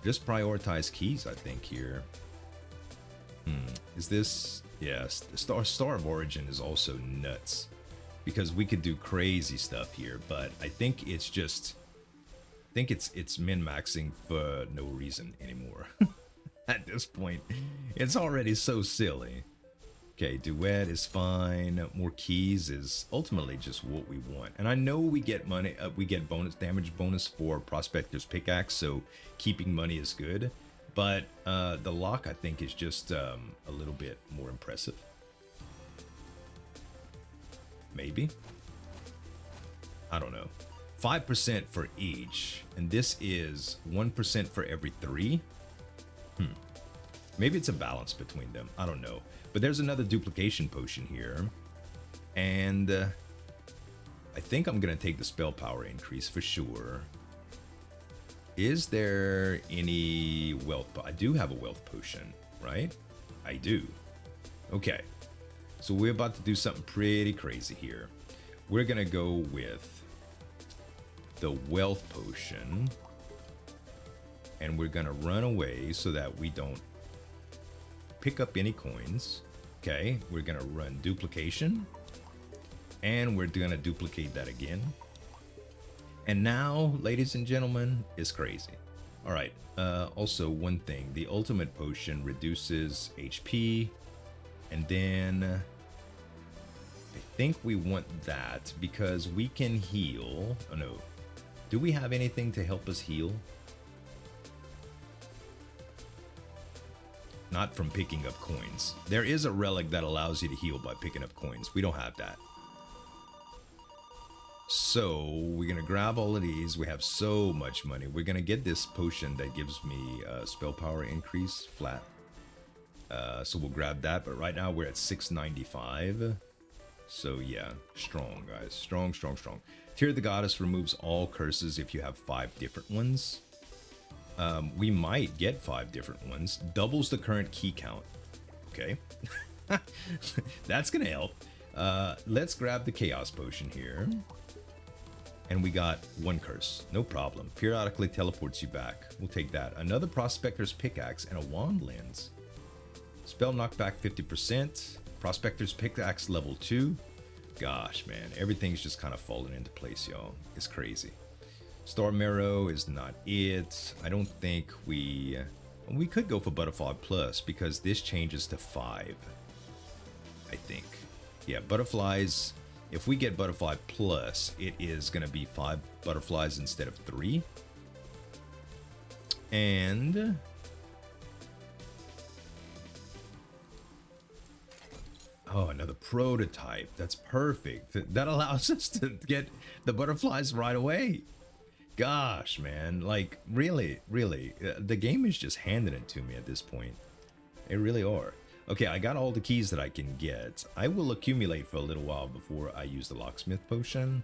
just prioritize keys, I think, here. Is this... Yes, the Star of Origin is also nuts because we could do crazy stuff here, but I think it's just... I think it's min-maxing for no reason anymore. At this point, it's already so silly. Okay, duet is fine. More keys is ultimately just what we want. And I know we get money, we get damage bonus for Prospector's Pickaxe, so keeping money is good. But the lock, I think, is just a little bit more impressive. Maybe. I don't know. 5% for each, and this is 1% for every 3. Maybe it's a balance between them. I don't know. But there's another duplication potion here. And I think I'm going to take the spell power increase for sure. Is there any wealth? I do have a wealth potion, right? I do. Okay. So we're about to do something pretty crazy here. We're going to go with the wealth potion. And we're going to run away so that we don't pick up any coins. Okay, we're gonna run duplication, and we're gonna duplicate that again. And now, ladies and gentlemen, it's crazy. All right, also one thing, the ultimate potion reduces HP, and then I think we want that because we can heal. Oh no, do we have anything to help us heal? Not from picking up coins. There is a relic that allows you to heal by picking up coins. We don't have that. So we're gonna grab all of these. We have so much money. We're gonna get this potion that gives me spell power increase flat. So we'll grab that. But right now we're at 695. So yeah, strong guys, strong, strong, strong. Tear of the Goddess removes all curses if you have 5 different ones. We might get 5 different ones. Doubles the current key count. Okay. That's gonna help. Let's grab the Chaos Potion here. And we got one curse. No problem. Periodically teleports you back. We'll take that. Another Prospector's Pickaxe and a Wand Lens. Spell knockback 50%. Prospector's Pickaxe level 2. Gosh, man. Everything's just kind of falling into place, y'all. It's crazy. Storm Arrow is not it. I don't think we could go for Butterfly Plus because this changes to 5. I think. Yeah, butterflies. If we get Butterfly Plus, it is going to be 5 butterflies instead of 3. And oh, another prototype. That's perfect. That allows us to get the butterflies right away. Gosh, man. Like, really, the game is just handing it to me at this point. They really are. Okay, I got all the keys that I can get. I will accumulate for a little while before I use the locksmith potion.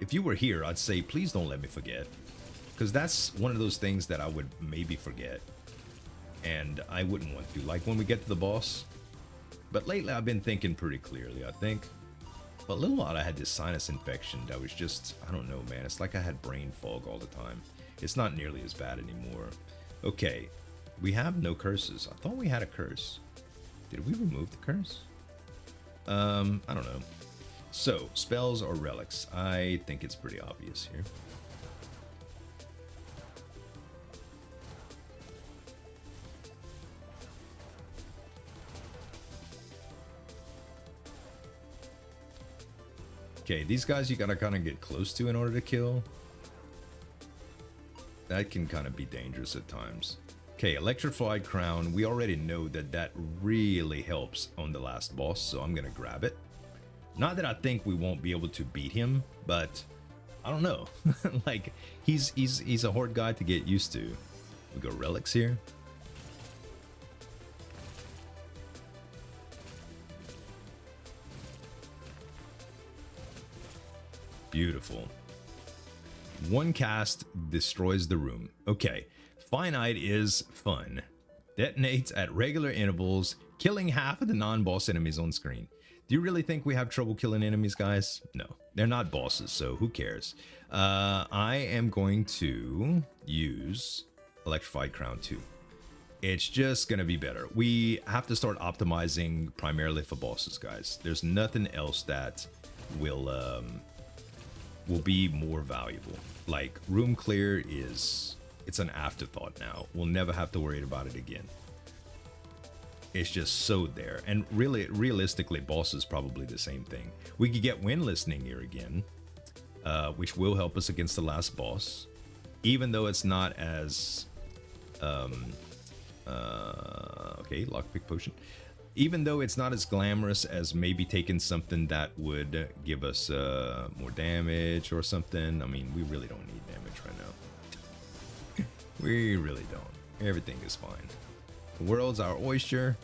If you were here, I'd say, please don't let me forget. Because that's one of those things that I would maybe forget. And I wouldn't want to. Like when we get to the boss. But lately I've been thinking pretty clearly, I think. For a little while I had this sinus infection that was just, I don't know, man. It's like I had brain fog all the time. It's not nearly as bad anymore. Okay, we have no curses. I thought we had a curse. Did we remove the curse? I don't know. So, spells or relics? I think it's pretty obvious here. Okay, these guys you gotta kind of get close to in order to kill. That can kind of be dangerous at times. Okay, Electrified Crown. We already know that that really helps on the last boss, so I'm gonna grab it. Not that I think we won't be able to beat him, but I don't know. Like, he's a hard guy to get used to. We go Relics here. Beautiful. One cast destroys the room. Okay, Finite is fun. Detonates at regular intervals, killing half of the non-boss enemies on screen. Do you really think we have trouble killing enemies, guys? No, they're not bosses, so who cares? I am going to use Electrified Crown 2. It's just gonna be better. We have to start optimizing primarily for bosses, guys. There's nothing else that will be more valuable. Like, room clear it's an afterthought now. We'll never have to worry about it again. It's just so there. And really, realistically, boss is probably the same thing. We could get Wind Listening here again, which will help us against the last boss, even though it's not as okay, lockpick potion. Even though it's not as glamorous as maybe taking something that would give us more damage or something. I mean, we really don't need damage right now. We really don't. Everything is fine. The world's our oyster.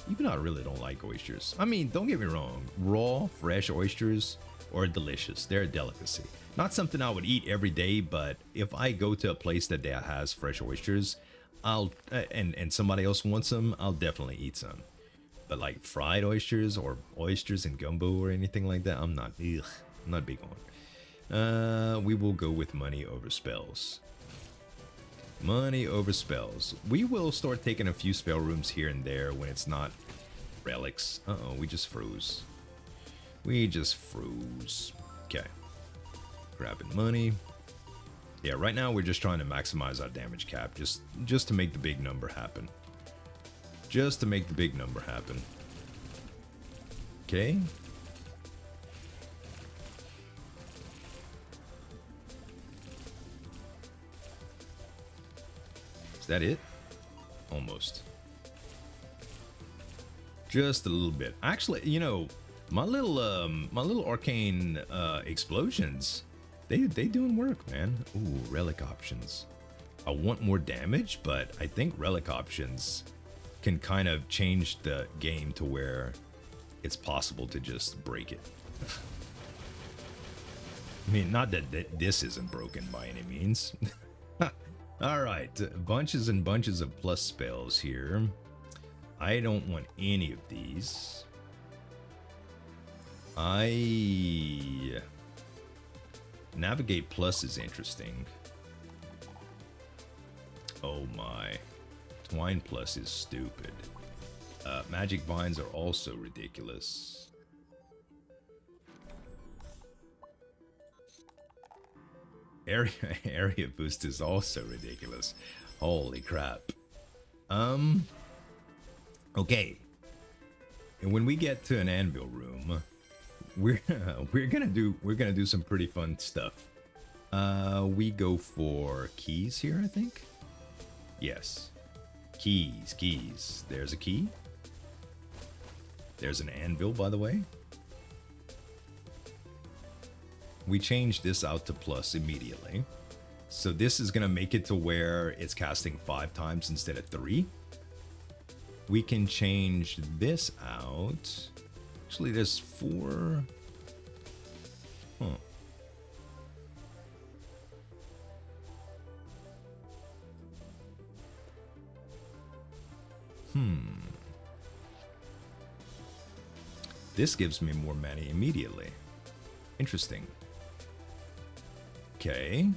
Even though I really don't like oysters. I mean, don't get me wrong. Raw, fresh oysters are delicious. They're a delicacy. Not something I would eat every day, but if I go to a place that has fresh oysters, I'll and somebody else wants them, I'll definitely eat some. But like fried oysters or oysters and gumbo or anything like that, I'm not big on. We will go with money over spells. Money over spells. We will start taking a few spell rooms here and there when it's not relics. Uh-oh, we just froze. We just froze. Okay. Grabbing money. Yeah, right now we're just trying to maximize our damage cap. Just to make the big number happen. Just to make the big number happen. Okay. Is that it? Almost. Just a little bit. Actually, you know, my little arcane explosions, they doing work, man. Ooh, relic options. I want more damage, but I think relic options can kind of change the game to where it's possible to just break it. I mean, not that this isn't broken by any means. All right, bunches and bunches of plus spells here. I don't want any of these. Navigate Plus is interesting. Oh my. Twine Plus is stupid. Magic Vines are also ridiculous. Area Boost is also ridiculous. Holy crap. Okay. And when we get to an Anvil room, we're gonna do some pretty fun stuff. We go for keys here, I think. Yes. Keys. There's a key. There's an anvil, by the way. We changed this out to plus immediately. So this is gonna make it to where it's casting 5 times instead of 3. We can change this out. Actually, there's 4. Huh. This gives me more mana immediately. Interesting. Okay.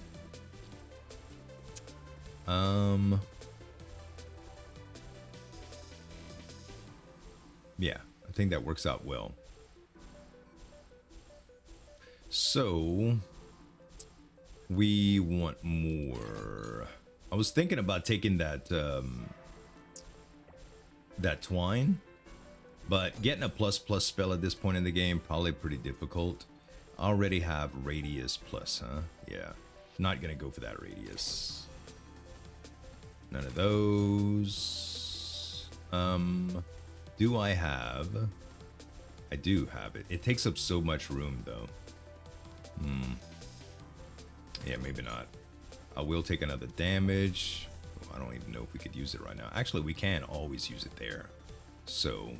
Yeah, I think that works out well. So we want more. I was thinking about taking that that twine, but getting a plus spell at this point in the game probably pretty difficult. I already have radius plus, huh? Yeah, not gonna go for that radius. None of those. Do I have? I do have it. It takes up so much room though. Yeah, maybe not. I will take another damage. I don't even know if we could use it right now. Actually, we can always use it there. So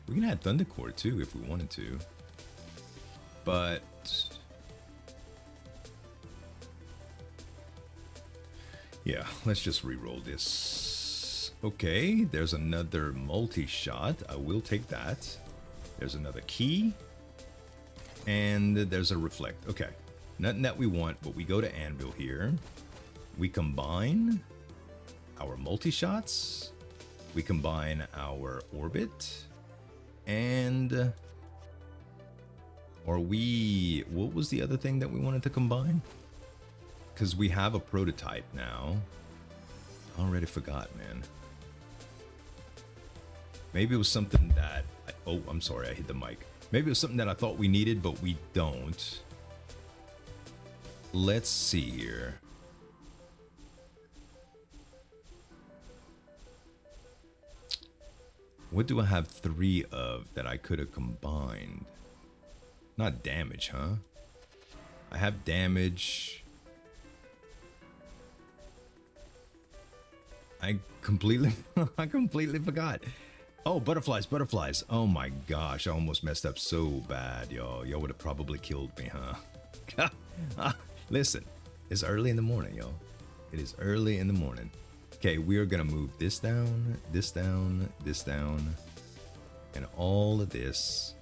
we can add Thundercore too if we wanted to. But yeah, let's just re-roll this. Okay, there's another multi-shot. I will take that. There's another key. And there's a reflect. Okay, nothing that we want, but we go to Anvil here. We combine our multi-shots. We combine our orbit. And what was the other thing that we wanted to combine? Because we have a prototype now. I already forgot, man. Maybe it was something that... oh, I'm sorry, I hit the mic. Maybe it was something that I thought we needed, but we don't. Let's see here. What do I have 3 of that I could have combined? Not damage, huh? I have damage. I completely forgot. Oh, butterflies. Oh my gosh, I almost messed up so bad, y'all. Y'all would have probably killed me, huh? Listen, it's early in the morning, y'all. It is early in the morning. Okay, we are gonna move this down, this down, this down, and all of this.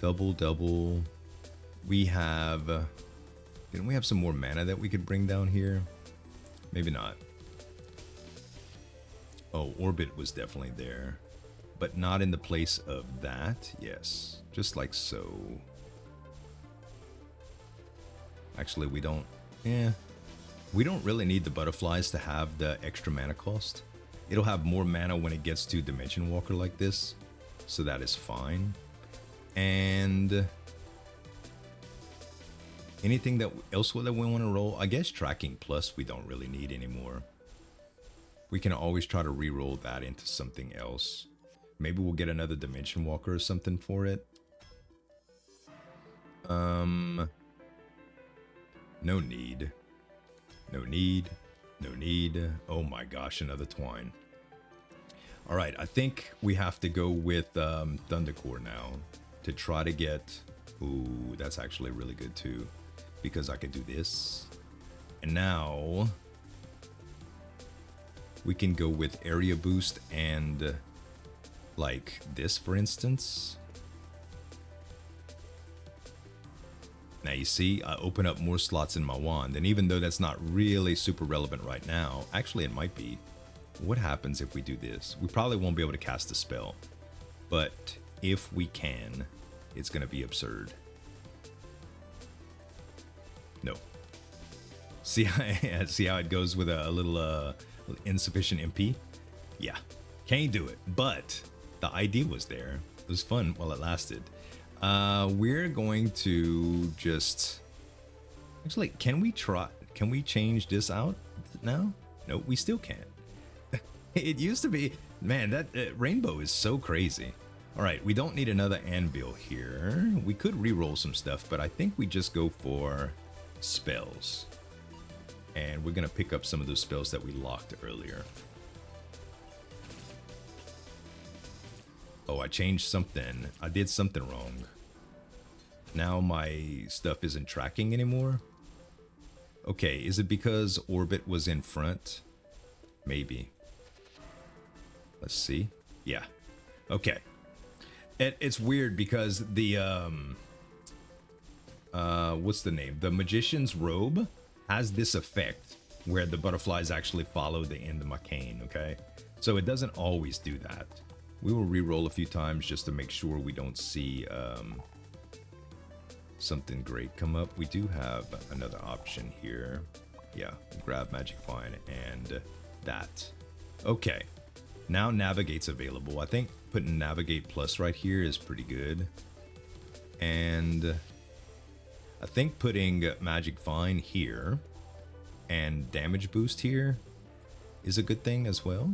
Double. We have... didn't we have some more mana that we could bring down here? Maybe not. Oh, orbit was definitely there, but not in the place of that. Yes, just like so. Actually, we don't... we don't really need the butterflies to have the extra mana cost. It'll have more mana when it gets to Dimension Walker like this, so that is fine. And anything else that we want to roll? I guess Tracking Plus we don't really need anymore. We can always try to re-roll that into something else. Maybe we'll get another Dimension Walker or something for it. No need. No need. Oh my gosh, another twine. All right, I think we have to go with Thundercore now to try to get... ooh, that's actually really good too, because I can do this. And now we can go with area boost and like this, for instance. Now you see, I open up more slots in my wand, and even though that's not really super relevant right now, actually it might be. What happens if we do this? We probably won't be able to cast a spell, but if we can, it's gonna be absurd. No. See how it goes with a little insufficient MP? Yeah, can't do it, but the idea was there. It was fun while it lasted. We're going to just... Actually, can we change this out now? No, we still can't. It used to be... Man, that rainbow is so crazy. All right, we don't need another anvil here. We could re-roll some stuff, but I think we just go for spells. And we're going to pick up some of those spells that we locked earlier. Oh, I changed something. I did something wrong. Now my stuff isn't tracking anymore. Okay, is it because orbit was in front? Maybe. Let's see. Yeah. Okay. It's weird because the what's the name? The magician's robe has this effect where the butterflies actually follow the end of my cane, okay? So it doesn't always do that. We will re-roll a few times just to make sure we don't see something great come up. We do have another option here. Yeah, grab Magic Vine and that. Okay, now Navigate's available. I think putting Navigate Plus right here is pretty good. And I think putting Magic Vine here and Damage Boost here is a good thing as well.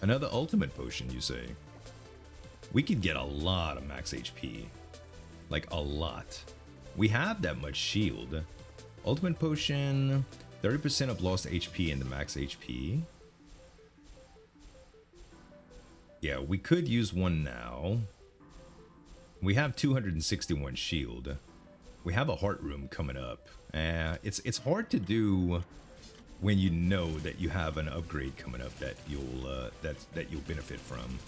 Another ultimate potion, you say? We could get a lot of max HP. Like, a lot. We have that much shield. Ultimate potion, 30% of lost HP into max HP. Yeah, we could use one now. We have 261 shield. We have a heart room coming up. It's hard to do when you know that you have an upgrade coming up that you'll benefit from.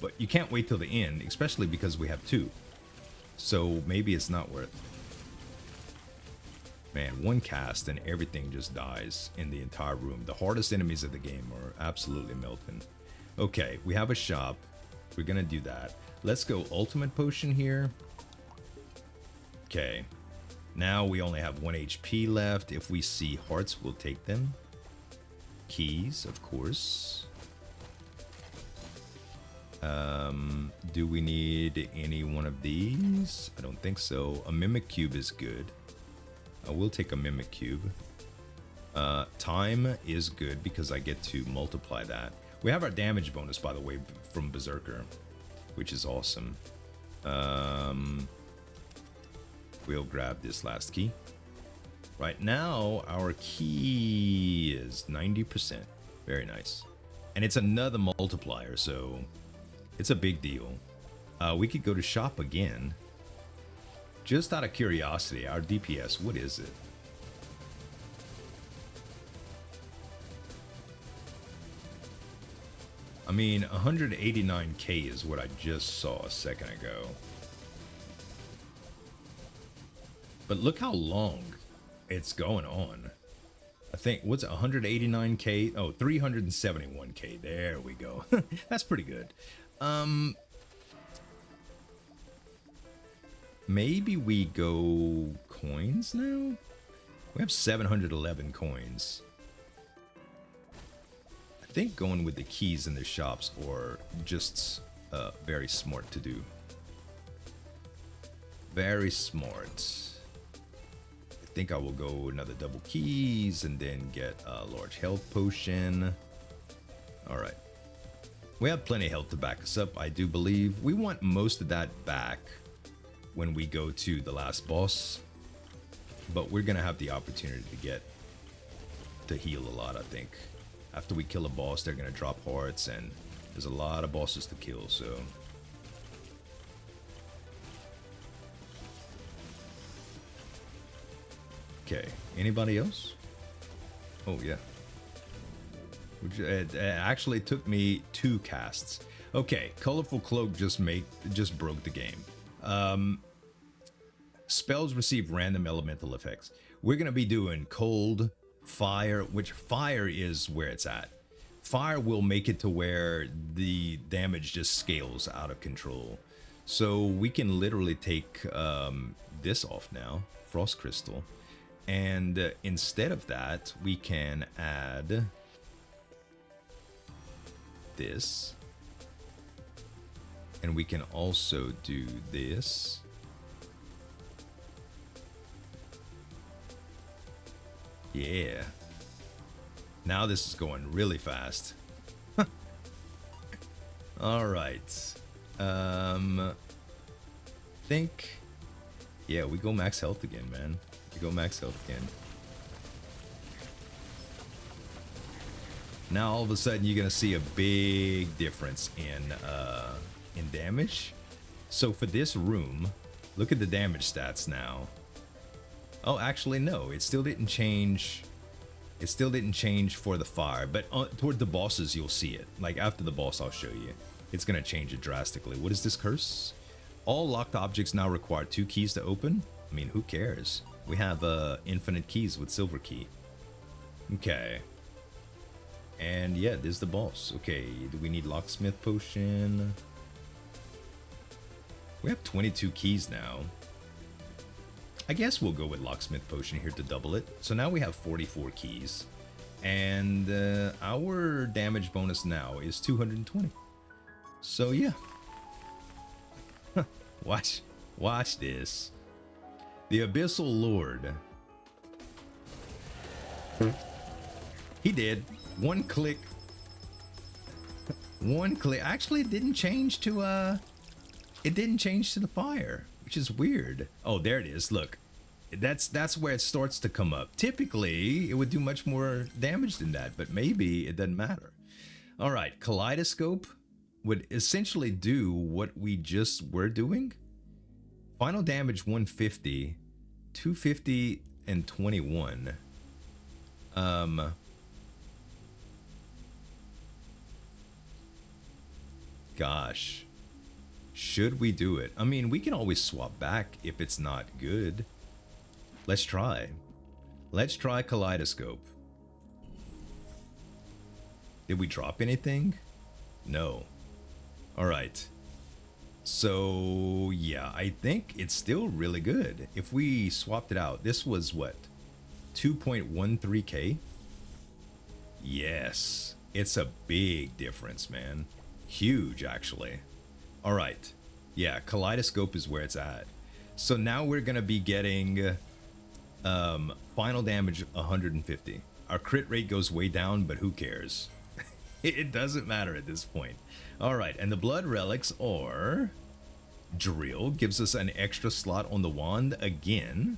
But you can't wait till the end, especially because we have two. So maybe it's not worth. Man, one cast and everything just dies in the entire room. The hardest enemies of the game are absolutely melting. Okay, we have a shop. We're gonna do that. Let's go ultimate potion here. Okay. Now we only have 1 HP left. If we see hearts, we'll take them. Keys, of course. Do we need any one of these? I don't think so. A Mimic Cube is good. I will take a Mimic Cube. Time is good because I get to multiply that. We have our damage bonus, by the way, from Berserker, which is awesome. We'll grab this last key. Right now, our key is 90%. Very nice. And it's another multiplier, so it's a big deal. We could go to shop again. Just out of curiosity, our DPS, what is it? I mean, 189k is what I just saw a second ago. But look how long it's going on. I think, what's it, 189k? Oh, 371k. There we go. That's pretty good. Maybe we go coins now? We have 711 coins. I think going with the keys in the shops or just very smart to do. Very smart. I think I will go another double keys and then get a large health potion. All right. We have plenty of health to back us up, I do believe. We want most of that back when we go to the last boss. But we're going to have the opportunity to heal a lot, I think. After we kill a boss, they're going to drop hearts, and there's a lot of bosses to kill, so... Okay, anybody else? Oh, yeah. Which, it actually took me 2 casts. Okay, colorful cloak just broke the game. Spells receive random elemental effects. We're gonna be doing cold, fire, which fire is where it's at. Fire will make it to where the damage just scales out of control. So we can literally take this off now, Frost Crystal. And instead of that, we can add this. And we can also do this. Yeah. Now this is going really fast. All right. Think. Yeah, we go max health again, man. We go max health again. Now all of a sudden you're gonna see a big difference in damage. So for this room, look at the damage stats now. Oh, actually no, it still didn't change. It still didn't change for the fire, but toward the bosses you'll see it. Like after the boss I'll show you. It's gonna change it drastically. What is this curse? All locked objects now require 2 keys to open. I mean, who cares? We have infinite keys with silver key. Okay. And yeah, this is the boss. Okay, do we need locksmith potion? We have 22 keys now. I guess we'll go with locksmith potion here to double it. So now we have 44 keys. And our damage bonus now is 220. So yeah. Watch this. The Abyssal Lord. He did. One click. One click. Actually, it didn't change to the fire, which is weird. Oh, there it is. Look. That's where it starts to come up. Typically, it would do much more damage than that, but maybe it doesn't matter. All right, Kaleidoscope would essentially do what we just were doing. Final damage 150, 250, and 21. Gosh, should we do it? I mean, we can always swap back if it's not good. Let's try. Let's try Kaleidoscope. Did we drop anything? No. All right. So, yeah, I think it's still really good. If we swapped it out, this was what? 2.13k? Yes. It's a big difference, man. Huge, actually. All right. Yeah, Kaleidoscope is where it's at. So now we're going to be getting final damage 150. Our crit rate goes way down, but who cares? It doesn't matter at this point. All right, and the blood relics or drill gives us an extra slot on the wand again,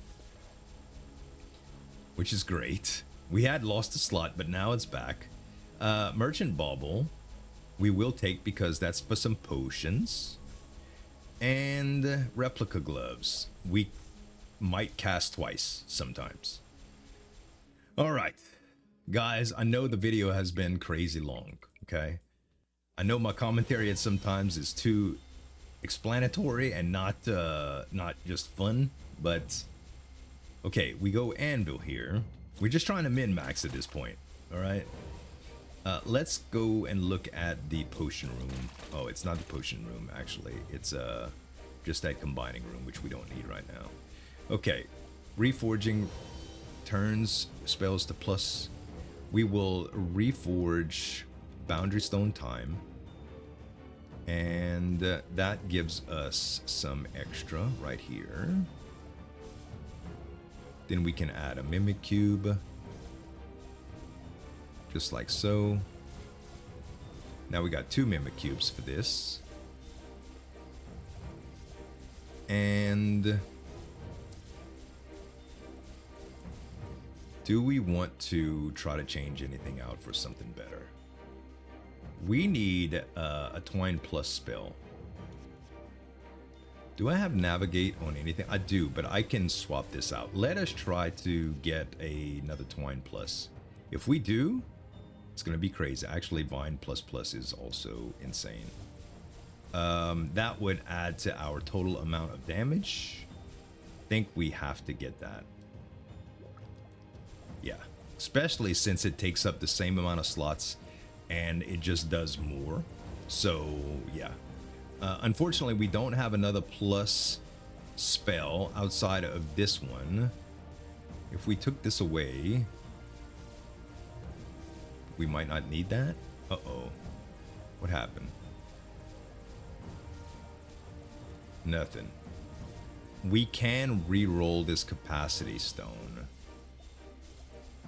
which is great. We had lost a slot, but now it's back. Merchant bauble we will take because that's for some potions. And replica gloves we might cast twice sometimes. All right, guys, I know the video has been crazy long, okay? I know my commentary at sometimes is too explanatory and not just fun, but okay, we go Anvil here. We're just trying to min-max at this point, all right? Let's go and look at the potion room. Oh, it's not the potion room, actually. It's just that combining room, which we don't need right now. Okay, reforging turns spells to plus. We will reforge Boundary Stone time. And that gives us some extra right here. Then we can add a Mimic Cube. Just like so. Now we got 2 Mimic Cubes for this. And do we want to try to change anything out for something better? We need a Twine Plus spell. Do I have Navigate on anything? I do, but I can swap this out. Let us try to get another Twine Plus. If we do, it's going to be crazy. Actually, Vine Plus Plus is also insane. That would add to our total amount of damage. I think we have to get that. Yeah, especially since it takes up the same amount of slots and it just does more. So yeah, unfortunately we don't have another plus spell outside of this one. If we took this away, we might not need that. Uh-oh, what happened? Nothing. We can re-roll this capacity stone.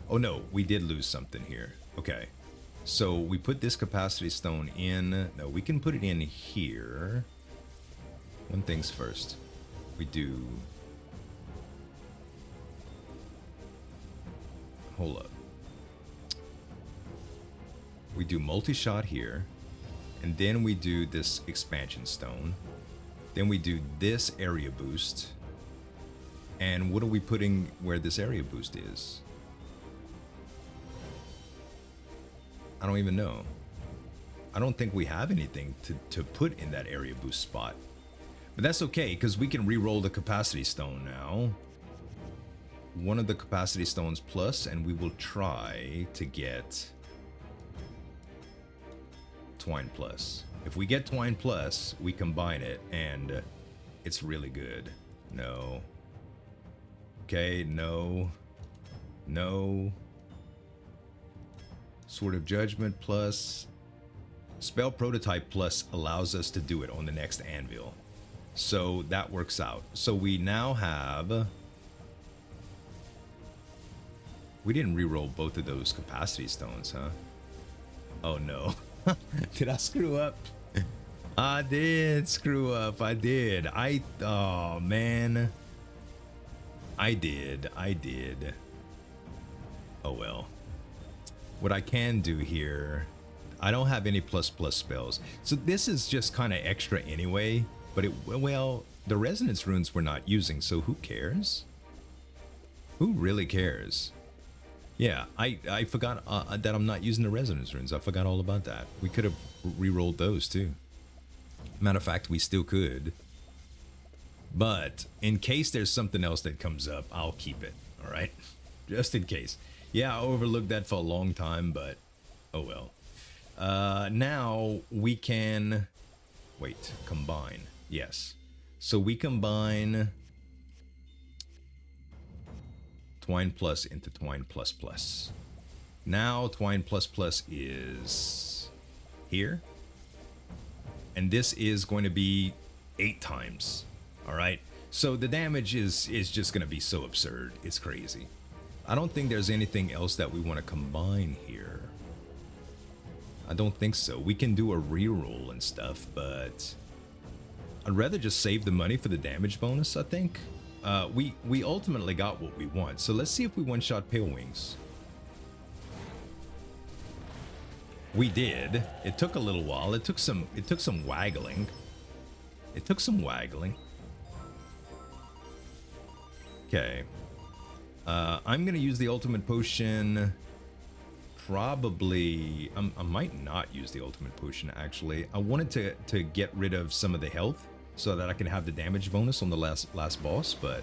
Oh no, we did lose something here. Okay, so we put this capacity stone in. No, we can put it in here. One thing's first. We do... Hold up. We do multi-shot here. And then we do this expansion stone. Then we do this area boost. And what are we putting where this area boost is? I don't even know. I don't think we have anything to put in that area boost spot. But that's okay, because we can re-roll the capacity stone now. One of the capacity stones plus, and we will try to get Twine plus. If we get Twine plus, we combine it, and it's really good. No. Okay, no. No. Sword of Judgment plus. Spell Prototype plus allows us to do it on the next Anvil. So that works out. So we now have... We didn't re-roll both of those capacity stones, huh? Oh no. Did I screw up? I did screw up. I did. Oh man. I did. Oh well. What I can do here, I don't have any plus spells. So this is just kind of extra anyway, but well, the resonance runes we're not using, so who cares? Who really cares? Yeah, I forgot that I'm not using the resonance runes. I forgot all about that. We could have re-rolled those too. Matter of fact, we still could. But in case there's something else that comes up, I'll keep it. All right, just in case. Yeah, I overlooked that for a long time, but oh well. Now we can wait. Combine. Yes. So we combine Twine plus into Twine plus plus. Now Twine plus plus is here. And this is going to be 8 times. All right. So the damage is just going to be so absurd. It's crazy. I don't think there's anything else that we want to combine here. I don't think so. We can do a reroll and stuff, but I'd rather just save the money for the damage bonus, I think. We ultimately got what we want. So let's see if we one-shot Pale Wings. We did. It took a little while. It took some waggling. It took some waggling. Okay. I'm gonna use the ultimate potion. Probably, I might not use the ultimate potion actually. I wanted to get rid of some of the health so that I can have the damage bonus on the last boss, but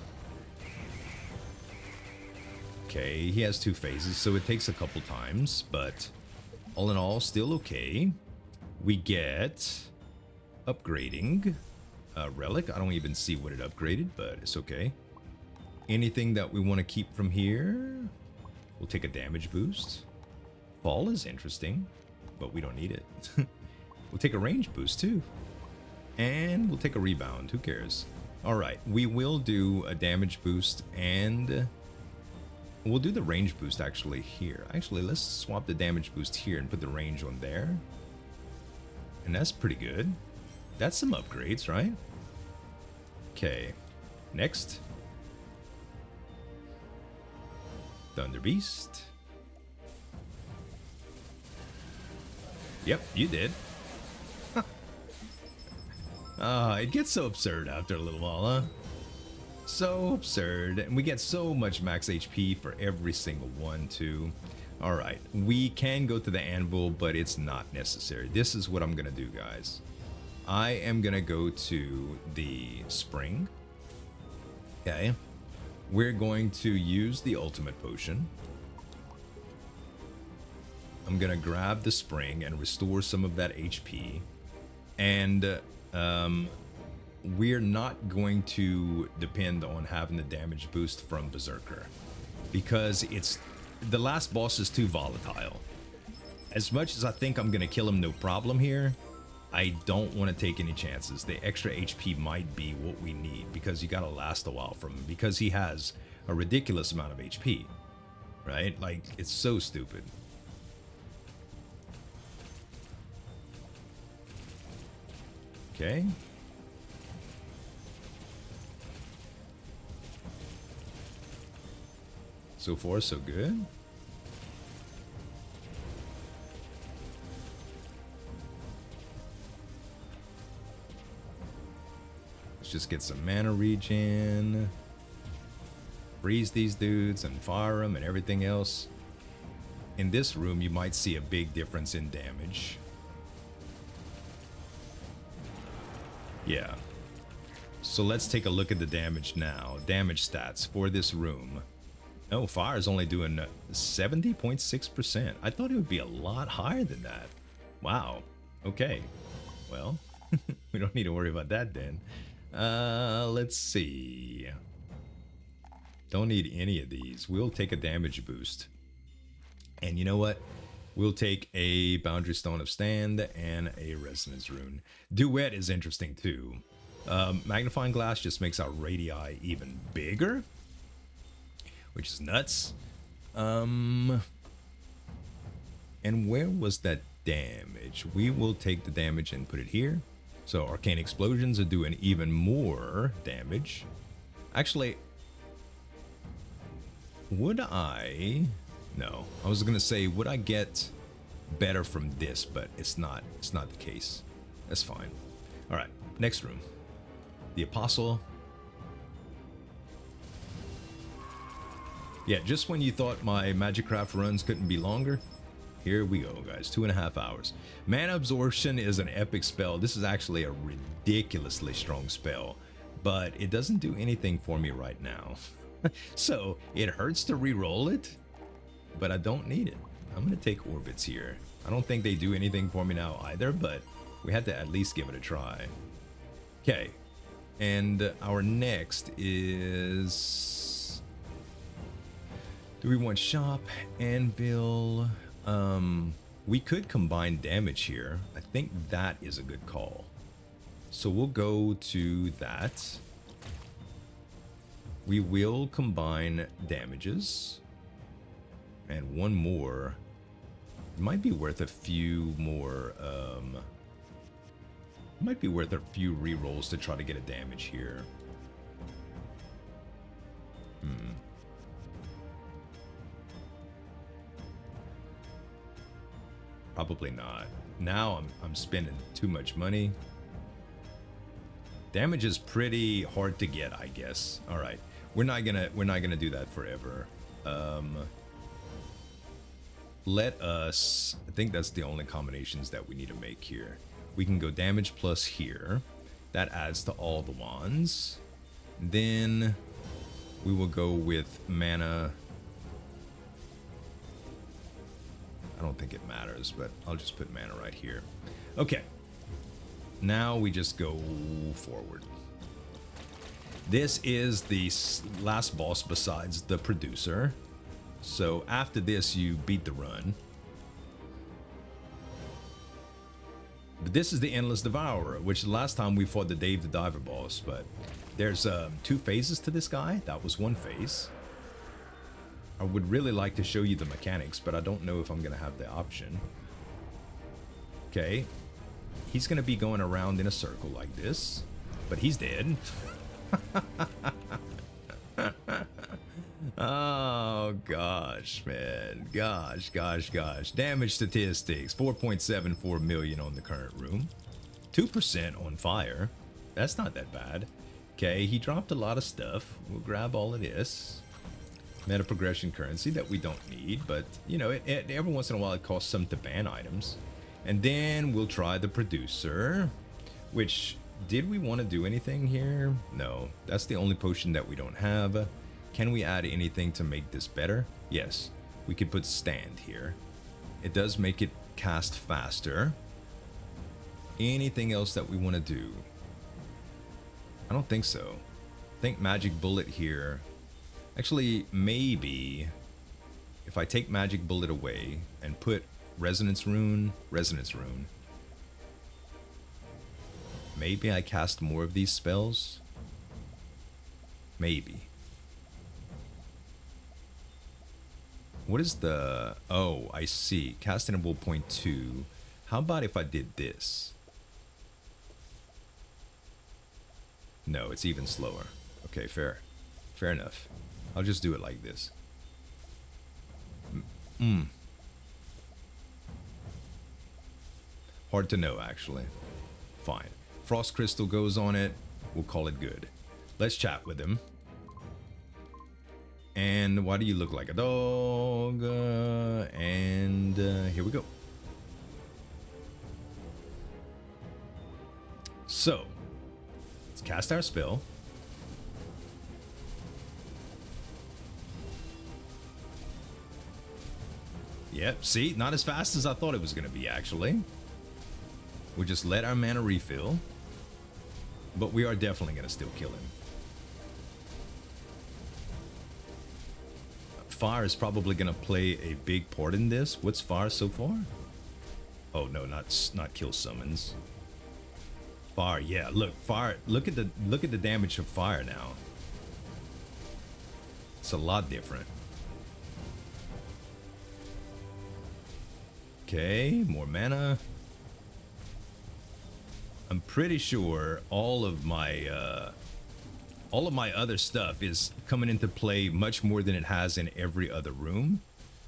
okay, he has 2 phases, so it takes a couple times, but all in all, still okay. We get upgrading Relic. I don't even see what it upgraded, but it's okay. Anything that we want to keep from here, we'll take a damage boost. Fall is interesting, but we don't need it. We'll take a range boost too. And we'll take a rebound, who cares? All right, we will do a damage boost and we'll do the range boost actually here. Actually, let's swap the damage boost here and put the range on there. And that's pretty good. That's some upgrades, right? Okay, next. Thunder Beast. Yep, you did. It gets so absurd after a little while, huh? So absurd. And we get so much max HP for every single one, too. Alright, we can go to the Anvil, but it's not necessary. This is what I'm gonna do, guys. I am gonna go to the spring. Okay. We're going to use the ultimate potion. I'm gonna grab the spring and restore some of that HP. And we're not going to depend on having the damage boost from Berserker, because the last boss is too volatile. As much as I think I'm gonna kill him no problem here, I don't want to take any chances. The extra HP might be what we need, because you gotta last a while from him, because he has a ridiculous amount of HP, right? Like, it's so stupid. Okay. So far, so good. Let's just get some mana regen. Freeze these dudes and fire them and everything else. In this room, you might see a big difference in damage. Yeah. So let's take a look at the damage now. Damage stats for this room. Oh, fire is only doing 70.6%. I thought it would be a lot higher than that. Wow. Okay. Well, we don't need to worry about that then. Let's see. Don't need any of these. We'll take a damage boost. And you know what? We'll take a Boundary Stone of Stand and a Resonance Rune. Duet is interesting too. Magnifying Glass just makes our radii even bigger, which is nuts. And where was that damage? We will take the damage and put it here. So Arcane Explosions are doing even more damage. Actually, would I... No, I was gonna say, would I get better from this, but it's not the case. That's fine. All right, next room. The Apostle. Yeah, just when you thought my Magicraft runs couldn't be longer, here we go, guys. 2.5 hours. Mana Absorption is an epic spell. This is actually a ridiculously strong spell, but it doesn't do anything for me right now. So it hurts to re-roll it, but I don't need it. I'm gonna take Orbits here. I don't think they do anything for me now either, but we had to at least give it a try. Okay, and our next is... Do we want Shop, Anvil? We could combine damage here. I think that is a good call. So we'll go to that. We will combine damages. And one more. It might be worth a few more, might be worth a few rerolls to try to get a damage here. Probably not. Now I'm spending too much money. Damage is pretty hard to get, I guess. All right, we're not gonna do that forever. Let us. I think that's the only combinations that we need to make here. We can go damage plus here. That adds to all the wands. Then we will go with mana. I don't think it matters, but I'll just put mana right here. Okay. Now we just go forward. This is the last boss besides the producer. So after this, you beat the run. But this is the Endless Devourer, which last time we fought the Dave the Diver boss, but there's 2 phases to this guy. That was 1 phase. I would really like to show you the mechanics, but I don't know if I'm going to have the option. Okay. He's going to be going around in a circle like this, but he's dead. Oh, gosh, man. Gosh. Damage statistics, 4.74 million on the current room. 2% on fire. That's not that bad. Okay, he dropped a lot of stuff. We'll grab all of this. Meta progression currency that we don't need, but you know, every once in a while it costs some to ban items. And then we'll try the producer. Which, did we want to do anything here? No, that's the only potion that we don't have. Can we add anything to make this better? Yes, we could put stand here. It does make it cast faster. Anything else that we want to do? I don't think so. I think magic bullet here. Actually, maybe if I take magic bullet away and put resonance rune, maybe I cast more of these spells. Maybe. What is the... Oh, I see. Cast interval 0.2. How about if I did this? No, it's even slower. Okay, fair. Fair enough. I'll just do it like this. Hard to know, actually. Fine. Frost crystal goes on it. We'll call it good. Let's chat with him. And why do you look like a dog? Here we go. So, let's cast our spell. Yep, see? Not as fast as I thought it was going to be, actually. We just let our mana refill. But we are definitely going to still kill him. Fire is probably going to play a big part in this. What's fire so far? Oh, no, not kill summons. Fire, yeah, look, fire. Look at the damage of fire now. It's a lot different. Okay, more mana. I'm pretty sure all of my other stuff is coming into play much more than it has in every other room.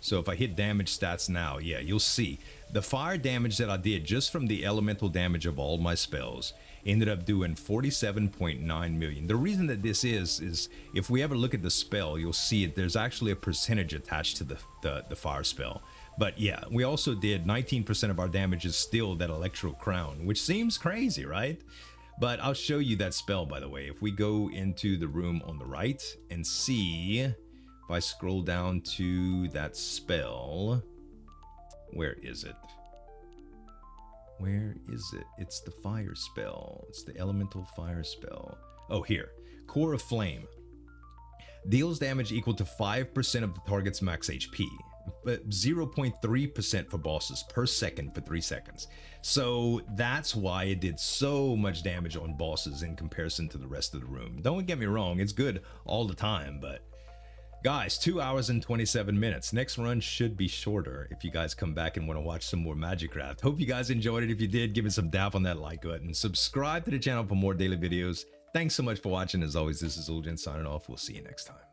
So if I hit damage stats now, yeah, you'll see. The fire damage that I did just from the elemental damage of all my spells ended up doing 47.9 million. The reason that this is if we ever look at the spell, you'll see it. There's actually a percentage attached to the fire spell. But yeah, we also did 19% of our damage is still that Electro Crown, which seems crazy, right? But I'll show you that spell, by the way. If we go into the room on the right and see, if I scroll down to that spell, where is it? Where is it? It's the fire spell. It's the elemental fire spell. Oh, here. Core of Flame. Deals damage equal to 5% of the target's max HP. But 0.3% for bosses per second for 3 seconds. So that's why it did so much damage on bosses in comparison to the rest of the room. Don't get me wrong, it's good all the time, but guys, 2 hours and 27 minutes. Next run should be shorter if you guys come back and want to watch some more MAGICRAFT. Hope you guys enjoyed it. If you did, give it some dap on that like button. Subscribe to the channel for more daily videos. Thanks so much for watching. As always, this is Zueljin signing off. We'll see you next time.